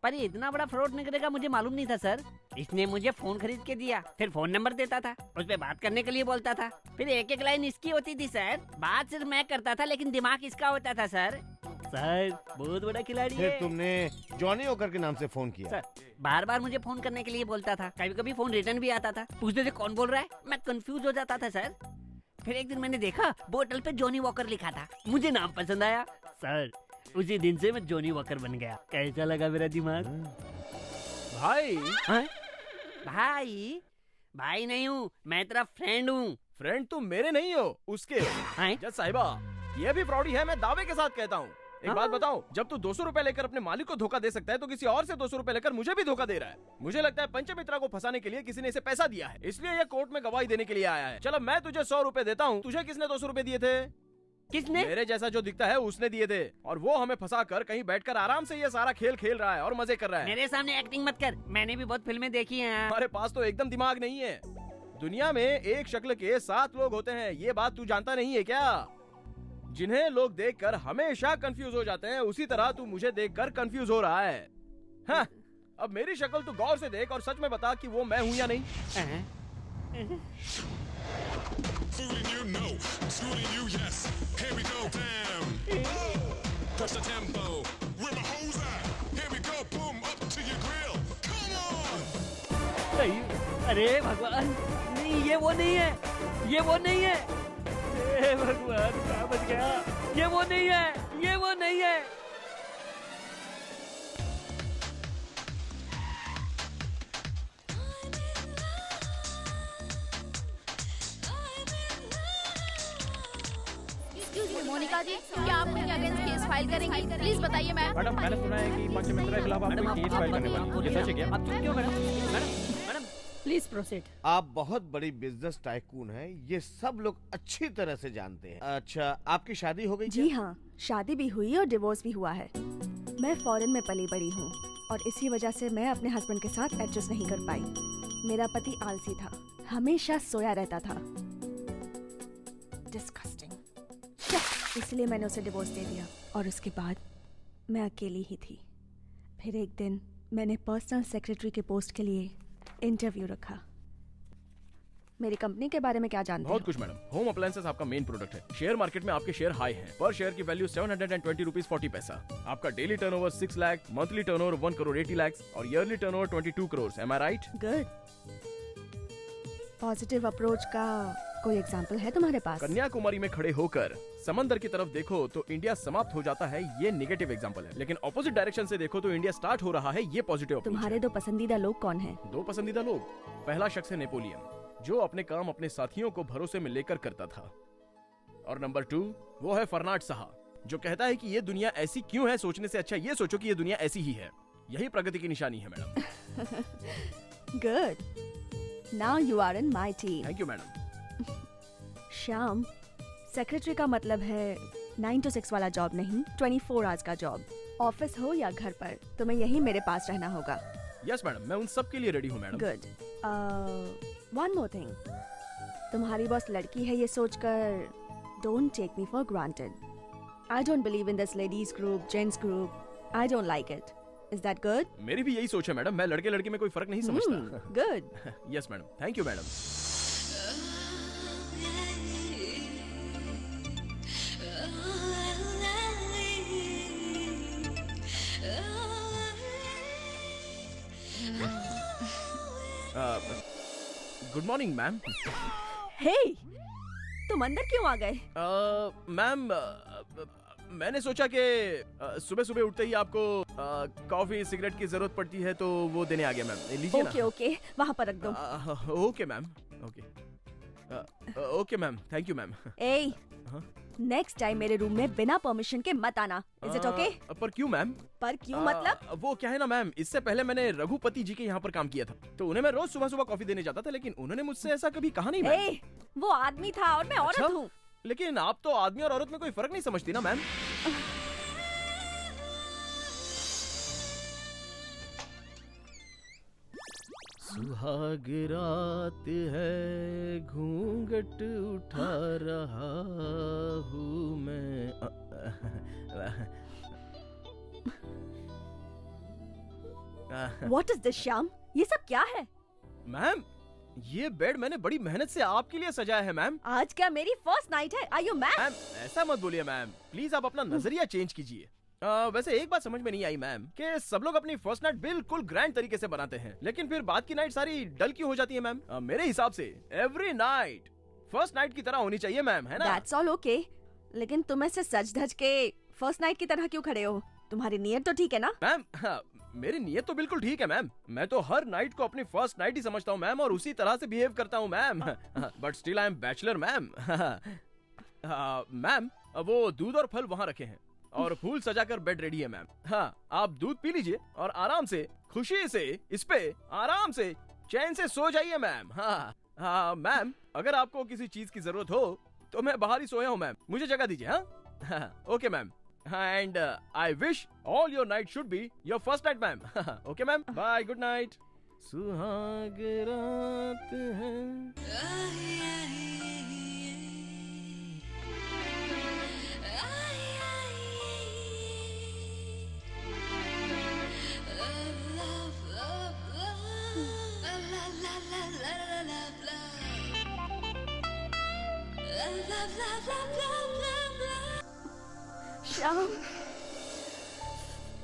पर ये इतना बड़ा फ्रॉड निकलेगा मुझे मालूम नहीं था सर। इसने मुझे फोन खरीद के दिया, फिर फोन नंबर देता था, उस पे बात करने के लिए बोलता था। फिर एक एक लाइन इसकी होती थी सर। बात सिर्फ मैं करता था लेकिन दिमाग इसका होता था सर। सर बहुत बड़ा खिलाड़ी है। फिर तुमने जॉनी वॉकर के नाम से फोन किया? सर बार बार मुझे फोन करने के लिए बोलता था। कभी कभी फोन रिटर्न भी आता था। पूछते थे कौन बोल रहा है, मैं कंफ्यूज हो जाता था सर। फिर एक दिन मैंने देखा बोतल पे जॉनी वॉकर लिखा था। मुझे नाम पसंद आया सर। उसी दिन से मैं जॉनी वॉकर बन गया। कैसा लगा मेरा दिमाग? भाई? भाई? भाई नहीं हूँ, मैं तेरा फ्रेंड हूँ। फ्रेंड तुम मेरे नहीं हो, उसके। जज साहिबा, ये भी फ्रॉडी है, मैं दावे के साथ कहता हूँ। एक बात बताओ, जब तू 200 रुपए लेकर अपने मालिक को धोखा दे सकता है तो किसी और से 200 रुपए लेकर मुझे भी धोखा दे रहा है। मुझे लगता है पंचमित्रा को फंसाने के लिए किसी ने इसे पैसा दिया है, इसलिए ये कोर्ट में गवाही देने के लिए आया है। चलो मैं तुझे 100 रुपए देता हूँ। तुझे किसने 200 रुपए दिए थे? किसने? मेरे जैसा जो दिखता है उसने दिए थे, और वो हमें फंसा कर कहीं बैठकर आराम से ये सारा खेल खेल रहा है और मजे कर रहा है। मेरे सामने एक्टिंग मत कर, मैंने भी बहुत फिल्में देखी हैं। हमारे पास तो एकदम दिमाग नहीं है। दुनिया में एक शक्ल के 7 लोग होते हैं, ये बात तू जानता नहीं है क्या? जिन्हें लोग देखकर हमेशा कंफ्यूज हो जाते हैं, उसी तरह तू मुझे देखकर कंफ्यूज हो रहा है। हाँ, अब मेरी शक्ल तू गौर से देख और सच में बता कि वो मैं हूँ या नहीं। Fooling you, no. Schooling you, yes. Here we go, damn. Push the tempo. Where my hoes at? Here we go, boom, up to your grill. Come on. नहीं, अरे भगवान, नहीं ये वो नहीं है, ये वो नहीं है। हे भगवान, क्या बच गया? ये वो नहीं है, ये वो नहीं है। मोनिका जी, क्या आप उनके अगेंस्ट केस फाइल करेंगी? प्लीज बताइए मैम। मैडम, मैंने सुना है कि पंचमित्रा के खिलाफ आप कोई केस फाइल करने वाली हैं। ये सच है क्या? आप क्यों मैडम? Please proceed. आप बहुत बड़ी बिजनेस टाइकून हैं, ये सब लोग अच्छी तरह से जानते हैं। अच्छा, आपकी शादी हो गई? जी हाँ, शादी भी हुई और डिवोर्स भी हुआ है। मैं फॉरेन में पली बड़ी हूँ और इसी वजह से मैं अपने हस्बैंड के साथ एडजस्ट नहीं कर पाई। मेरा पति आलसी था, हमेशा सोया रहता था। डिस्गस्टिंग। इसलिए मैंने उसे डिवोर्स दे दिया और उसके बाद मैं अकेली ही थी। फिर एक दिन मैंने पर्सनल सेक्रेटरी के पोस्ट के लिए इंटरव्यू रखा। मेरी कंपनी के बारे में क्या जानते बहुत कुछ मैडम। होम अप्लायंसेस आपका मेन प्रोडक्ट है। शेयर मार्केट में आपके शेयर हाई हैं। पर शेयर की वैल्यू 720 रुपीज 40 पैसा। आपका daily turnover 6 lakh, monthly turnover 1 crore 80 lakh और ईयरली टर्नओवर 22 करोड़। एम आई राइट? गुड। पॉजिटिव अप्रोच का कोई एग्जाम्पल है तुम्हारे पास? कन्याकुमारी में खड़े होकर समंदर की तरफ देखो तो इंडिया समाप्त हो जाता है, ये नेगेटिव एग्जांपल है। लेकिन ऑपोजिट डायरेक्शन से देखो तो इंडिया स्टार्ट हो रहा है, ये पॉजिटिव। तुम्हारे 2 पसंदीदा लोग कौन हैं? 2 पसंदीदा लोग? पहला शख्स है नेपोलियन, जो अपने काम अपने साथियों को भरोसे में लेकर करता था। और नंबर 2 वो है फर्नाड साहा, जो कहता है कि ये दुनिया ऐसी क्यों है, सोचने से अच्छा ये सोचो कि ये दुनिया ऐसी ही है। यही प्रगति की निशानी है madam. Good. Now you are in my team. Thank you madam. Shyam, secretary का मतलब है 9 to 6 वाला जॉब नहीं, 24 आवर्स का जॉब। ऑफिस हो या घर पर, तुम्हें यहीं मेरे पास रहना होगा। यस मैडम, मैं उन सब के लिए रेडी हूँ madam. Good. One more thing, तुम्हारी बॉस लड़की है ये सोचकर don't take me for granted. I don't believe in this ladies group, gents group. I don't like it. Is that good? मेरी भी यही सोच है मैडम, मैं लड़के लड़के में कोई फर्क नहीं समझता। Good. Yes madam, thank you madam. Good morning ma'am. Hey, तुम अंदर क्यों आ गए? मैम, मैंने सोचा कि सुबह सुबह उठते ही आपको कॉफी सिगरेट की जरूरत पड़ती है तो वो देने आ गया मैम। लीजिए ना। ओके ओके, वहाँ पर रख दो। Okay ma'am, okay ma'am, thank you ma'am. A, next time मेरे रूम में बिना परमिशन के मत आना। Is it okay? पर क्यों मैम? पर क्यों मतलब? वो क्या है ना मैम, इससे पहले मैंने रघुपति जी के यहाँ पर काम किया था, तो उन्हें मैं रोज सुबह सुबह कॉफी देने जाता था, लेकिन उन्होंने मुझसे ऐसा कभी कहा नहीं मैम। ए, वो आदमी था और मैं औरत हूँ। लेकिन आप तो आदमी और औरत में कोई फर्क नहीं समझती ना मैम। सुहाग रात है, घूंघट उठा रहा हूँ मैं। What is this, Shyam? ये सब क्या है? मैम, ये बेड मैंने बड़ी मेहनत से आपके लिए सजाया है मैम। आज क्या मेरी फर्स्ट नाइट है? Are you mad? मैम, ऐसा मत बोलिए मैम, प्लीज आप अपना नजरिया चेंज कीजिए। वैसे एक बात समझ में नहीं आई मैम कि सब लोग अपनी फर्स्ट नाइट बिल्कुल ग्रैंड तरीके से बनाते हैं, लेकिन फिर बाद की नाइट सारी डल क्यों हो जाती है मैम? मेरे हिसाब से एवरी नाइट फर्स्ट नाइट की तरह होनी चाहिए मैम, है ना? That's all okay. लेकिन तुम ऐसे सज धज के फर्स्ट नाइट की तरह क्यों खड़े हो? तुम्हारी नीयत तो ठीक है ना? मैम, मेरी नीयत तो बिल्कुल ठीक है मैम। मैं तो हर नाइट को अपनी फर्स्ट नाइट ही समझता हूँ मैम, और उसी तरह से बिहेव करता हूँ ma'am. But still I am bachelor ma'am. Ma'am, वो दूध और फल वहाँ रखे हैं और फूल सजाकर बेड रेडी है मैम। हाँ, आप दूध पी लीजिए और आराम से, खुशी से इस पे आराम से चैन से सो जाइए मैम। हाँ मैम, अगर आपको किसी चीज की जरूरत हो तो मैं बाहर ही सोया हूँ मैम, मुझे जगह दीजिए। हाँ, okay ma'am, and I wish all your night should be your first night ma'am. Okay ma'am, bye, good night. सुहाग रात है। श्याम,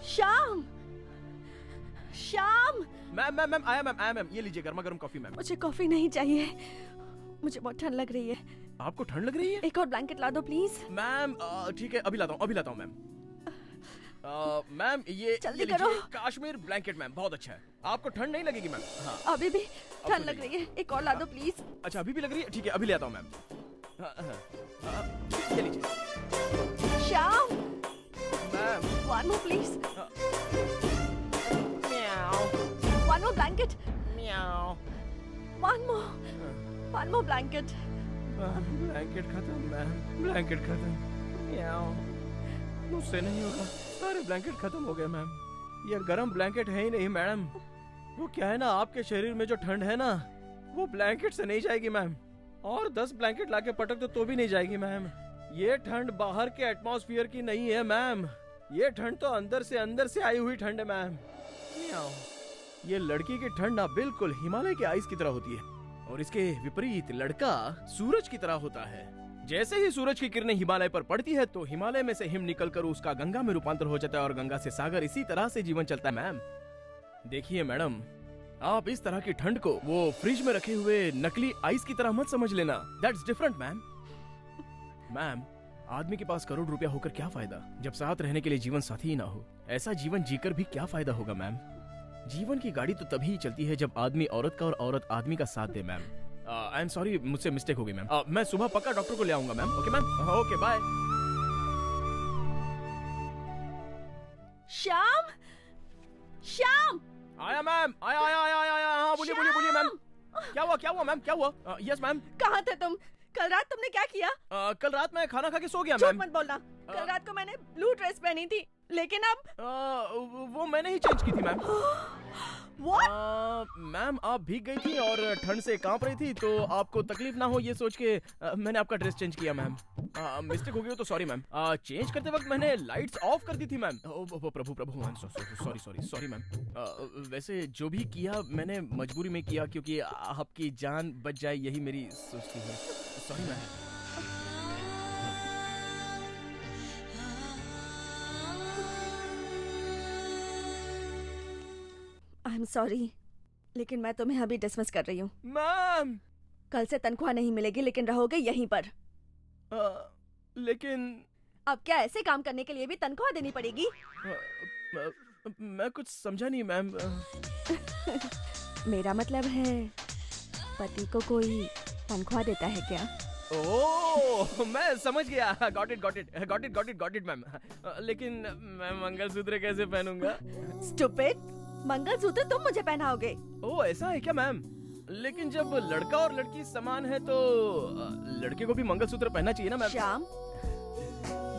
श्याम, श्याम। मैम आया मैम, ये लीजिए गर्मा गर्म कॉफी मैम। मुझे कॉफी नहीं चाहिए, मुझे बहुत ठंड लग रही है। आपको ठंड लग रही है? एक और ब्लैंकेट ला दो प्लीज। मैम ठीक है, अभी लाता हूँ मैम। मैम ये जल्दी लीजिए, करो। काश्मीर ब्लैंकेट मैम, बहुत अच्छा है, आपको ठंड नहीं लगेगी मैम। हाँ, अभी भी ठंड लग रही है, एक और ला दो प्लीज। अच्छा अभी भी लग रही है, ठीक है अभी ले आता हूँ मैम। ये लीजिए। Shyam, ma'am, one more please. Meow. One more blanket. Meow. One more blanket. Blanket खत्म मैम, ब्लैंकेट खत्म। म्याऊ। मुझसे नहीं होगा, सारे ब्लैंकेट खत्म हो गए मैम। ये गरम ब्लैंकेट है ही नहीं मैडम। वो क्या है ना, आपके शरीर में जो ठंड है ना, वो ब्लैंकेट से नहीं जाएगी मैम। और 10 ब्लैंकेट लाके पटक दो तो भी नहीं जाएगी मैम। ये ठंड बाहर के एटमॉस्फेयर की नहीं है मैम, ये ठंड तो अंदर से आई हुई ठंड है मैम। ये लड़की की ठंड ना बिल्कुल हिमालय के आइस की तरह होती है, और इसके विपरीत लड़का सूरज की तरह होता है। जैसे ही सूरज की किरणें हिमालय पर पड़ती है तो हिमालय में से हिम निकलकर उसका गंगा में रूपांतर हो जाता है, और गंगा से सागर, इसी तरह से जीवन चलता है मैम। देखिए मैडम, आप इस तरह की ठंड को वो फ्रिज में रखे हुए नकली आइस की तरह मत समझ लेना। That's different ma'am. मैम, आदमी के पास करोड़ रुपया होकर क्या फायदा जब साथ रहने के लिए जीवन साथी ही ना हो। ऐसा जीवन जीकर भी क्या फायदा होगा मैम। जीवन की गाड़ी तो तभी चलती है जब आदमी औरत का और औरत आदमी का साथ दे मैम। आई एम सॉरी, मुझसे मिस्टेक हो गई मैम। मैं सुबह पक्का डॉक्टर को ले आऊंगा ma'am. Okay ma'am, okay bye. Shyam, Shyam. आया मैम, आया। हाँ बोलिए मैम। क्या हुआ मैम, क्या हुआ? Yes ma'am. कहाँ थे तुम? कल रात तुमने क्या किया? कल रात मैं खाना खा के सो गया झूठ मैम। मत बोलना। कल रात को मैंने ब्लू ड्रेस पहनी थी, लेकिन अब वो मैंने ही चेंज की थी मैम। What? मैम आप भीग गई थी और ठंड से कांप रही थी, तो आपको तकलीफ ना हो ये सोच के मैंने आपका ड्रेस चेंज किया मैम। मिस्टेक हो गई हो तो सॉरी मैम। चेंज करते वक्त मैंने लाइट्स ऑफ कर दी थी मैम। प्रभु प्रभु मैम, सॉरी मैम। वैसे जो भी किया मैंने मजबूरी में किया, क्योंकि आपकी जान बच जाए यही मेरी सोच थी। Sorry ma'am. I am sorry, लेकिन मैं तुम्हें अभी डिसमिस कर रही हूँ। मैम कल से तनख्वाह नहीं मिलेगी, लेकिन रहोगे यहीं पर। लेकिन अब क्या ऐसे काम करने के लिए भी तनख्वाह देनी पड़ेगी? मैं कुछ समझा नहीं मैम। मेरा मतलब है पति को कोई तनख्वाह देता है क्या? ओह मैं समझ गया। Got it ma'am. लेकिन मैं मंगलसूत्र कैसे पहनूंगा? स्टूपिड, मंगलसूत्र तुम मुझे पहनाओगे। ओह ऐसा है क्या मैम? लेकिन जब लड़का और लड़की समान है तो लड़के को भी मंगलसूत्र पहनना चाहिए ना मैम? Shyam,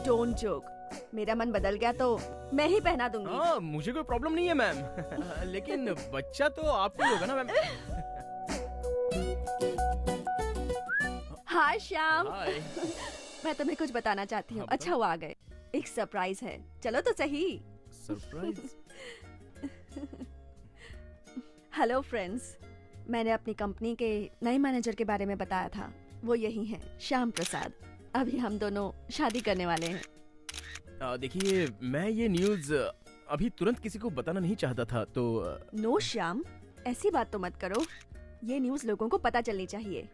don't joke. मेरा मन बदल गया तो मैं ही पहना दूंगी। हाँ मुझे कोई प्रॉब्लम नहीं है मैम। लेकिन बच्चा तो आपको ही होगा ना मैम? हाय श्याम। हाय। मैं तुम्हें कुछ बताना चाहती हूँ। अच्छा हुआ आ गए। एक सरप्राइज है, चलो तो सही। सरप्राइज? हेलो फ्रेंड्स, मैंने अपनी कंपनी के नए मैनेजर के बारे में बताया था। वो यही हैं, श्याम प्रसाद। अभी हम दोनों शादी करने वाले हैं। देखिए मैं ये न्यूज़ अभी तुरंत किसी को बताना नहीं चाहता था, तो नो श्याम, ऐसी बात तो मत करो। ये न्यूज़ लोगों को पता चलनी चाहिए।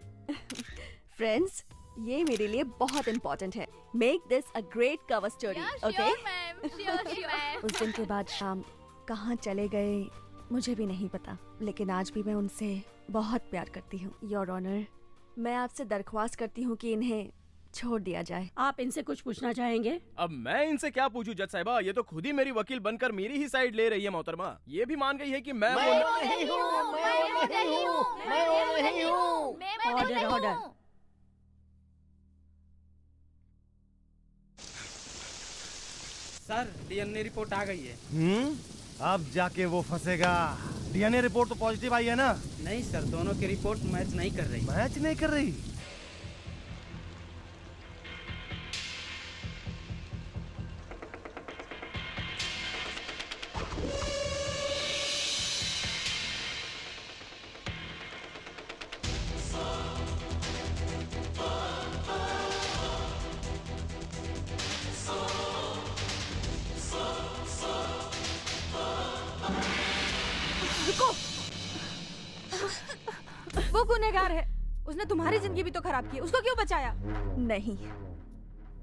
फ्रेंड्स, ये मेरे लिए बहुत इम्पोर्टेंट है। Make this a great cover story, okay? उस दिन के बाद शाम कहाँ चले गए मुझे भी नहीं पता, लेकिन आज भी मैं उनसे बहुत प्यार करती हूँ। योर ऑनर, मैं आपसे दरख्वास्त करती हूँ कि इन्हें छोड़ दिया जाए। आप इनसे कुछ पूछना चाहेंगे? अब मैं इनसे क्या पूछूं जज साहिबा? ये तो खुद ही मेरी वकील बनकर मेरी ही साइड ले रही है मोहतरमा। ये भी मान गई है कि मैं नहीं हूँ। Order order. Sir DNA report आ गई है। अब जाके वो फंसेगा। डीएनए रिपोर्ट तो पॉजिटिव आई है ना? नहीं सर, दोनों की रिपोर्ट मैच नहीं कर रही। मैच नहीं कर रही? वो गुनहगार है। उसने तुम्हारी जिंदगी भी तो खराब की, उसको क्यों बचाया? नहीं,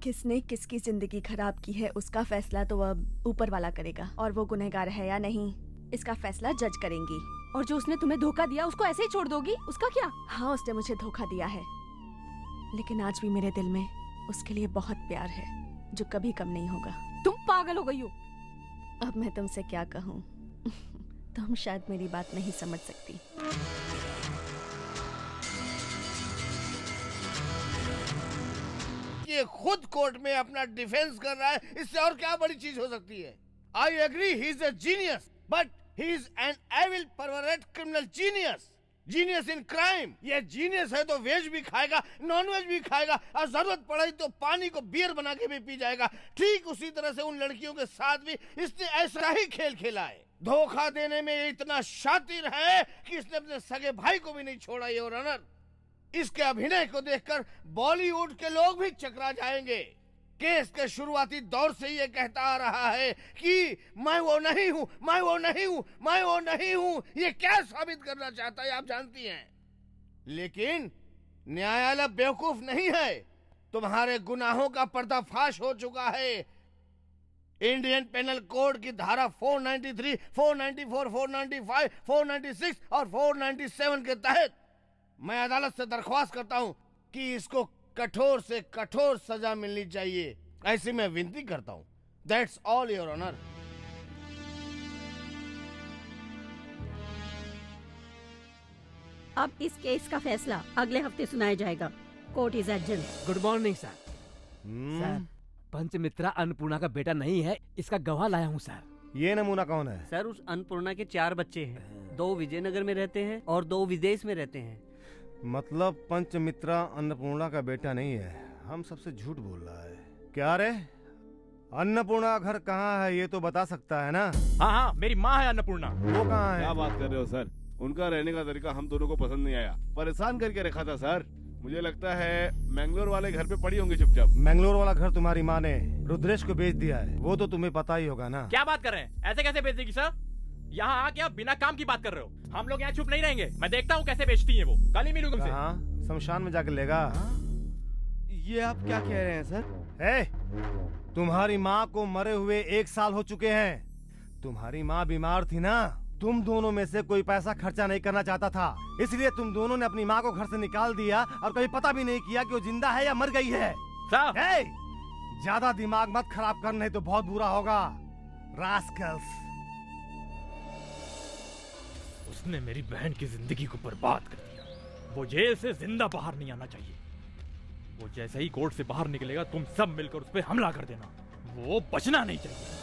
किसने किसकी जिंदगी खराब की है उसका फैसला तो अब ऊपर वाला करेगा, और वो गुनहगार है या नहीं इसका फैसला जज करेंगी। और जो उसने तुम्हें धोखा दिया उसको ऐसे ही छोड़ दोगी? उसका क्या? हाँ, उसने मुझे धोखा दिया है, लेकिन आज भी मेरे दिल में उसके लिए बहुत प्यार है, जो कभी कम नहीं होगा। तुम पागल हो गई हो। अब मैं तुमसे क्या कहूँ? तुम शायद मेरी बात नहीं समझ सकती। ये खुद कोर्ट में अपना डिफेंस कर रहा है, इससे और क्या बड़ी चीज हो सकती है? I agree, he is a genius, but he is an evil pervert criminal genius. Genius in crime. ये जीनियस है तो वेज भी खाएगा, नॉन वेज भी खाएगा, और जरूरत पड़े तो पानी को बियर बना के भी पी जाएगा। ठीक उसी तरह से उन लड़कियों के साथ भी इसने ऐसा ही खेल खेला है। धोखा देने में ये इतना शातिर है कि इसने अपने सगे भाई को भी नहीं छोड़ा। योर ऑनर, इसके अभिनय को देखकर बॉलीवुड के लोग भी चकरा जाएंगे। केस के शुरुआती दौर से ये कहता आ रहा है कि मैं वो नहीं हूं, मैं वो नहीं हूं, मैं वो नहीं हूं। ये क्या साबित करना चाहता है आप जानती हैं। लेकिन न्यायालय बेवकूफ नहीं है। तुम्हारे गुनाहों का पर्दाफाश हो चुका है। इंडियन पेनल कोड की धारा 493, 494, 495, 496 और 497 के तहत मैं अदालत से दरख्वास्त करता हूं कि इसको कठोर से कठोर सजा मिलनी चाहिए। ऐसी मैं विनती करता हूं। That's all your honour. अब इस केस का फैसला अगले हफ्ते सुनाया जाएगा। Court is adjourn. Good morning sir. Sir, Panchamitra Annapurna का बेटा नहीं है, इसका गवाह लाया हूँ सर। ये नमूना कौन है? सर, उस अन्नपूर्णा के 4 बच्चे हैं। 2 विजयनगर में रहते हैं और 2 विदेश में रहते हैं। मतलब पंचमित्रा अन्नपूर्णा का बेटा नहीं है, हम सबसे झूठ बोल रहा है। क्या रे, अन्नपूर्णा का घर कहाँ है ये तो बता सकता है ना? हाँ हाँ, मेरी माँ है अन्नपूर्णा। वो कहाँ है? क्या बात कर रहे हो सर? उनका रहने का तरीका हम दोनों को पसंद नहीं आया, परेशान करके रखा था सर। मुझे लगता है मैंगलोर वाले घर पे पड़ी होंगी चुपचाप। मैंगलोर वाला घर तुम्हारी माँ ने रुद्रेश को बेच दिया है, वो तो तुम्हें पता ही होगा ना। क्या बात कर रहे हैं? ऐसे कैसे बेच देगी सर? यहाँ आके आप बिना काम की बात कर रहे हो। हम लोग यहाँ चुप नहीं रहेंगे। मैं देखता हूँ कैसे बेचती है वो। कल ही मिलूँ तुमसे। हाँ, शमशान में जाकर लेगा। ये आप क्या कह रहे हैं सर? तुम्हारी माँ को मरे हुए 1 साल हो चुके हैं। तुम्हारी माँ बीमार थी ना, तुम दोनों में से कोई पैसा खर्चा नहीं करना चाहता था, इसलिए तुम दोनों ने अपनी माँ को घर से निकाल दिया और कभी पता भी नहीं किया कि वो जिंदा है या मर गई है। ज्यादा दिमाग मत खराब कर, नहीं तो बहुत बुरा होगा। रास्कल्स। उसने मेरी बहन की जिंदगी को बर्बाद कर दिया। वो जेल से जिंदा बाहर नहीं आना चाहिए। वो जैसे ही कोर्ट से बाहर निकलेगा, तुम सब मिलकर उस पर हमला कर देना। वो बचना नहीं चाहिए।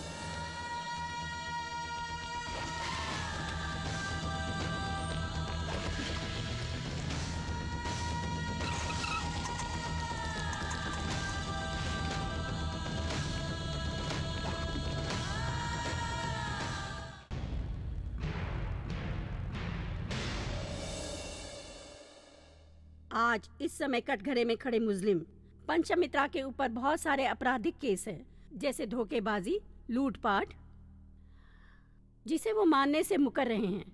आज इस समय कटघरे में खड़े मुस्लिम पंचमित्रा के ऊपर बहुत सारे आपराधिक केस हैं, जैसे धोखेबाजी, लूटपाट, जिसे वो मानने से मुकर रहे हैं।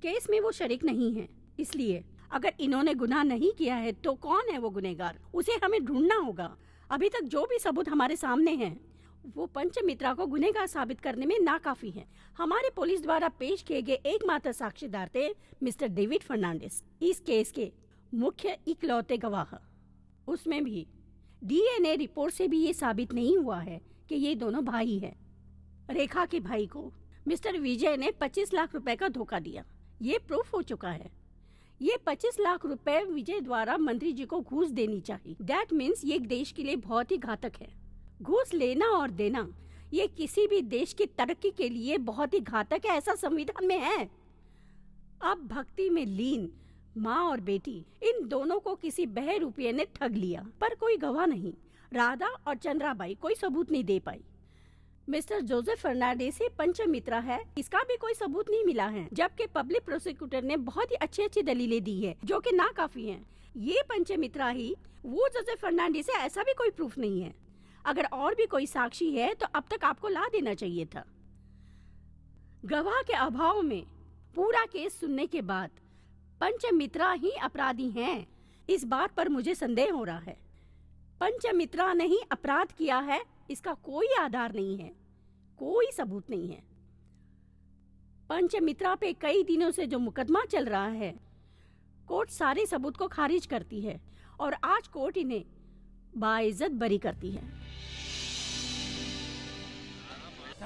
केस में वो शरीक नहीं है, इसलिए अगर इन्होंने गुनाह नहीं किया है तो कौन है वो गुनहगार, उसे हमें ढूंढना होगा। अभी तक जो भी सबूत हमारे सामने हैं वो पंचमित्रा को गुनहगार साबित करने में नाकाफी है। हमारे पुलिस द्वारा पेश किए गए एकमात्र साक्षीदार थे मिस्टर डेविड फर्नांडिस, इस केस के मुख्य इकलौते गवाह। उसमें भी डीएनए रिपोर्ट से भी ये साबित नहीं हुआ है कि ये दोनों भाई हैं। रेखा के भाई को मिस्टर विजय ने 25 लाख रुपए का धोखा दिया, ये प्रूफ हो चुका है। ये 25 लाख रुपए विजय द्वारा मंत्री जी को घूस देनी चाहिए। दैट मीन्स ये देश के लिए बहुत ही घातक है। घूस लेना और देना ये किसी भी देश की तरक्की के लिए बहुत ही घातक है, ऐसा संविधान में है। अब भक्ति में लीन माँ और बेटी, इन दोनों को किसी बहरूपिये ने ठग लिया, पर कोई गवाह नहीं। राधा और चंद्राबाई कोई सबूत नहीं दे पाई। मिस्टर जोसेफ फर्नांडिस ही पंचमित्रा है, इसका भी कोई सबूत नहीं मिला है, जबकि पब्लिक प्रोसिक्यूटर ने बहुत ही अच्छी दलीलें दी है जो कि नाकाफी हैं। ये पंचमित्रा ही वो जोसेफ फर्नांडिस है, ऐसा भी कोई प्रूफ नहीं है। अगर और भी कोई साक्षी है तो अब तक आपको ला देना चाहिए था। गवाह के अभाव में पूरा केस सुनने के बाद पंचमित्रा ही अपराधी हैं, इस बात पर मुझे संदेह हो रहा है। पंचमित्रा ने ही अपराध किया है, इसका कोई आधार नहीं है, कोई सबूत नहीं है। पंचमित्रा पे कई दिनों से जो मुकदमा चल रहा है, कोर्ट सारे सबूत को खारिज करती है और आज कोर्ट इन्हें बाइज्जत बरी करती है।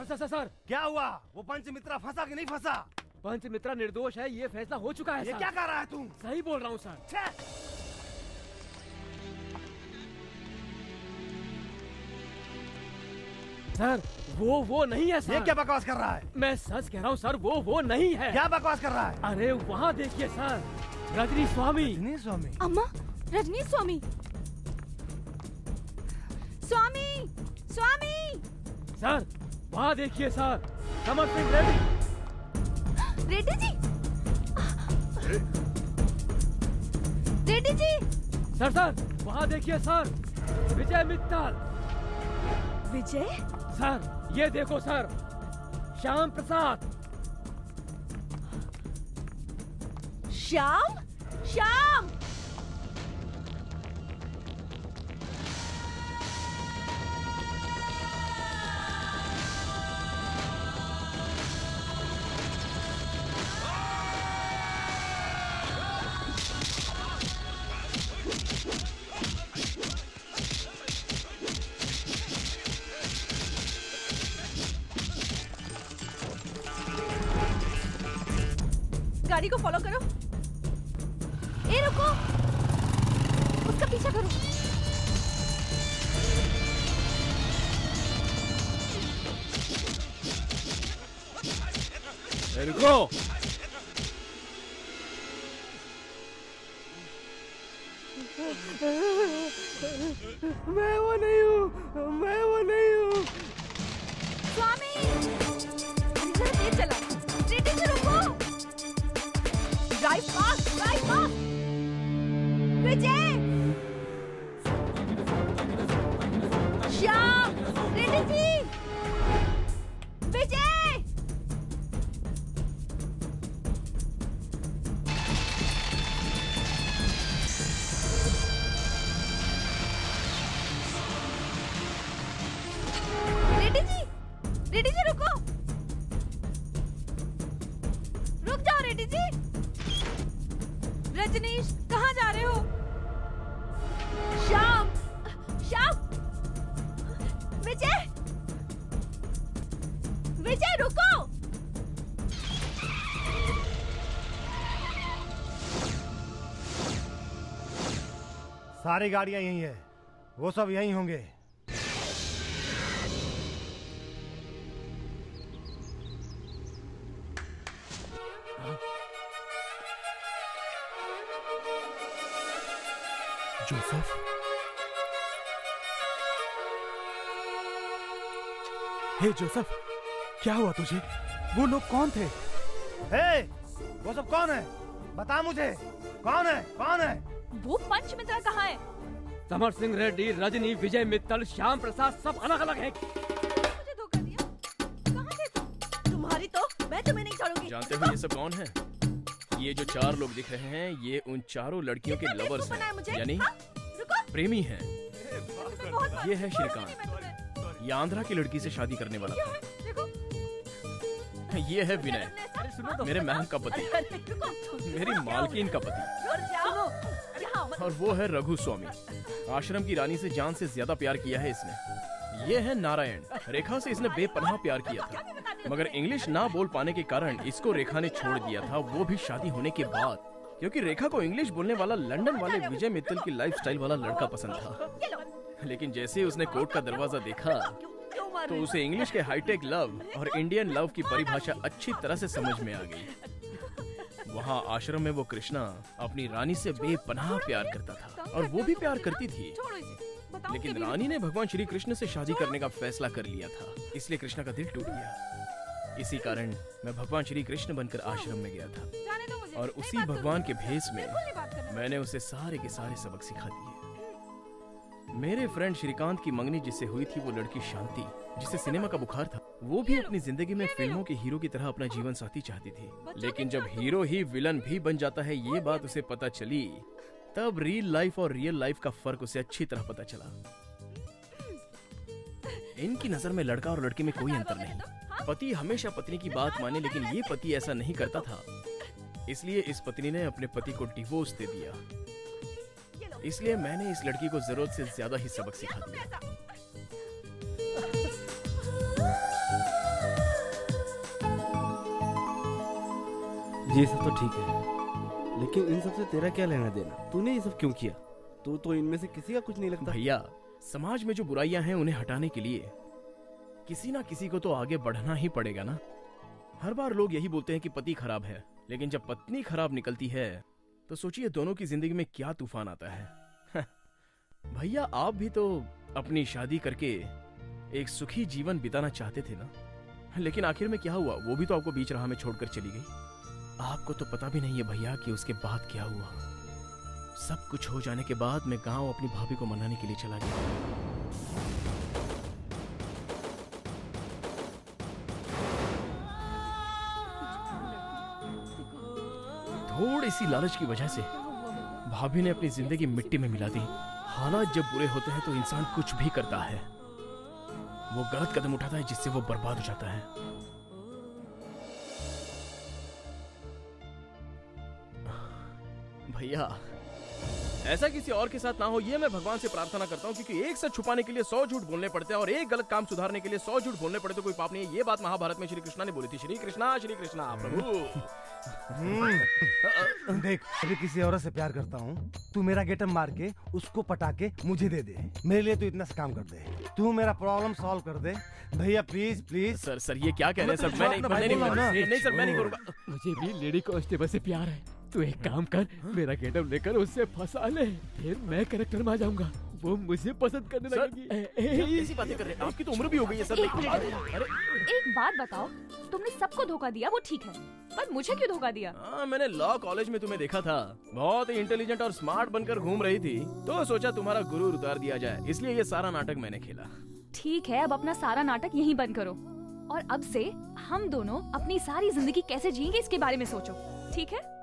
सर क्या हुआ? वो पंचमित्रा फंसा कि नहीं फंसा? पंचमित्रा निर्दोष है, ये फैसला हो चुका है। ये क्या कर रहा है तू? सही बोल रहा हूँ सर। सर वो नहीं है सर। ये क्या बकवास कर रहा है? मैं सच कह रहा हूँ सर, वो नहीं है। क्या बकवास कर रहा है? अरे वहाँ देखिए सर, रजनी स्वामी। रजनी स्वामी? अम्मा, रजनी स्वामी, स्वामी, स्वामी। सर वहाँ देखिए सर, समर सिंह रेड्डी। रेड्डी जी, रेड्डी जी। सर वहाँ देखिए सर, विजय मित्तल। विजय? सर ये देखो सर, श्याम प्रसाद। श्याम, श्याम। गाड़ी को फॉलो करो। ए रुको, उसका पीछा करो। रुको। मैं वो नहीं हूँ, मैं वो नहीं हूँ। स्वामी, जरा तेज चला। रेडी से रुको। Drive fast, drive fast. Vijay, Shyam, Reddy ji. Vijay, Reddy ji रुको। रुक जाओ रेडी जी। रजनीश, कहाँ जा रहे हो? श्याम, श्याम, विजय, विजय रुको। सारी गाड़ियां यहीं है, वो सब यहीं होंगे। जोसेफ, हे जोसेफ, क्या हुआ तुझे? वो लोग कौन थे? हे, वो सब कौन है? बता मुझे, कौन है? कौन है? वो पंचमित्रा कहाँ है? समर सिंह रेड्डी, रजनी, विजय मित्तल, श्याम प्रसाद सब अलग अलग हैं। मुझे धोखा दिया। कहाँ थे तुम? तुम्हारी तो मैं तुम्हें नहीं छोड़ूंगी। जानते हो ये सब कौन है? ये जो 4 लोग दिख रहे हैं, ये उन चारों लड़कियों के लवर्स हैं, यानी प्रेमी हैं। ये है श्रीकांत, ये आंध्रा की लड़की से शादी करने वाला था। ये है विनय, मेरे मैम का पति, मेरी मालकिन का पति। और वो है रघु स्वामी, आश्रम की रानी से जान से ज्यादा प्यार किया है इसने। ये है नारायण, रेखा से इसने बेपनाह प्यार किया था, मगर इंग्लिश ना बोल पाने के कारण इसको रेखा ने छोड़ दिया था, वो भी शादी होने के बाद, क्योंकि रेखा को इंग्लिश बोलने वाला लंदन वाले विजय मित्तल की लाइफस्टाइल वाला लड़का पसंद था। लेकिन जैसे ही उसने कोर्ट का दरवाजा देखा तो उसे इंग्लिश के हाईटेक लव और इंडियन लव की परिभाषा अच्छी तरह से समझ में आ गई। वहाँ आश्रम में वो कृष्णा अपनी रानी से बेपनाह प्यार करता था और वो भी प्यार करती थी, लेकिन रानी ने भगवान श्री कृष्ण से शादी करने का फैसला कर लिया था, इसलिए कृष्णा का दिल टूट गया। इसी कारण मैं भगवान श्री कृष्ण बनकर आश्रम में गया था और उसी भगवान के भेष में मैंने उसे सारे के सारे सबक सिखा दिए। मेरे फ्रेंड श्रीकांत की मंगनी जिससे हुई थी वो लड़की शांति, जिसे सिनेमा का बुखार था, वो भी अपनी जिंदगी में फिल्मों के हीरो की तरह अपना जीवन साथी चाहती थी। लेकिन जब हीरो ही विलन भी बन जाता है ये बात उसे पता चली, तब रियल लाइफ और रियल लाइफ का फर्क उसे अच्छी तरह पता चला। इनकी नजर में लड़का और लड़की में कोई अंतर नहीं। पति हमेशा पत्नी की बात माने, लेकिन ये पति ऐसा नहीं करता था, इसलिए इस पत्नी ने अपने पति को डिवोर्स दे दिया। इसलिए मैंने इस लड़की को जरूरत से ज्यादा ही सबक सिखा दिया। ये सब तो ठीक है, लेकिन इन सब से तेरा क्या लेना देना? तूने ये सब क्यों किया? तू तो इनमें से किसी का कुछ नहीं लगता। भैया, समाज में जो बुराइयां हैं उन्हें हटाने के लिए किसी ना किसी को तो आगे बढ़ना ही पड़ेगा ना। हर बार लोग यही बोलते हैं कि पति खराब है, लेकिन जब पत्नी खराब निकलती है तो सोचिए दोनों की जिंदगी में क्या तूफान आता है। भैया, आप भी तो अपनी शादी करके एक सुखी जीवन बिताना चाहते थे ना, लेकिन आखिर में क्या हुआ? वो भी तो आपको बीच राह में छोड़कर चली गई। आपको तो पता भी नहीं है भैया कि उसके बाद क्या हुआ। सब कुछ हो जाने के बाद मैं गांव अपनी भाभी को मनाने के लिए चला गया। थोड़ी सी लालच की वजह से भाभी ने अपनी जिंदगी मिट्टी में मिला दी। हालात जब बुरे होते हैं तो इंसान कुछ भी करता है, वो गलत कदम उठाता है जिससे वो बर्बाद हो जाता है। भैया, ऐसा किसी और के साथ ना हो, ये मैं भगवान से प्रार्थना करता हूँ, क्योंकि एक सच छुपाने के लिए 100 झूठ बोलने पड़ते हैं और एक गलत काम सुधारने के लिए 100 झूठ बोलने पड़ते, तो कोई पाप नहीं है। ये बात महाभारत में श्री कृष्णा ने बोली थी। श्री कृष्णा प्रभु। देख, अभी किसी औरत से प्यार करता हूँ, तू मेरा गेटअप मार के उसको पटा के मुझे दे दे। मेरे लिए तू इतना सा काम कर दे, तू मेरा प्रॉब्लम सॉल्व कर दे भैया, प्लीज प्लीज। सर ये क्या कह रहे हैं सर? मैं नहीं सर, मैं नहीं करूँगा। मुझे भी लेडी कांस्टेबल से प्यार है। तू एक काम कर, मेरा गेटअप लेकर उससे फंसा ले, फिर मैं कैरेक्टर में आ जाऊंगा, वो मुझे पसंद करने लगेगी। ऐसी बातें कर रहे हैं? आपकी तो उम्र भी हो गई है सर। अरे एक बात बताओ, तुमने सबको धोखा दिया वो ठीक है, पर मुझे क्यों धोखा दिया? मैंने लॉ कॉलेज में तुम्हें देखा था, बहुत ही इंटेलिजेंट और स्मार्ट बनकर घूम रही थी, तो सोचा तुम्हारा गुरूर उतार दिया जाए, इसलिए ये सारा नाटक मैंने खेला। ठीक है, अब अपना सारा नाटक यहीं बंद करो और अब से हम दोनों अपनी सारी जिंदगी कैसे जिएंगे इसके बारे में सोचो, ठीक है?